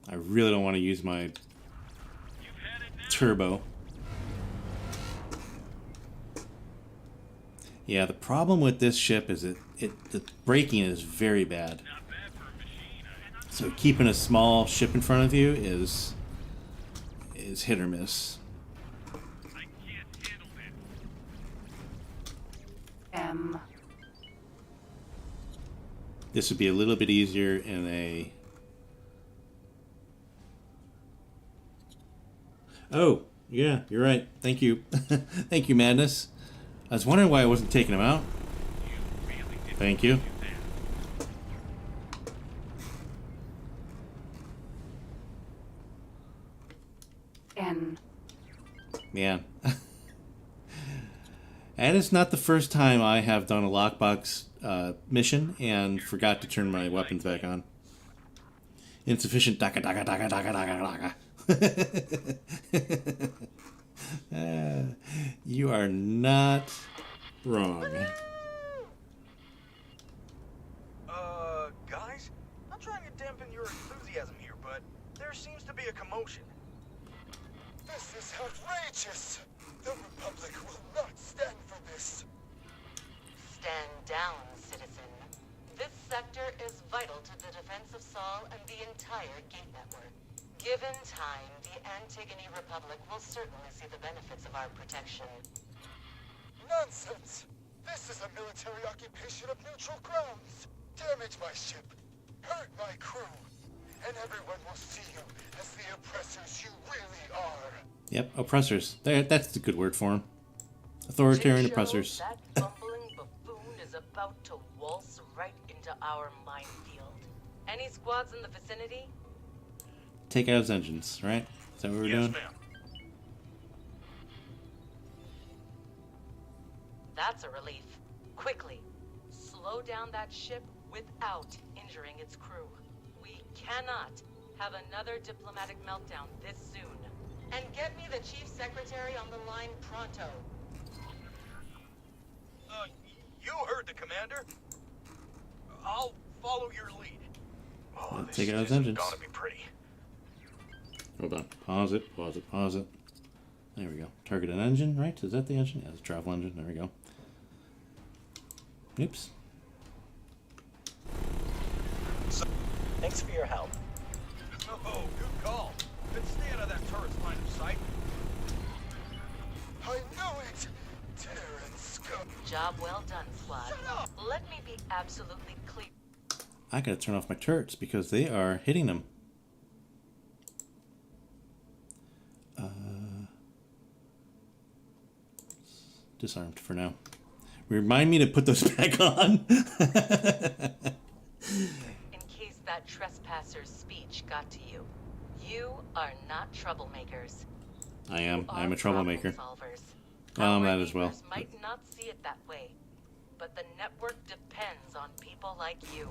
I really don't want to use my turbo. Yeah, the problem with this ship is the braking is very bad. So keeping a small ship in front of you is hit or miss. M. This would be a little bit easier in a... Oh, yeah, you're right. Thank you. Thank you, Madness. I was wondering why I wasn't taking him out. Thank you. N. Man. And it's not the first time I have done a lockbox mission and forgot to turn my weapons back on. Insufficient daka daka daka daka daka daka. You are not wrong. Guys? I'm trying to dampen your enthusiasm here, but there seems to be a commotion. This is outrageous! The Republic will not stand for this! Stand down, citizen. This sector is vital to the defense of Sol and the entire Gate Network. Given time, the Antigone Republic will certainly see the benefits of our protection. Nonsense! This is a military occupation of neutral grounds! Damage my ship, hurt my crew, and everyone will see you as the oppressors you really are. Yep, oppressors. That's the good word for them. Authoritarian oppressors. That bumbling buffoon is about to waltz right into our minefield. Any squads in the vicinity? Take out his engines, right? Is that what we're doing? Ma'am. That's a relief. Quickly, slow down that ship without injuring its crew. We cannot have another diplomatic meltdown this soon. And get me the Chief Secretary on the line pronto. You heard the commander. I'll follow your lead. Oh, this take out his isn't engines. gonna be pretty. Hold on. Pause it. Pause it. Pause it. There we go. Target an engine, right? Is that the engine? Yeah, it's a travel engine. There we go. Oops. Thanks for your help. Oh, good call. Then stay out of that turret's line of sight. I knew it! Terran scum! Job well done, squad. Let me be absolutely clear. I gotta turn off my turrets because they are hitting them. Disarmed for now. Remind me to put those back on. In case that trespasser's speech got to you. You are not troublemakers. I am. You I am are a troublemaker. problem solvers. That as well. Our neighbors might not see it that way, but the network depends on people like you.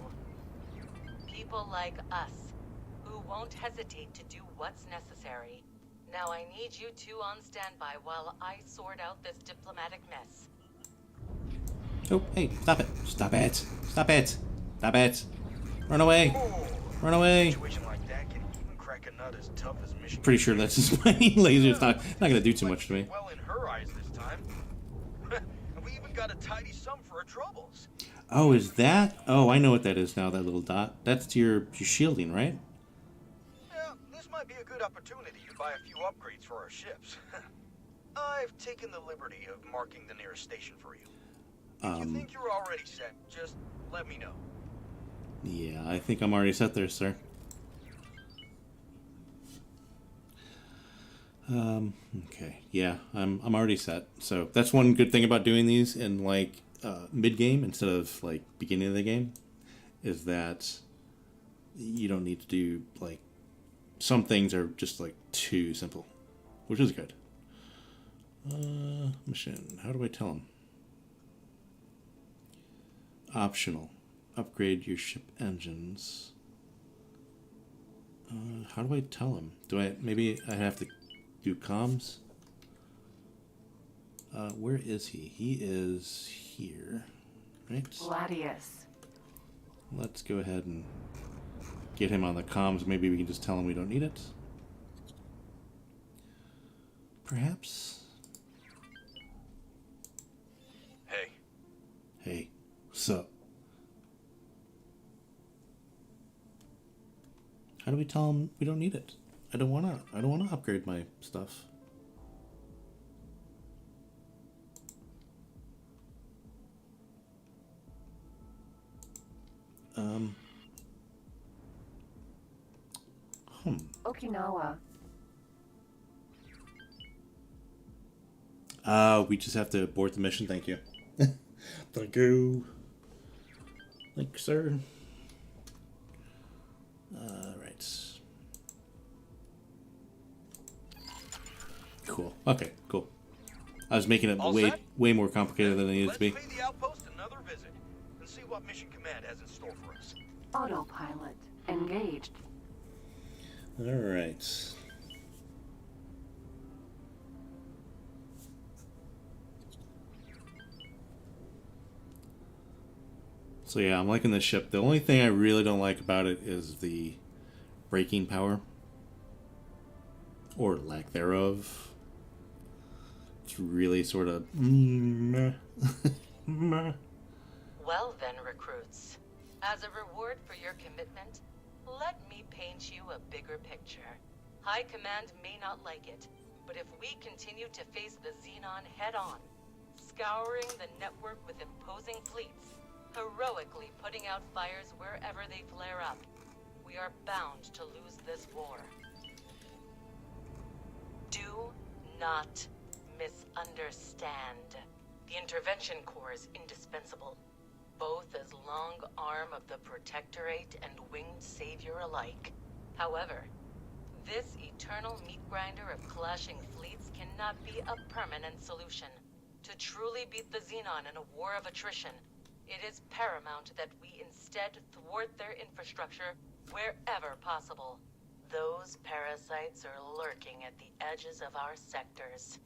People like us, who won't hesitate to do what's necessary. Now I need you two on standby while I sort out this diplomatic mess. Oh, hey, stop it. Stop it. Stop it. Stop it. Run away. Oh, Run away. a situation like that can even crack a nut as tough as mission. Pretty sure that's just my laser. It's not going to do too much to me. Well, in her eyes this time. And we even got a tidy sum for her troubles. Oh, is that? Oh, I know what that is now, that little dot. That's your shielding, right? Yeah, this might be a good opportunity to buy a few upgrades for our ships. I've taken the liberty of marking the nearest station for you. If you think you're already set, just let me know. Yeah, I think I'm already set there, sir. Okay. Yeah, I'm already set. So that's one good thing about doing these in like mid-game instead of like beginning of the game, is that you don't need to do like, some things are just like too simple, which is good. Mission. How do I tell them? Optional. Upgrade your ship engines. How do I tell him? Maybe I have to do comms? Where is he? He is here, right? Gladius. Let's go ahead and get him on the comms. Maybe we can just tell him we don't need it. Perhaps? Hey. Hey, what's up? How do we tell him we don't need it? I don't wanna upgrade my stuff. Okinawa. We just have to abort the mission. Thank you. Thank you. Thank you, sir. Right. Cool. Okay, cool. I was making it All way set? way more complicated than it needed Let's to be. pay the outpost another visit and see what Mission Command has in store for us. Autopilot. Engaged. All right. So yeah, I'm liking this ship. The only thing I really don't like about it is the braking power. Or lack thereof. It's really sort of... meh. Meh. Well then, recruits. As a reward for your commitment, let me paint you a bigger picture. High Command may not like it, but if we continue to face the Xenon head-on, scouring the network with imposing fleets, heroically putting out fires wherever they flare up, we are bound to lose this war. Do not misunderstand. The Intervention Corps is indispensable, both as long arm of the Protectorate and winged savior alike. However, this eternal meat grinder of clashing fleets cannot be a permanent solution. To truly beat the Xenon in a war of attrition, it is paramount that we instead thwart their infrastructure wherever possible. Those parasites are lurking at the edges of our sectors,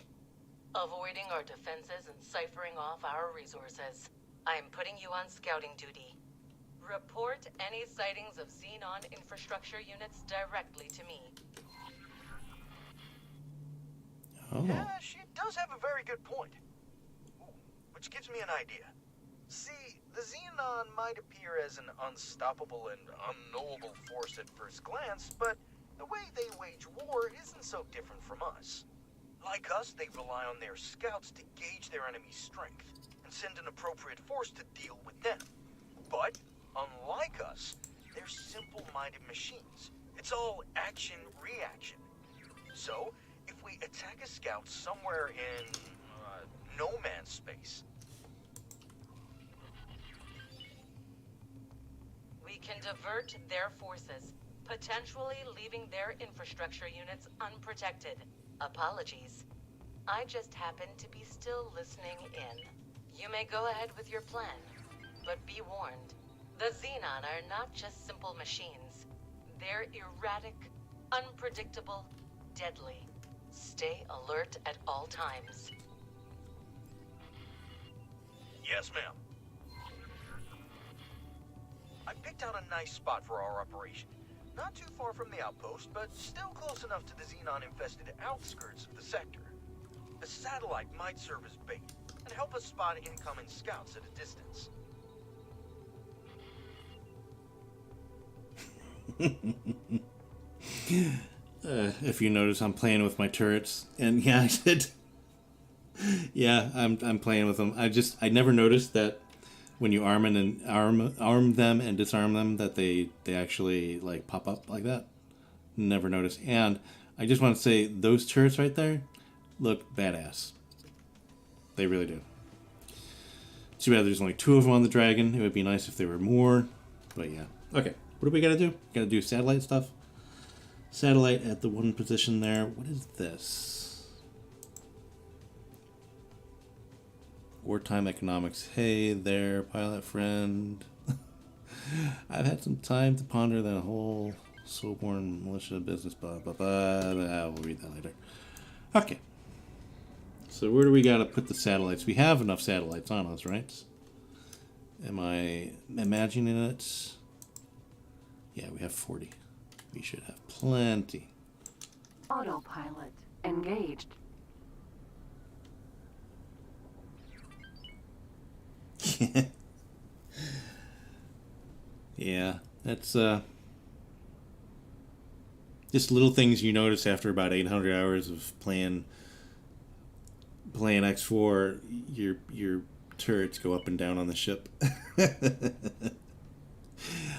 avoiding our defenses and ciphering off our resources. I am putting you on scouting duty. Report any sightings of Xenon infrastructure units directly to me. Oh. Yeah, she does have a very good point. Ooh, which gives me an idea. See, the Xenon might appear as an unstoppable and unknowable force at first glance, but the way they wage war isn't so different from us. Like us, they rely on their scouts to gauge their enemy's strength and send an appropriate force to deal with them. But, unlike us, they're simple-minded machines. It's all action-reaction. So, if we attack a scout somewhere in no man's space, we can divert their forces, potentially leaving their infrastructure units unprotected. Apologies. I just happen to be still listening in. You may go ahead with your plan, but be warned. The Xenon are not just simple machines. They're erratic, unpredictable, deadly. Stay alert at all times. Yes, ma'am. I picked out a nice spot for our operation. Not too far from the outpost, but still close enough to the Xenon-infested outskirts of the sector. A satellite might serve as bait and help us spot incoming scouts at a distance. If you notice, I'm playing with my turrets, and yeah, I did. Yeah, I'm playing with them. I never noticed that when you arm them and disarm them, that they actually like pop up like that. Never noticed. And I just want to say those turrets right there look badass. They really do. Too bad there's only 2 of them on the dragon. It would be nice if there were more, but yeah. Okay, what do we gotta do? Gotta do satellite stuff. Satellite at the one position there. What is this? Wartime economics. Hey there, pilot friend. I've had some time to ponder that whole soulborn militia business. Blah, blah, blah. We'll read that later. Okay. So where do we gotta put the satellites? We have enough satellites on us, right? Am I imagining it? Yeah, we have 40. We should have plenty. Autopilot engaged. Yeah, that's just little things you notice after about 800 hours of playing X4. Your turrets go up and down on the ship.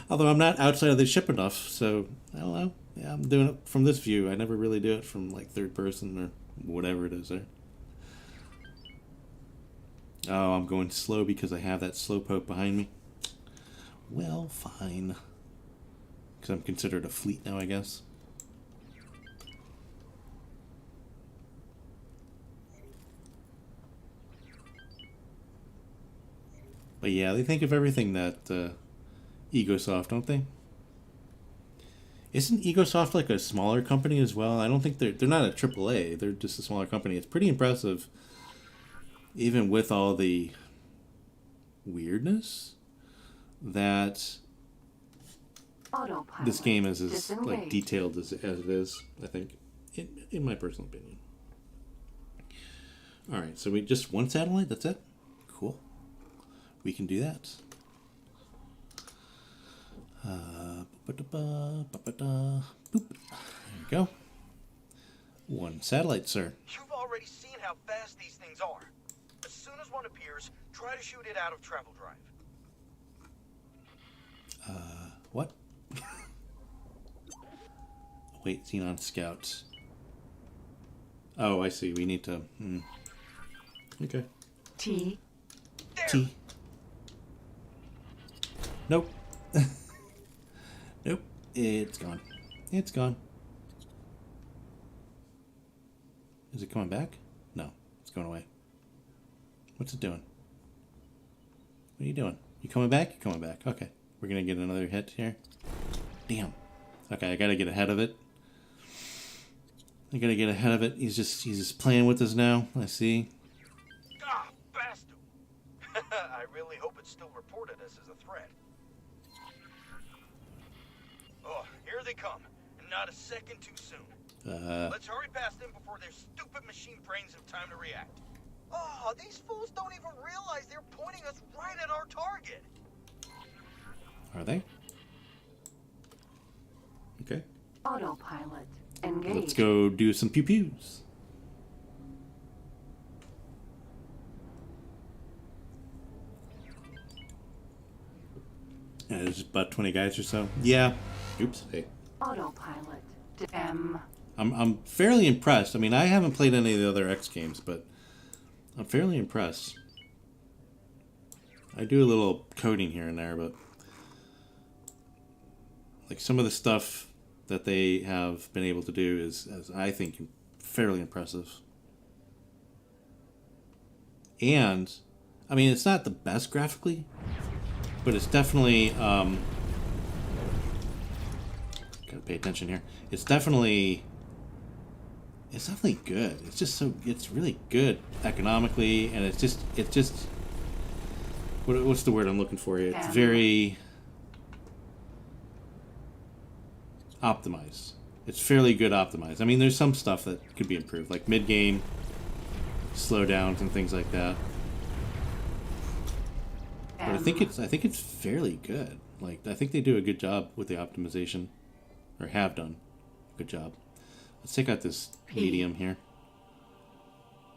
Although I'm not outside of the ship enough, so I don't know. Yeah, I'm doing it from this view. I never really do it from like third person or whatever it is there. Oh, I'm going slow because I have that slowpoke behind me. Well, fine. Because I'm considered a fleet now, I guess. But yeah, they think of everything that Egosoft, don't they? Isn't Egosoft like a smaller company as well? I don't think they're not a AAA. They're just a smaller company. It's pretty impressive, even with all the weirdness, that Autopilot this game is as disengaged. like detailed as it is. I think, in my personal opinion. All right, so we just one satellite. That's it. Cool. We can do that. Boop. There we go. One satellite, sir. You've already seen how fast these things are. As soon as one appears, try to shoot it out of travel drive. What? Wait, Xenon scouts. Oh, I see. We need to... Okay. T. T. Nope. Nope. It's gone. It's gone. Is it coming back? No. It's going away. What's it doing? What are you doing? You coming back? You're coming back. Okay. We're going to get another hit here. Damn. Okay, I got to get ahead of it. He's just playing with us now. I see. Ah, bastard! I really hope it's still reported as a threat. Oh, here they come. And not a second too soon. Let's hurry past them before their stupid machine brains have time to react. Oh, these fools don't even realize they're pointing us right at our target. Are they? Okay. Autopilot engaged. Let's go do some pew-pews. Yeah, there's about 20 guys or so. Yeah. Oops. Hey. Autopilot M. I'm fairly impressed. I mean, I haven't played any of the other X games, but I'm fairly impressed. I do a little coding here and there, but like some of the stuff that they have been able to do is I think, fairly impressive. And, I mean, it's not the best graphically, but it's definitely, gotta pay attention here. It's definitely It's definitely good. It's just so, it's really good economically, and it's just what's the word I'm looking for here? It's very optimized. It's fairly good optimized. I mean, there's some stuff that could be improved, like mid-game slowdowns and things like that. But I think it's fairly good. Like, I think they do a good job with the optimization, or have done a good job. Let's take out this medium here.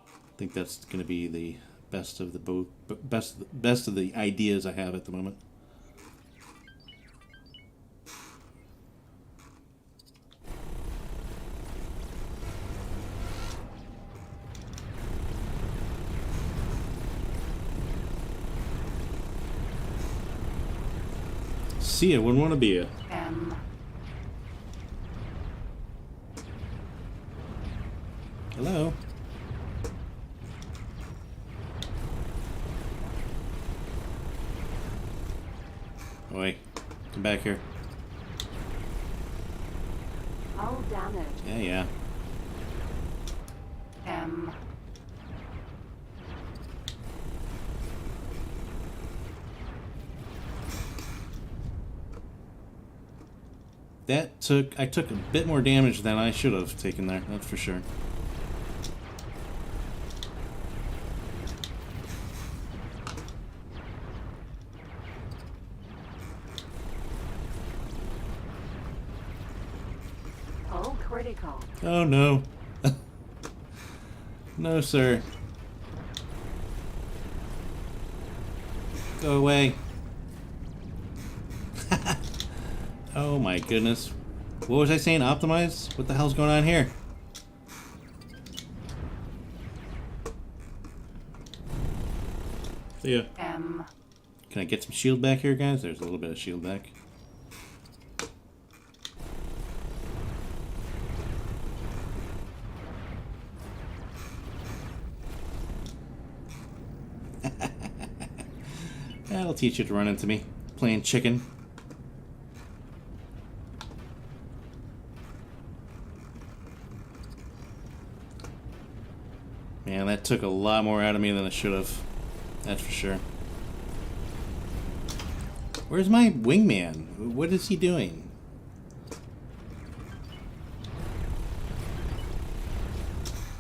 I think that's going to be the best of the best of the ideas I have at the moment. See ya, wouldn't want to be ya. Hello. Oi, come back here. All damage. Yeah. I took a bit more damage than I should have taken there, that's for sure. Oh, critical. Oh no. No, sir. Go away. Oh my goodness. What was I saying? Optimize? What the hell's going on here? See ya. Can I get some shield back here, guys? There's a little bit of shield back. That'll teach you to run into me. Playing chicken. Man, that took a lot more out of me than it should have. That's for sure. Where's my wingman? What is he doing?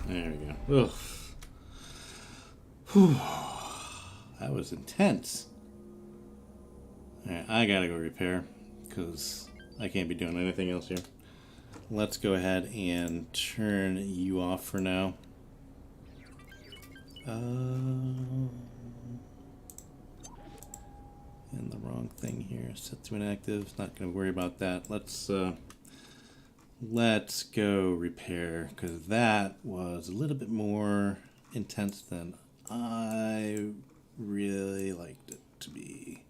There we go. Ugh. Whew. That was intense. Alright, I gotta go repair, because I can't be doing anything else here. Let's go ahead and turn you off for now. And the wrong thing here. Set to inactive. Not going to worry about that. Let's go repair, because that was a little bit more intense than I really liked it to be.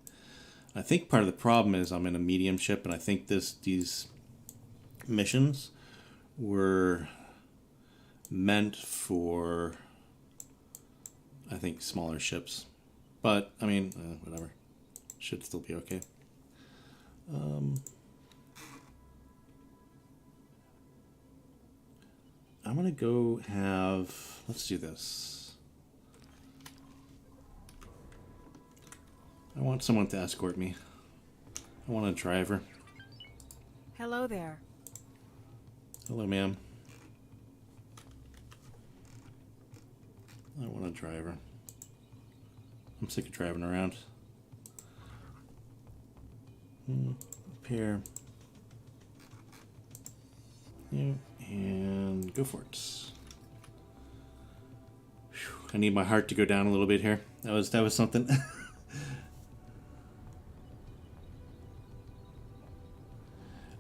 I think part of the problem is I'm in a medium ship, and I think these missions were meant for, I think, smaller ships. But, I mean, whatever. Should still be okay. I'm gonna go have... Let's do this. I want someone to escort me. I want a driver. Hello there. Hello, ma'am. I want a driver. I'm sick of driving around. Repair. Yeah, and go for it. Whew, I need my heart to go down a little bit here. That was something.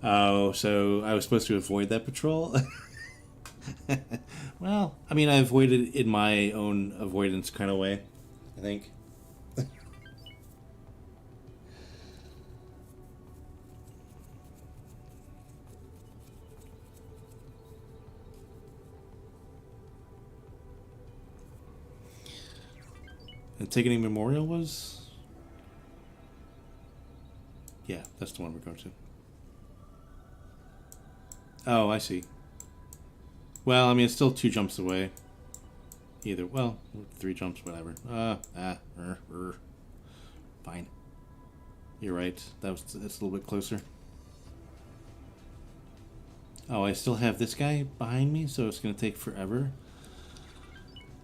Oh, so I was supposed to avoid that patrol? Well, I mean, I avoided it in my own avoidance kind of way, I think. Antigone Memorial was? Yeah, that's the one we're going to. Oh, I see. Well, I mean, it's still 2 jumps away. Either, well, 3 jumps, whatever. Fine. You're right. That's a little bit closer. Oh, I still have this guy behind me, so it's going to take forever.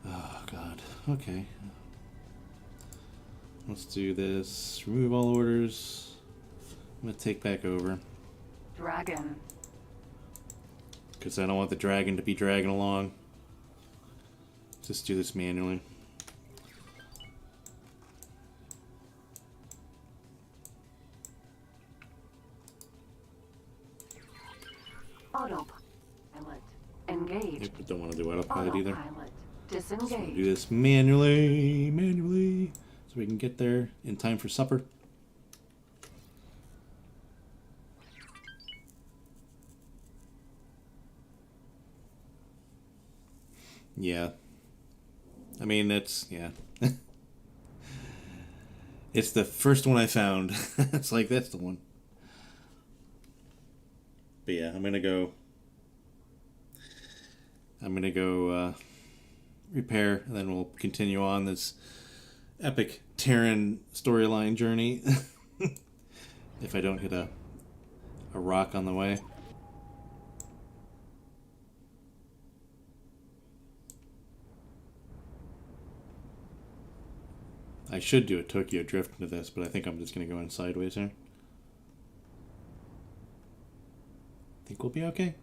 Oh, God. Okay. Let's do this. Remove all orders. I'm going to take back over. Dragon. Because I don't want the dragon to be dragging along. Just do this manually. Autopilot. Engage. Yep, don't want to do autopilot either. Autopilot. Just want to do Disengage. this manually, so we can get there in time for supper. Yeah. I mean, yeah. It's the first one I found. It's like, that's the one. But yeah, I'm gonna go repair, and then we'll continue on this epic Terran storyline journey. If I don't hit a rock on the way. I should do a Tokyo drift into this, but I think I'm just going to go in sideways here. Think we'll be okay.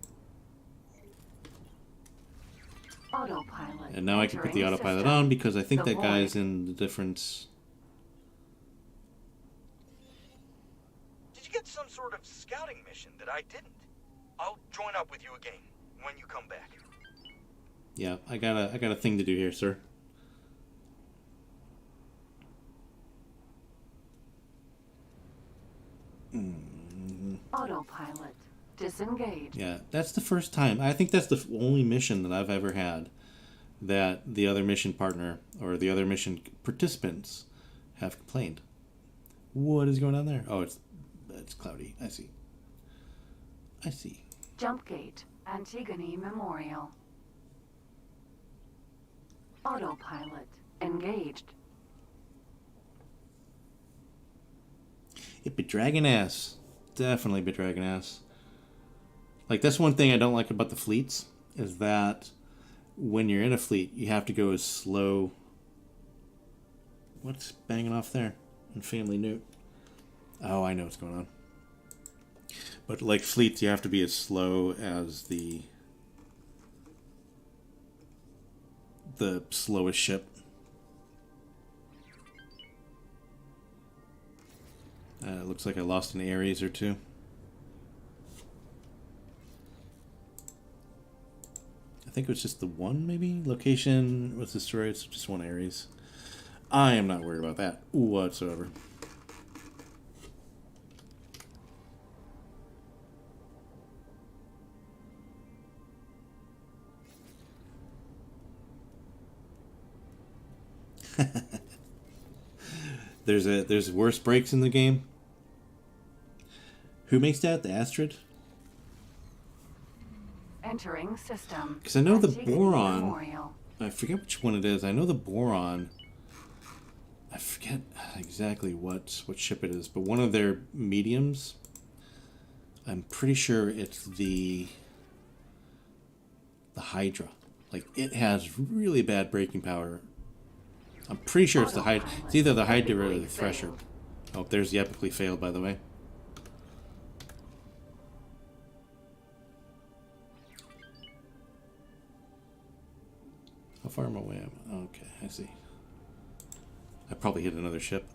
Autopilot. And now I can put the Entering autopilot system. on, because I think The that guy's void. in the difference. Did you get some sort of scouting mission that I didn't? I'll join up with you again when you come back. Yeah, I got a thing to do here, sir. Autopilot. Disengage. Yeah, that's the first time. I think that's the only mission that I've ever had that the other mission partner or the other mission participants have complained. What is going on there? Oh, it's cloudy. I see. I see. Jump gate. Antigone Memorial. Autopilot. Engaged. It be dragging ass. Definitely be dragging ass. Like, that's one thing I don't like about the fleets, is that when you're in a fleet, you have to go as slow. What's banging off there in Family Nhuut? Oh, I know what's going on. But like fleets, you have to be as slow as the slowest ship. It looks like I lost an Ares or two. I think it was just the one, maybe? Location was destroyed, so just one Ares. I am not worried about that whatsoever. There's worse breaks in the game. Who makes that? The Astrid? Entering system. Because I know the Antigone boron. Memorial. I forget which one it is. I know the boron. I forget exactly what ship it is, but one of their mediums. I'm pretty sure it's the Hydra. Like, it has really bad braking power. I'm pretty sure it's the Hydra. It's either the Hydra or the Thresher. Oh, there's the epically failed, by the way. How far am I away? Okay, I see. I probably hit another ship.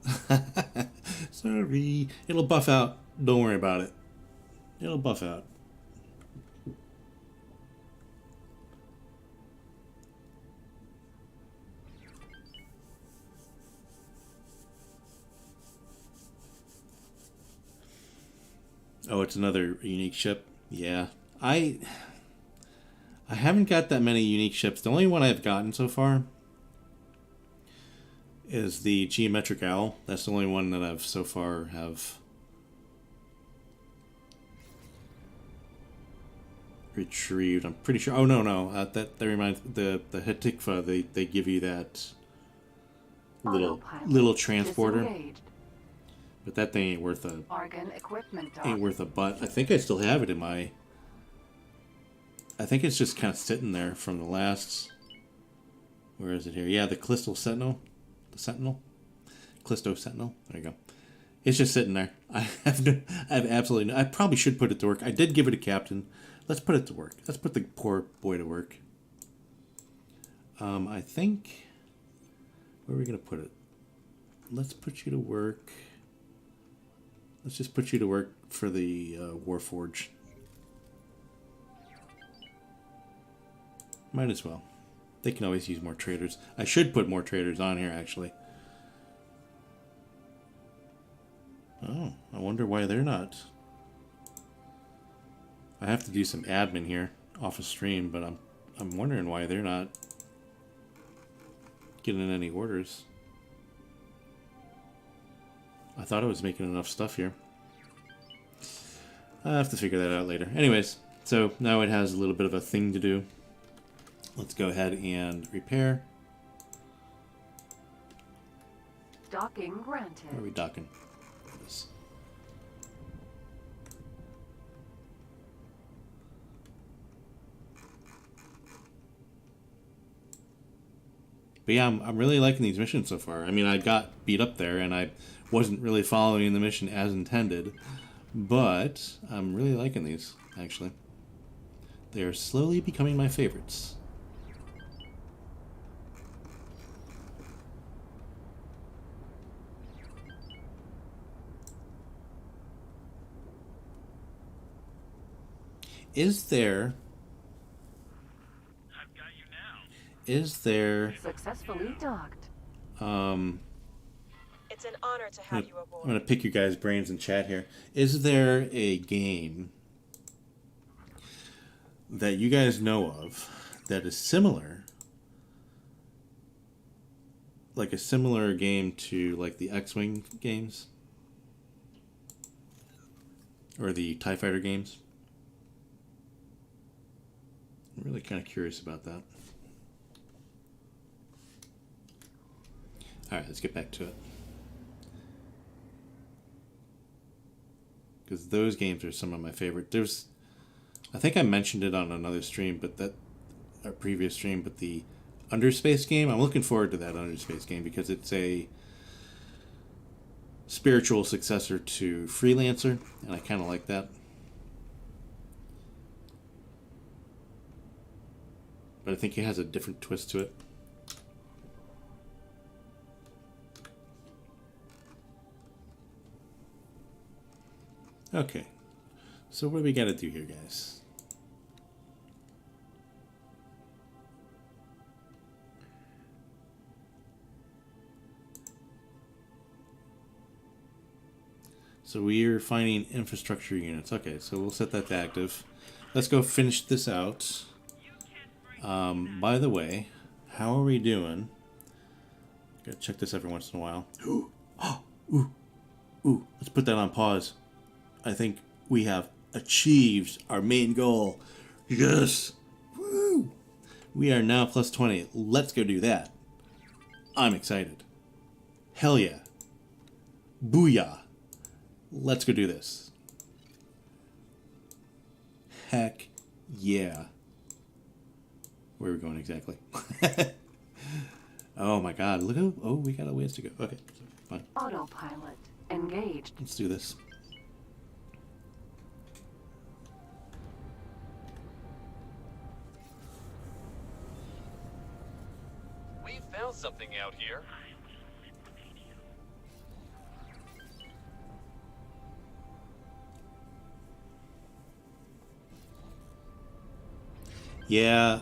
Sorry. It'll buff out. Don't worry about it. It'll buff out. Oh, it's another unique ship. Yeah. I haven't got that many unique ships. The only one I've gotten so far is the Geometric Owl. That's the only one that I've so far have retrieved. I'm pretty sure. Oh no. That reminds the Hatikva. They give you that little transporter. Disengaged. But that thing ain't worth Organ equipment dock. ain't worth a butt. I think I still have it in my. I think it's just kind of sitting there from the last. Where is it here? Yeah, the Callisto Sentinel. The Sentinel. Callisto Sentinel. There you go. It's just sitting there. I have absolutely no. I probably should put it to work. I did give it a captain. Let's put it to work. Let's put the poor boy to work. I think. Where are we gonna put it? Let's put you to work. Let's just put you to work for the Warforge. Might as well. They can always use more traders. I should put more traders on here, actually. Oh, I wonder why they're not. I have to do some admin here off a stream, but I'm wondering why they're not getting any orders. I thought I was making enough stuff here. I'll have to figure that out later. Anyways, so now it has a little bit of a thing to do. Let's go ahead and repair. Docking granted. Where are we docking? This. But yeah, I'm really liking these missions so far. I mean, I got beat up there, and I wasn't really following the mission as intended. But I'm really liking these, actually. They are slowly becoming my favorites. Is there... I've got you now. Is there... Successfully docked. It's an honor to have you I'm aboard. going to pick you guys' brains in chat here. Is there a game that you guys know of that is similar, like a similar game to like the X-Wing games or the TIE Fighter games? I'm really kind of curious about that. Alright, let's get back to it. Because those games are some of my favorite. There's, I think I mentioned it on another stream, but our previous stream, but the Underspace game, I'm looking forward to that Underspace game because it's a spiritual successor to Freelancer, and I kind of like that. But I think it has a different twist to it. Okay, so what do we got to do here, guys? So we are finding infrastructure units. Okay, so we'll set that to active. Let's go finish this out. By the way, how are we doing? Gotta check this every once in a while. Ooh, let's put that on pause. I think we have achieved our main goal. Yes! Woo! We are now plus 20. Let's go do that. I'm excited. Hell yeah. Booyah. Let's go do this. Heck yeah. Where are we going exactly? Oh my god, look at... Oh, we got a ways to go. Okay, fine. Autopilot engaged. Let's do this. We found something out here. Yeah,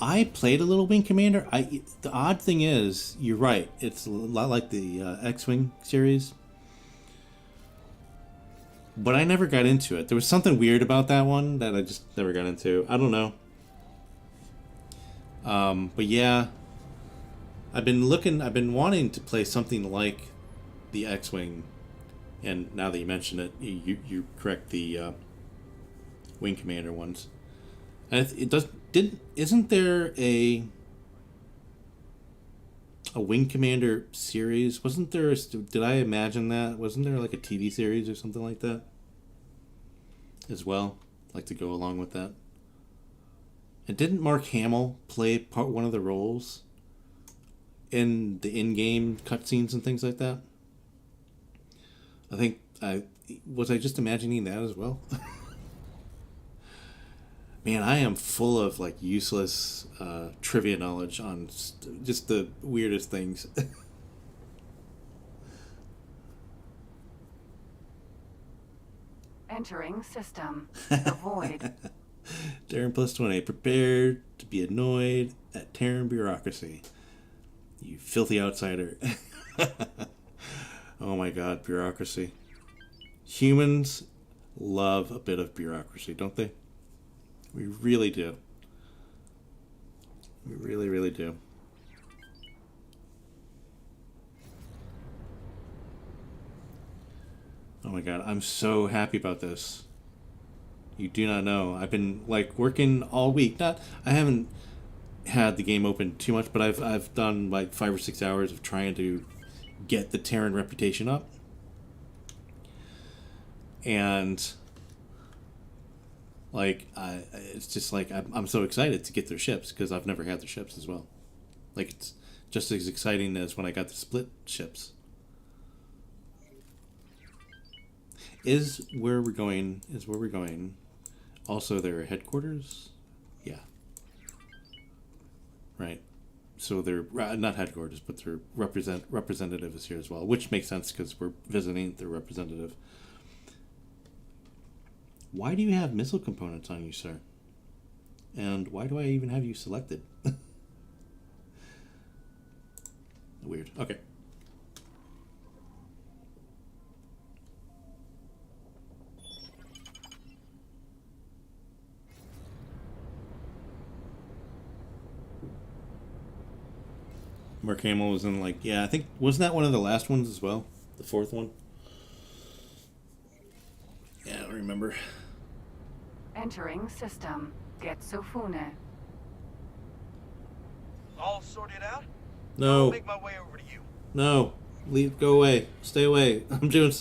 I played a little Wing Commander. The odd thing is, you're right. It's a lot like the X-Wing series. But I never got into it. There was something weird about that one that I just never got into. I don't know. But yeah, I've been wanting to play something like the X-Wing. And now that you mention it, you correct the Wing Commander ones. It does. Isn't there a Wing Commander series? Wasn't there? Did I imagine that? Wasn't there like a TV series or something like that as well? Like to go along with that. And didn't Mark Hamill play one of the roles in the in-game cutscenes and things like that? I think I just imagining that as well. Man, I am full of like useless trivia knowledge on just the weirdest things. Entering system. Avoid. Terran plus 20. Prepare to be annoyed at Terran bureaucracy. You filthy outsider. Oh my god, bureaucracy. Humans love a bit of bureaucracy, don't they? We really do. We really, really do. Oh my god, I'm so happy about this. You do not know. I've been like working all week. I haven't had the game open too much, but I've done like 5 or 6 hours of trying to get the Terran reputation up. And like it's just like I'm so excited to get their ships because I've never had their ships as well. Like it's just as exciting as when I got the split ships. Is where we're going also their headquarters? Yeah. Right. So they're not headquarters, but their representative is here as well, which makes sense because we're visiting their representative. Why do you have missile components on you, sir? And why do I even have you selected? Weird. Okay. Mark Hamill was in like, yeah, I think, wasn't that one of the last ones as well? The fourth one? Yeah, I don't remember. Entering system. Getsofune. All sorted out? No. I'll make my way over to you. No. Leave, go away. Stay away. I'm doing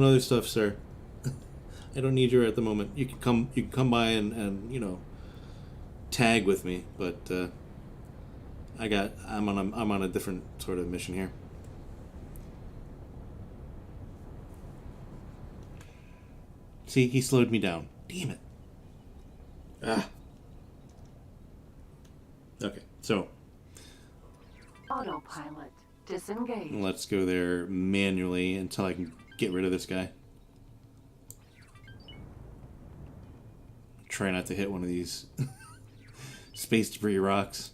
other stuff, sir. I don't need you at the moment. You can come by and you know, tag with me, but I'm on a different sort of mission here. See, he slowed me down. Damn it. Ah. Okay, so Autopilot. Disengage. let's go there manually until I can get rid of this guy. Try not to hit one of these space debris rocks.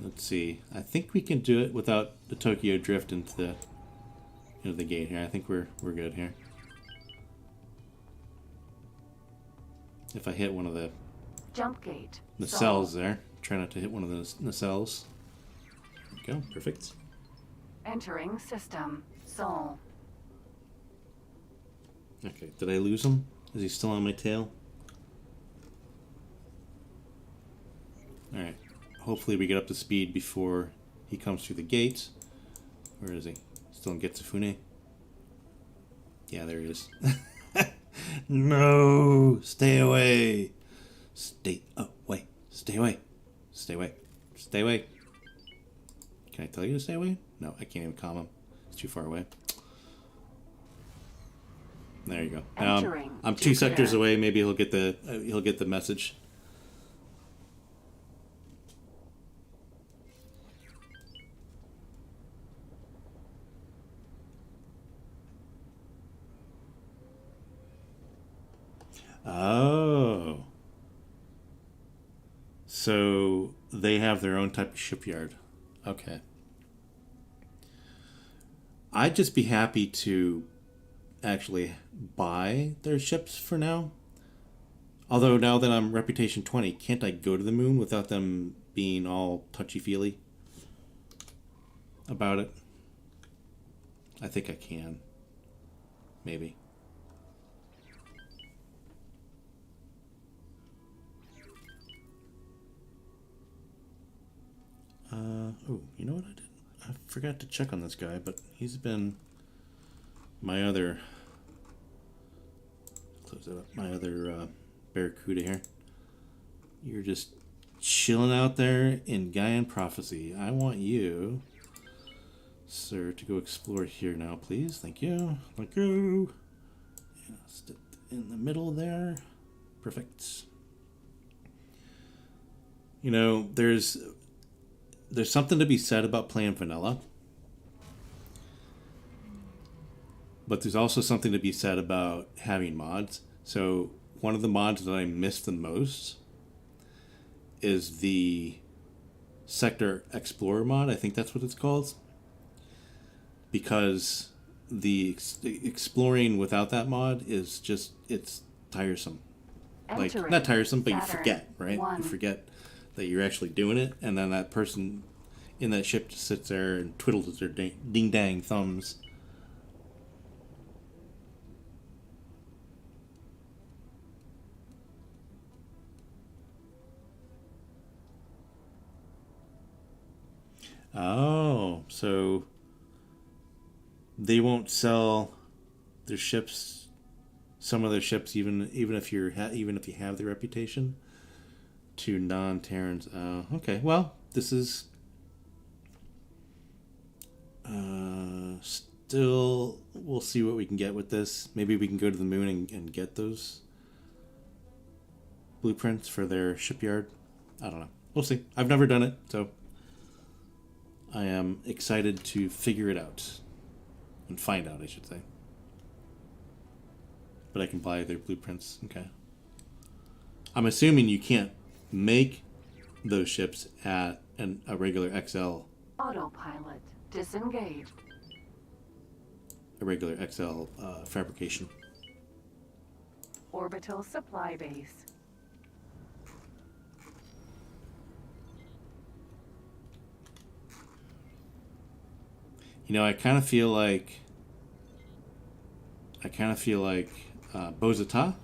Let's see. I think we can do it without the Tokyo drift into the gate here. I think we're good here. If I hit one of the Jump gate. nacelles there, try not to hit one of those nacelles. There we go. Perfect. Entering system. Sol. Okay. Did I lose him? Is he still on my tail? All right. Hopefully we get up to speed before he comes through the gates. Where is he? Still in Getsofune? Yeah, there he is. No! Stay away! Stay away! Stay away! Stay away! Stay away! Can I tell you to stay away? No, I can't even calm him. It's too far away. There you go. I'm 2 sectors away. Maybe he'll get the message. Oh. So they have their own type of shipyard. Okay. I'd just be happy to actually buy their ships for now. Although now that I'm Reputation 20, can't I go to the moon without them being all touchy-feely about it? I think I can. maybe. Oh, you know what I did? I forgot to check on this guy, but he's been my other... Close that up. My other Barracuda here. You're just chilling out there in Gaian Prophecy. I want you, sir, to go explore here now, please. Thank you. Thank you. And I'll stick in the middle there. Perfect. You know, there's something to be said about playing vanilla. But there's also something to be said about having mods. So one of the mods that I miss the most is the Sector Explorer mod. I think that's what it's called. Because the exploring without that mod is just, it's tiresome. Like, not tiresome, but you forget, right? You forget that you're actually doing it. And then that person in that ship just sits there and twiddles their ding-dang thumbs. Oh, so they won't sell their ships, some of their ships, even if you have the reputation, to non-Terrans. Okay, well, this is still, we'll see what we can get with this. Maybe we can go to the moon and get those blueprints for their shipyard. I don't know. We'll see. I've never done it, so I am excited to figure it out. And find out, I should say. But I can buy their blueprints. Okay. I'm assuming you can't make those ships at a regular XL. Autopilot disengaged. A regular XL fabrication. Orbital supply base. You know, I kind of feel like Bozata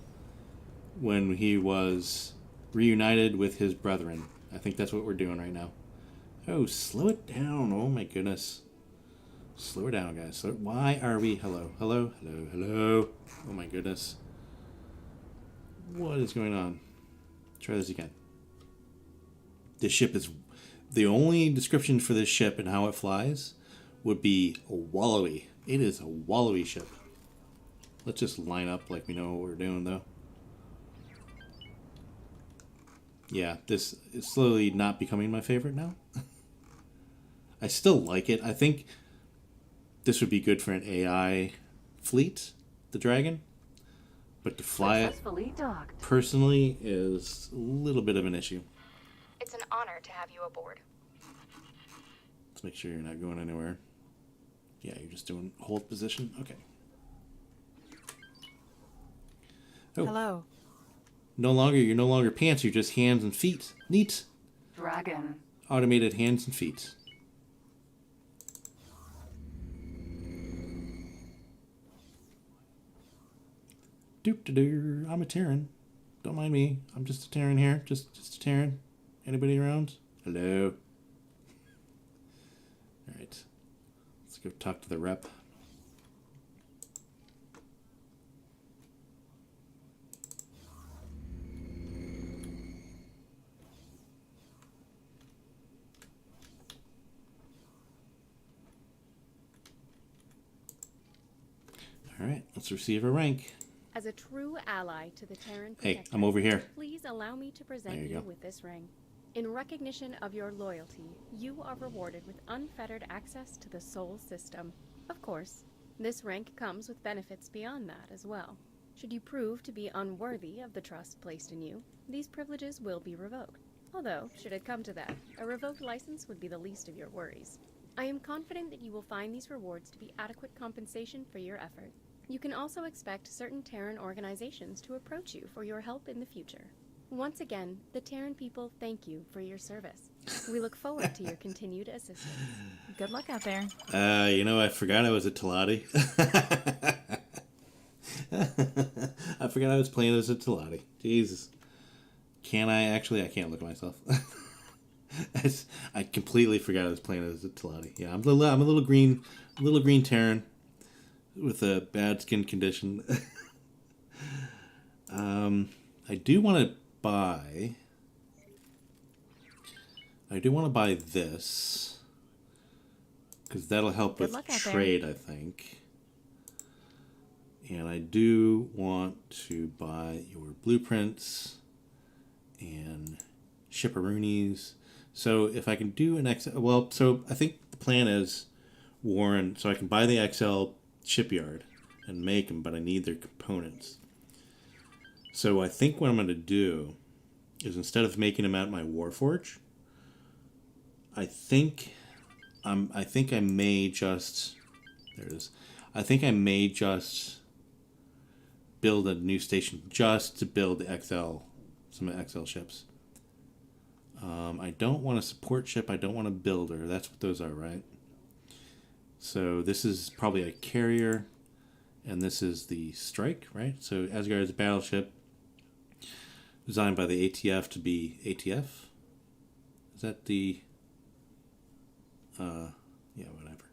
when he was reunited with his brethren. I think that's what we're doing right now. Oh, slow it down. Oh my goodness. Slow it down, guys. Why are we... Hello. Hello. Hello. Hello. Oh my goodness. What is going on? Try this again. This ship is... The only description for this ship and how it flies would be wallowy. It is a wallowy ship. Let's just line up like we know what we're doing, though. Yeah, this is slowly not becoming my favorite now. I still like it. I think this would be good for an AI fleet, the Dragon. But to fly it personally is a little bit of an issue. It's an honor to have you aboard. Let's make sure you're not going anywhere. Yeah, you're just doing hold position. Okay. Oh. Hello. You're no longer pants, you're just hands and feet. Neat. Dragon. Automated hands and feet. Doop-de-doo. I'm a Terran. Don't mind me. I'm just a Terran here. Just a Terran. Anybody around? Hello. Alright. Let's go talk to the rep. Alright, let's receive a rank. As a true ally to the Terran Protectorate, hey, I'm over here. Please allow me to present you with this ring. In recognition of your loyalty, you are rewarded with unfettered access to the Sol system. Of course, this rank comes with benefits beyond that as well. Should you prove to be unworthy of the trust placed in you, these privileges will be revoked. Although, should it come to that, a revoked license would be the least of your worries. I am confident that you will find these rewards to be adequate compensation for your effort. You can also expect certain Terran organizations to approach you for your help in the future. Once again, the Terran people thank you for your service. We look forward to your continued assistance. Good luck out there. You know, I forgot I was a Taladi. I forgot I was playing as a Taladi. Jesus. Can I actually? I can't look at myself. I completely forgot I was playing as a Taladi. Yeah, I'm a little green Terran with a bad skin condition. I do want to buy. This because that'll help with trade, I think. And I do want to buy your blueprints and shipperoonies. So if I can do an XL, well, so I think the plan is, Warren, so I can buy the XL shipyard and make them, but I need their components. So I think what I'm going to do is, instead of making them at my Warforge, I think I may just, there it is. I think I may just build a new station just to build the some XL ships. I don't want a support ship. I don't want a builder. That's what those are, right? So this is probably a carrier, and this is the strike, right? So Asgard is a battleship designed by the ATF to be ATF. Is that the... yeah, whatever.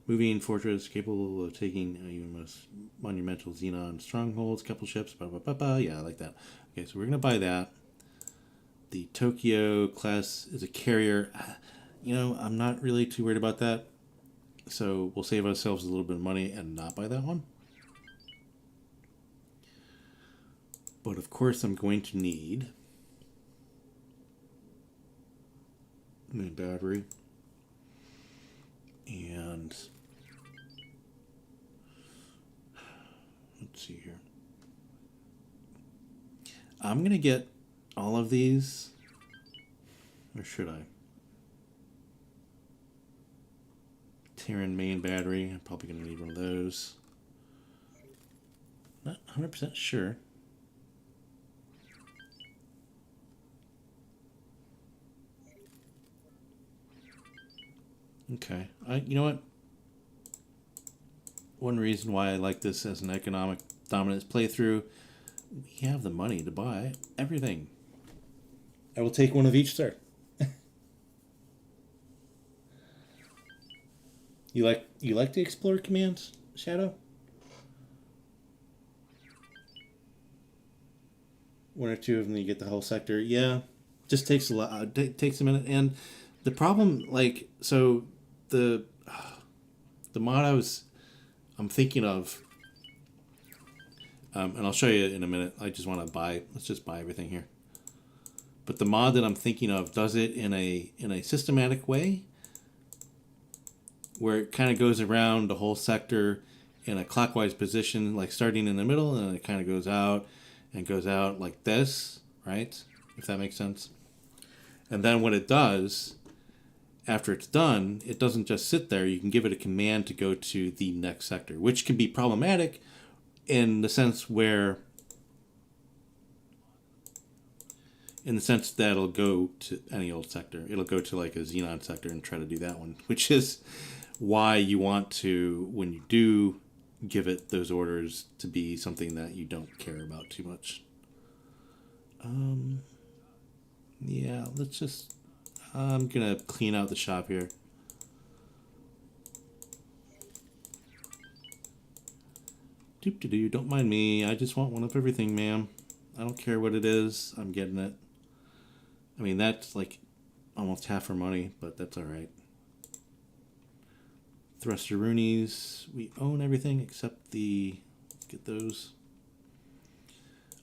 Moving fortress capable of taking even most monumental Xenon strongholds, couple ships, blah, blah, blah, blah. Yeah, I like that. Okay, so we're going to buy that. The Tokyo class is a carrier. You know, I'm not really too worried about that. So we'll save ourselves a little bit of money and not buy that one. But of course I'm going to need a battery. And let's see here. I'm going to get all of these, or should I? Terran main battery. I'm probably going to need one of those. Not 100% sure. Okay. You know what? One reason why I like this as an economic dominance playthrough, we have the money to buy everything. I will take one of each, sir. You like the Explorer commands, Shadow? One or two of them, you get the whole sector. Yeah, just takes a lot. Takes a minute, and the problem, like, so the mod I'm thinking of, and I'll show you in a minute. I just want to buy. Let's just buy everything here. But the mod that I'm thinking of does it in a systematic way, where it kind of goes around the whole sector in a clockwise position, like starting in the middle, and it kind of goes out and goes out like this, right? If that makes sense. And then what it does, after it's done, it doesn't just sit there. You can give it a command to go to the next sector, which can be problematic in the sense where, in the sense that it'll go to any old sector. It'll go to like a Xenon sector and try to do that one, which is why you want to, when you do give it those orders, to be something that you don't care about too much. Yeah, let's just, I'm gonna clean out the shop here. Doop-de-doo, don't mind me. I just want one of everything, ma'am. I don't care what it is. I'm getting it. I mean, that's like almost half our money, but that's all right. Thruster-roonies. We own everything except the... Let's get those.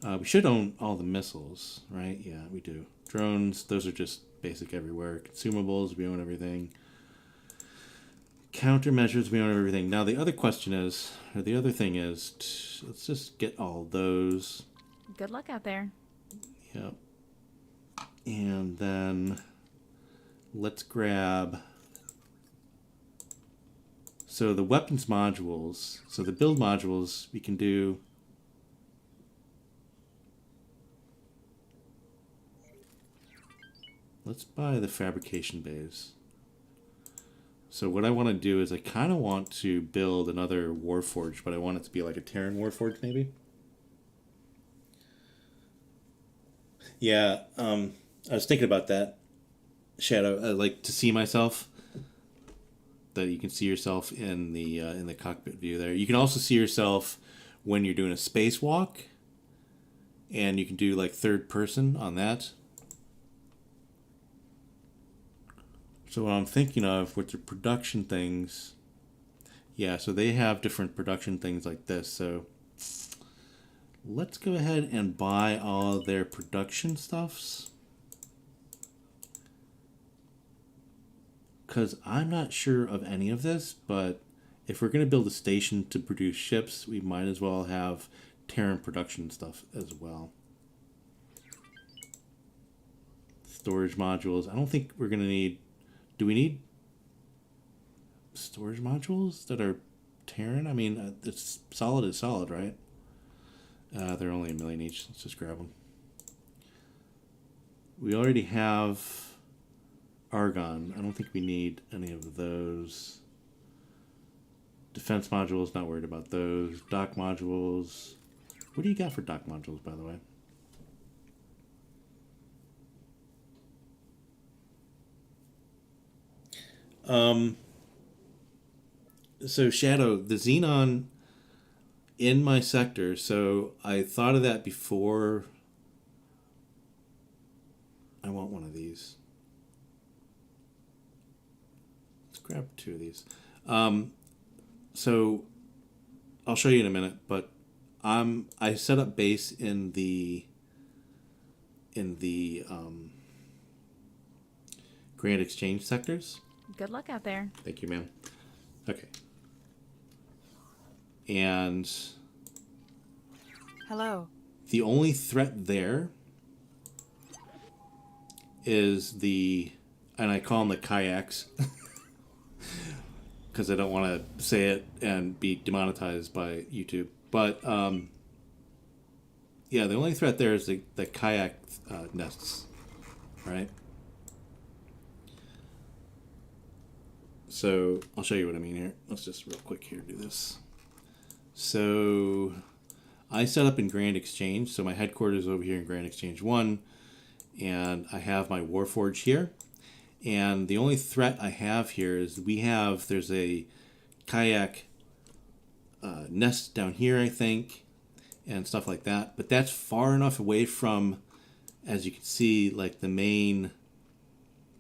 We should own all the missiles, right? Yeah, we do. Drones, those are just basic everywhere. Consumables, we own everything. Countermeasures, we own everything. Now the other question is, or the other thing is, let's just get all those. Good luck out there. Yep. And then let's grab... So the weapons modules, so the build modules, we can do... Let's buy the fabrication bays. So what I want to do is I kind of want to build another Warforged, but I want it to be like a Terran Warforged maybe. Yeah, I was thinking about that. Shadow, I like to see myself. That you can see yourself in the cockpit view there. You can also see yourself when you're doing a spacewalk, and you can do like third person on that. So what I'm thinking of with the production things, yeah, so they have different production things like this. So let's go ahead and buy all their production stuffs. Because I'm not sure of any of this, but if we're going to build a station to produce ships, we might as well have Terran production stuff as well. Storage modules. I don't think we're going to need... Do we need storage modules that are Terran? I mean, it's solid is solid, right? They're only 1 million each. Let's just grab them. We already have... Argon. I don't think we need any of those. Defense modules, not worried about those. Dock modules. What do you got for dock modules, by the way? So Shadow, the Xenon in my sector, so I thought of that before. I want one of these. Grab 2 of these. So I'll show you in a minute, but I set up base in the Grand Exchange sectors. Good luck out there. Thank you, ma'am. Okay. And Hello. The only threat there is and I call them the kayaks. Because I don't want to say it and be demonetized by YouTube. But, yeah, the only threat there is the kayak nests, right? So, I'll show you what I mean here. Let's just real quick here do this. So, I set up in Grand Exchange. So, my headquarters is over here in Grand Exchange 1. And I have my Warforged here. And the only threat I have here is there's a kayak nest down here, I think, and stuff like that. But that's far enough away from, as you can see, like the main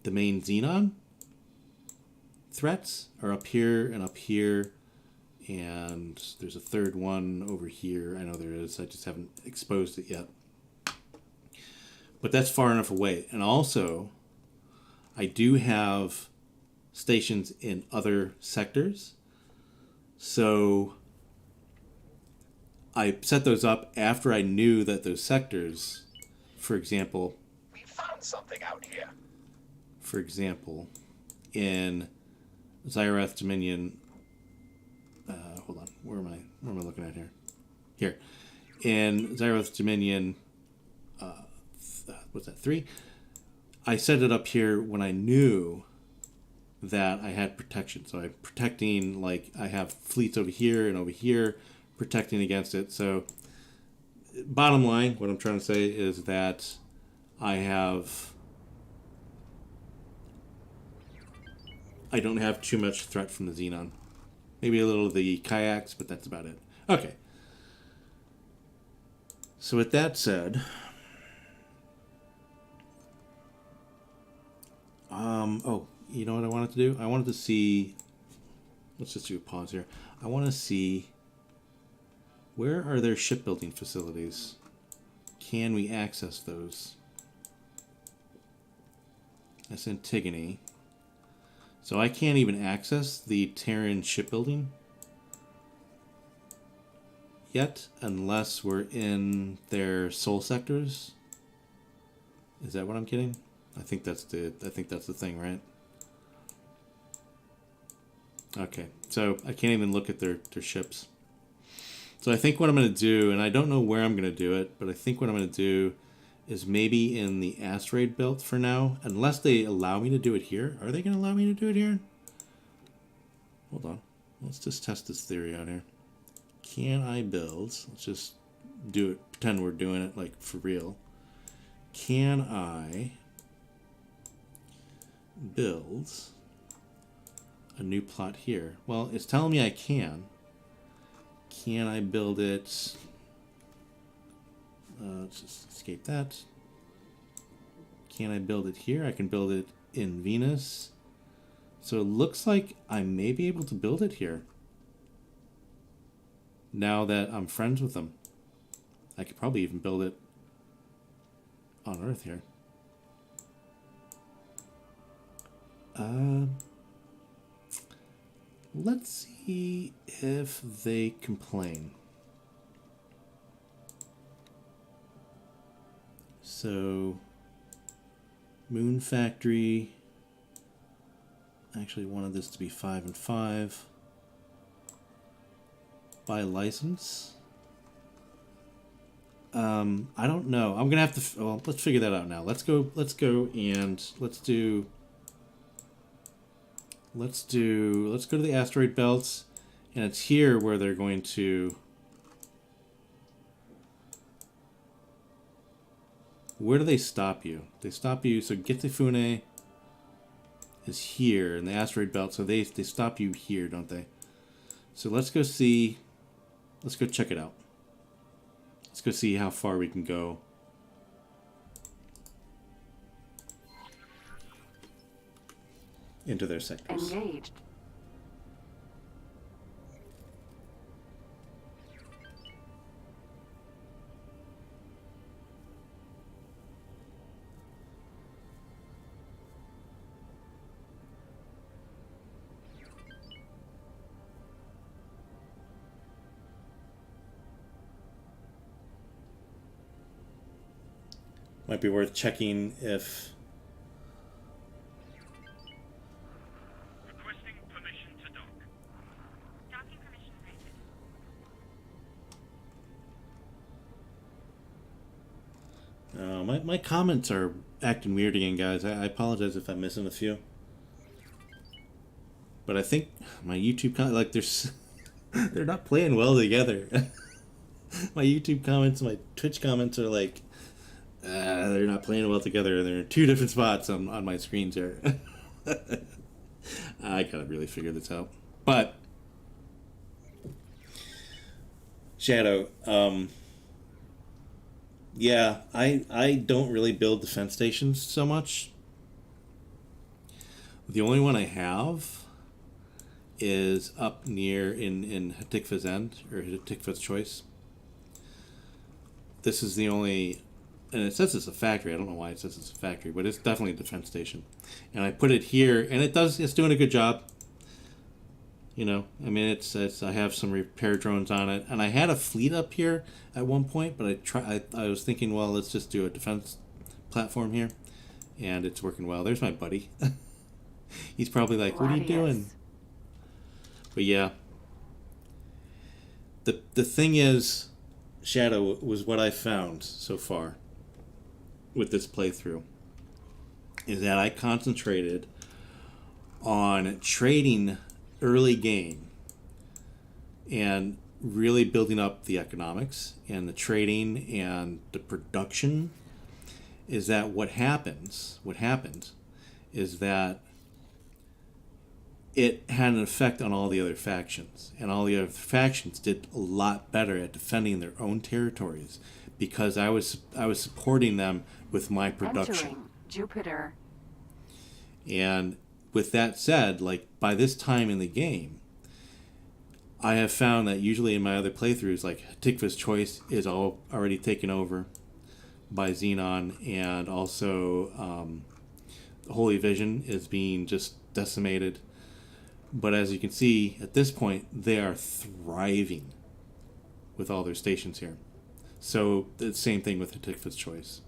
Xenon threats are up here and up here. And there's a third one over here. I know there is. I just haven't exposed it yet. But that's far enough away. And also, I do have stations in other sectors. So I set those up after I knew that those sectors, for example... We found something out here. For example, in Zyarth Dominion... hold on. Where am I looking at here? Here. In Zyarth Dominion... what's that? 3? I set it up here when I knew that I had protection. So I'm protecting, like, I have fleets over here and over here protecting against it. So bottom line, what I'm trying to say is that I don't have too much threat from the Xenon. Maybe a little of the kayaks, but that's about it. Okay. So with that said... oh, you know what I wanted to do? I wanted to see... Let's just do a pause here. I want to see... Where are their shipbuilding facilities? Can we access those? That's Antigone. So I can't even access the Terran shipbuilding yet, unless we're in their soul sectors. Is that what I'm getting? I think that's the thing, right? Okay, so I can't even look at their ships. So I think what I'm going to do, and I don't know where I'm going to do it, but I think what I'm going to do is maybe in the asteroid belt for now, unless they allow me to do it here. Are they going to allow me to do it here? Hold on. Let's just test this theory out here. Can I build? Let's just do it. Pretend we're doing it like for real. Can I build a new plot here? Well, it's telling me I can. Can I build it? Let's just escape that. Can I build it here? I can build it in Venus. So it looks like I may be able to build it here. Now that I'm friends with them. I could probably even build it on Earth here. Let's see if they complain. So, Moon Factory. Actually wanted this to be 5 and 5. By license. I don't know. I'm gonna have to. Well, let's figure that out now. Let's go and let's go to the asteroid belts, and it's here where they're going to. Where do they stop you? They stop you. So Getefune is here in the asteroid belt. So they stop you here, don't they? So let's go see. Let's go check it out. Let's go see how far we can go. Into their sectors. Engaged. Might be worth checking if Requesting permission to dock. Docking permission granted. my comments are acting weird again, guys. I apologize if I'm missing a few. But I think my YouTube like they're not playing well together. My YouTube comments, my Twitch comments are like they're not playing well together. They're in two different spots on my screens here. I gotta really figure this out. But Shadow, yeah, I don't really build defense stations so much. The only one I have is up near in Hatikva's End, or Hatikva's Choice. This is the only, and it says it's a factory. I don't know why it says it's a factory, but it's definitely a defense station. And I put it here, and it's doing a good job. You know, I mean, it's I have some repair drones on it, and I had a fleet up here at one point, but I was thinking, well, let's just do a defense platform here, and it's working well. There's my buddy. He's probably like, what are you doing? But yeah, the thing is, Shadow was what I found so far with this playthrough, is that I concentrated on trading early game and really building up the economics and the trading and the production. Is that what happened is that it had an effect on all the other factions, and all the other factions did a lot better at defending their own territories because I was supporting them with my production. Entering Jupiter. And with that said, like by this time in the game, I have found that usually in my other playthroughs, like Hatikva's Choice is already taken over by Xenon, and also Holy Vision is being just decimated. But as you can see, at this point, they are thriving with all their stations here. So the same thing with Hatikva's Choice.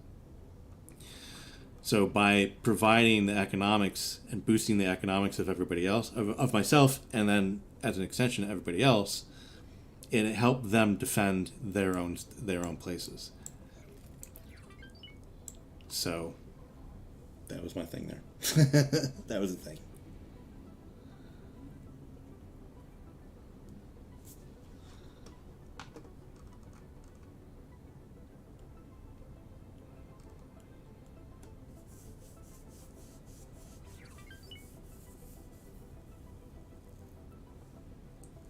So by providing the economics and boosting the economics of everybody else, of myself, and then as an extension of everybody else, it helped them defend their own places. So that was my thing there. That was the thing.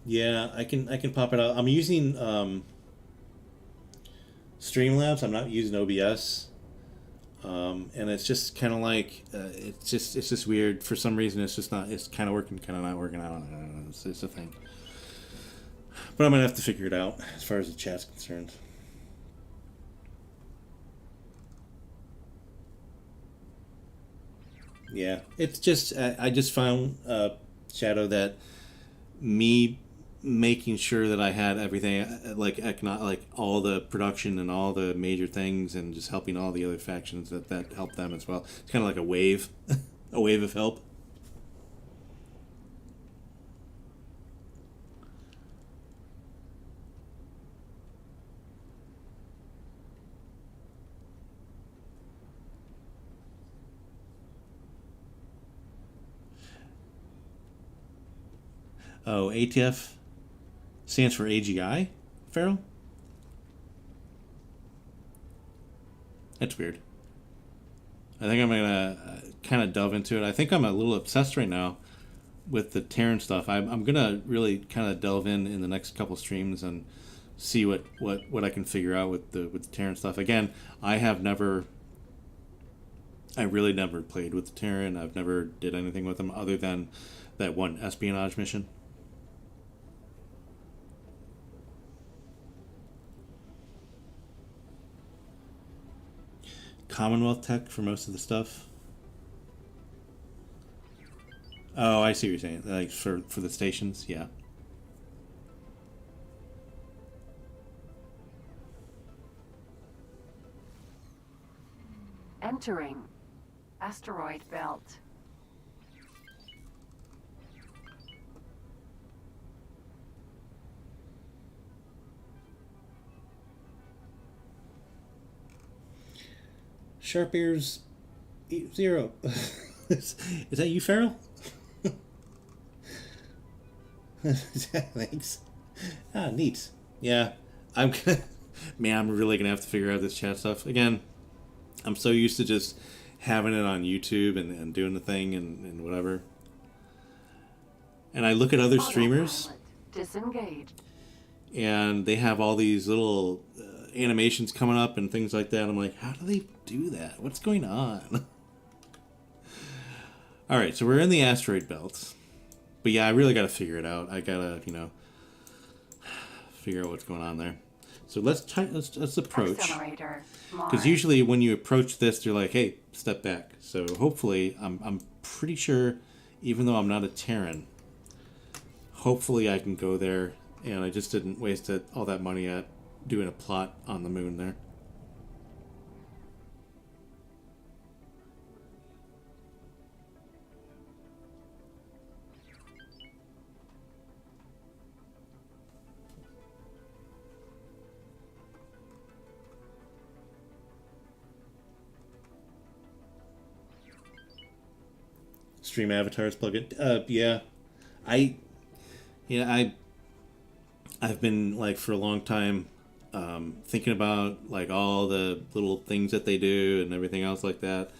Yeah, I can pop it out. I'm using Streamlabs. I'm not using OBS. And it's just kind of like it's just weird for some reason. It's just not. It's kind of working, kind of not working out. I don't know. It's a thing. But I'm gonna have to figure it out as far as the chat's concerned. Yeah, it's just I just found Shadow that me making sure that I had everything like all the production and all the major things and just helping all the other factions that helped them as well. It's kind of like a wave, a wave of help. Oh, ATF stands for AGI, Farrell? That's weird. I think I'm going to kind of delve into it. I think I'm a little obsessed right now with the Terran stuff. I'm going to really kind of delve in the next couple streams and see what I can figure out with the Terran stuff. Again, I really never played with the Terran. I've never did anything with them other than that one espionage mission. Commonwealth tech for most of the stuff. Oh, I see what you're saying. Like for the stations, yeah. Entering asteroid belt. Sharp Ears 0. Is that you, Farrell? Thanks. Ah, neat. Yeah, I'm really gonna have to figure out this chat stuff again. I'm so used to just having it on YouTube and doing the thing and whatever. And I look at other streamers. Disengaged. And they have all these little animations coming up and things like that. I'm like, how do they do that? What's going on? All right, so we're in the asteroid belt. But yeah, I really got to figure it out. I got to, figure out what's going on there. So let's approach. Because usually when you approach this, they're like, hey, step back. So hopefully, I'm pretty sure, even though I'm not a Terran, hopefully I can go there. And I just didn't waste all that money at doing a plot on the moon there. Stream avatars plugin. Yeah. I've been like for a long time thinking about like all the little things that they do and everything else like that.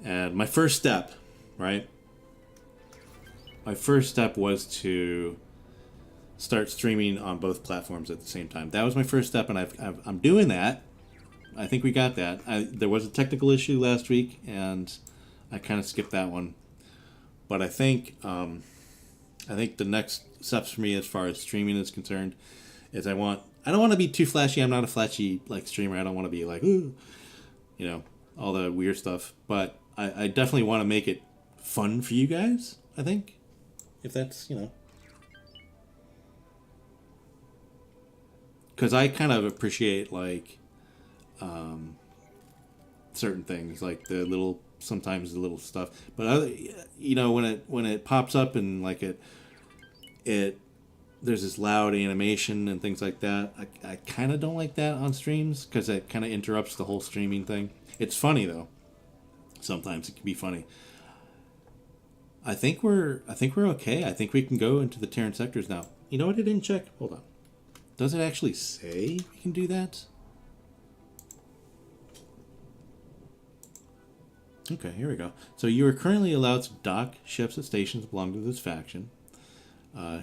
And my first step, right? My first step was to start streaming on both platforms at the same time. That was my first step, and I'm doing that. I think we got that. There was a technical issue last week, and I kind of skipped that one. But I think the next steps for me as far as streaming is concerned is I don't want to be too flashy. I'm not a flashy like streamer. I don't want to be like, ooh, all the weird stuff. But I definitely want to make it fun for you guys, I think. If that's, because I kind of appreciate like certain things, like sometimes the little stuff, but other, when it pops up and like it there's this loud animation and things like that. I kind of don't like that on streams because it kind of interrupts the whole streaming thing. It's funny though. Sometimes it can be funny. I think we're okay. I think we can go into the Terran sectors now. You know what? I didn't check. Hold on. Does it actually say we can do that? Okay, here we go. So you are currently allowed to dock ships at stations belonging to this faction.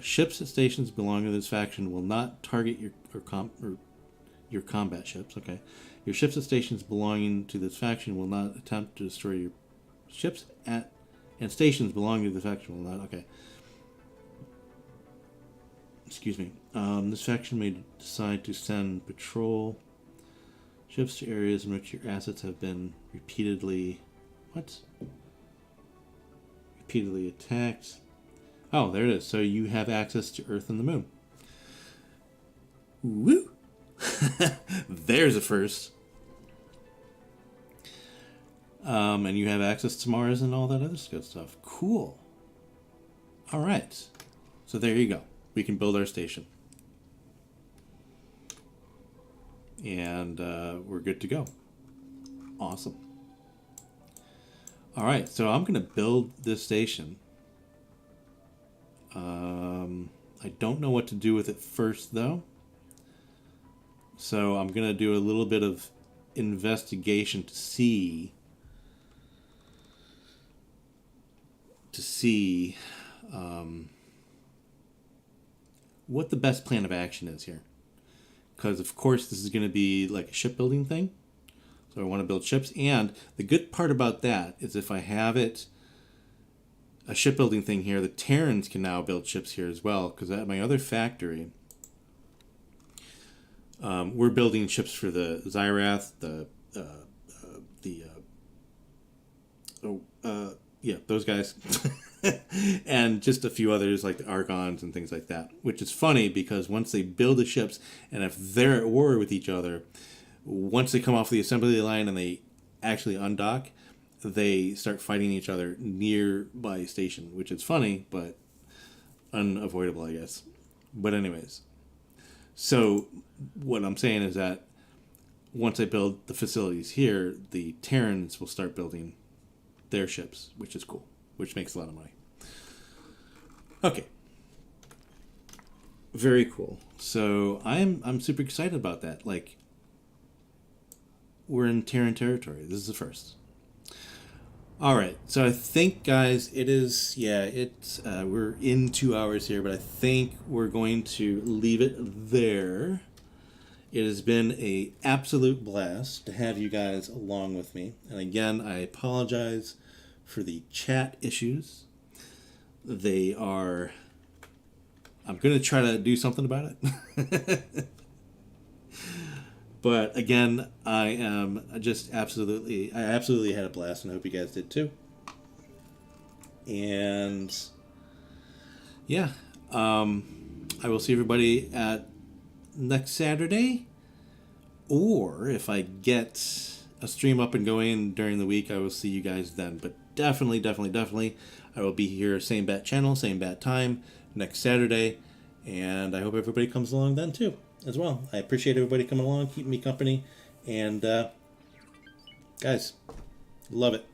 Ships at stations belonging to this faction will not target your combat ships. Okay, your ships at stations belonging to this faction will not attempt to destroy your ships at and stations belonging to the faction will not. Okay. Excuse me. This faction may decide to send patrol ships to areas in which your assets have been repeatedly attacked. Oh, there it is. So you have access to Earth and the Moon. Woo! There's a first. And you have access to Mars and all that other good stuff. Cool. All right. So there you go. We can build our station. And we're good to go. Awesome. All right. So I'm going to build this station. I don't know what to do with it first, though. So I'm going to do a little bit of investigation to see what the best plan of action is here. Because, of course, this is going to be like a shipbuilding thing. So I want to build ships. And the good part about that is if I have it, a shipbuilding thing here, the Terrans can now build ships here as well. Because at my other factory, we're building ships for the Zyarth, those guys. And just a few others like the Argons and things like that. Which is funny because once they build the ships, and if they're at war with each other, once they come off the assembly line and they actually undock, they start fighting each other nearby station, which is funny, but unavoidable, I guess. But anyways, so what I'm saying is that once I build the facilities here, the Terrans will start building their ships, which is cool, which makes a lot of money. Okay. Very cool. So I'm super excited about that. Like, we're in Terran territory. This is the first. All right, so I think, guys, we're in 2 hours here, but I think we're going to leave it there. It has been an absolute blast to have you guys along with me. And again, I apologize for the chat issues. I'm going to try to do something about it. But again, I absolutely had a blast, and I hope you guys did too. And yeah, I will see everybody at next Saturday, or if I get a stream up and going during the week, I will see you guys then. But definitely, I will be here, same bat channel, same bat time, next Saturday, and I hope everybody comes along then too. As well. I appreciate everybody coming along, keeping me company, and guys, love it.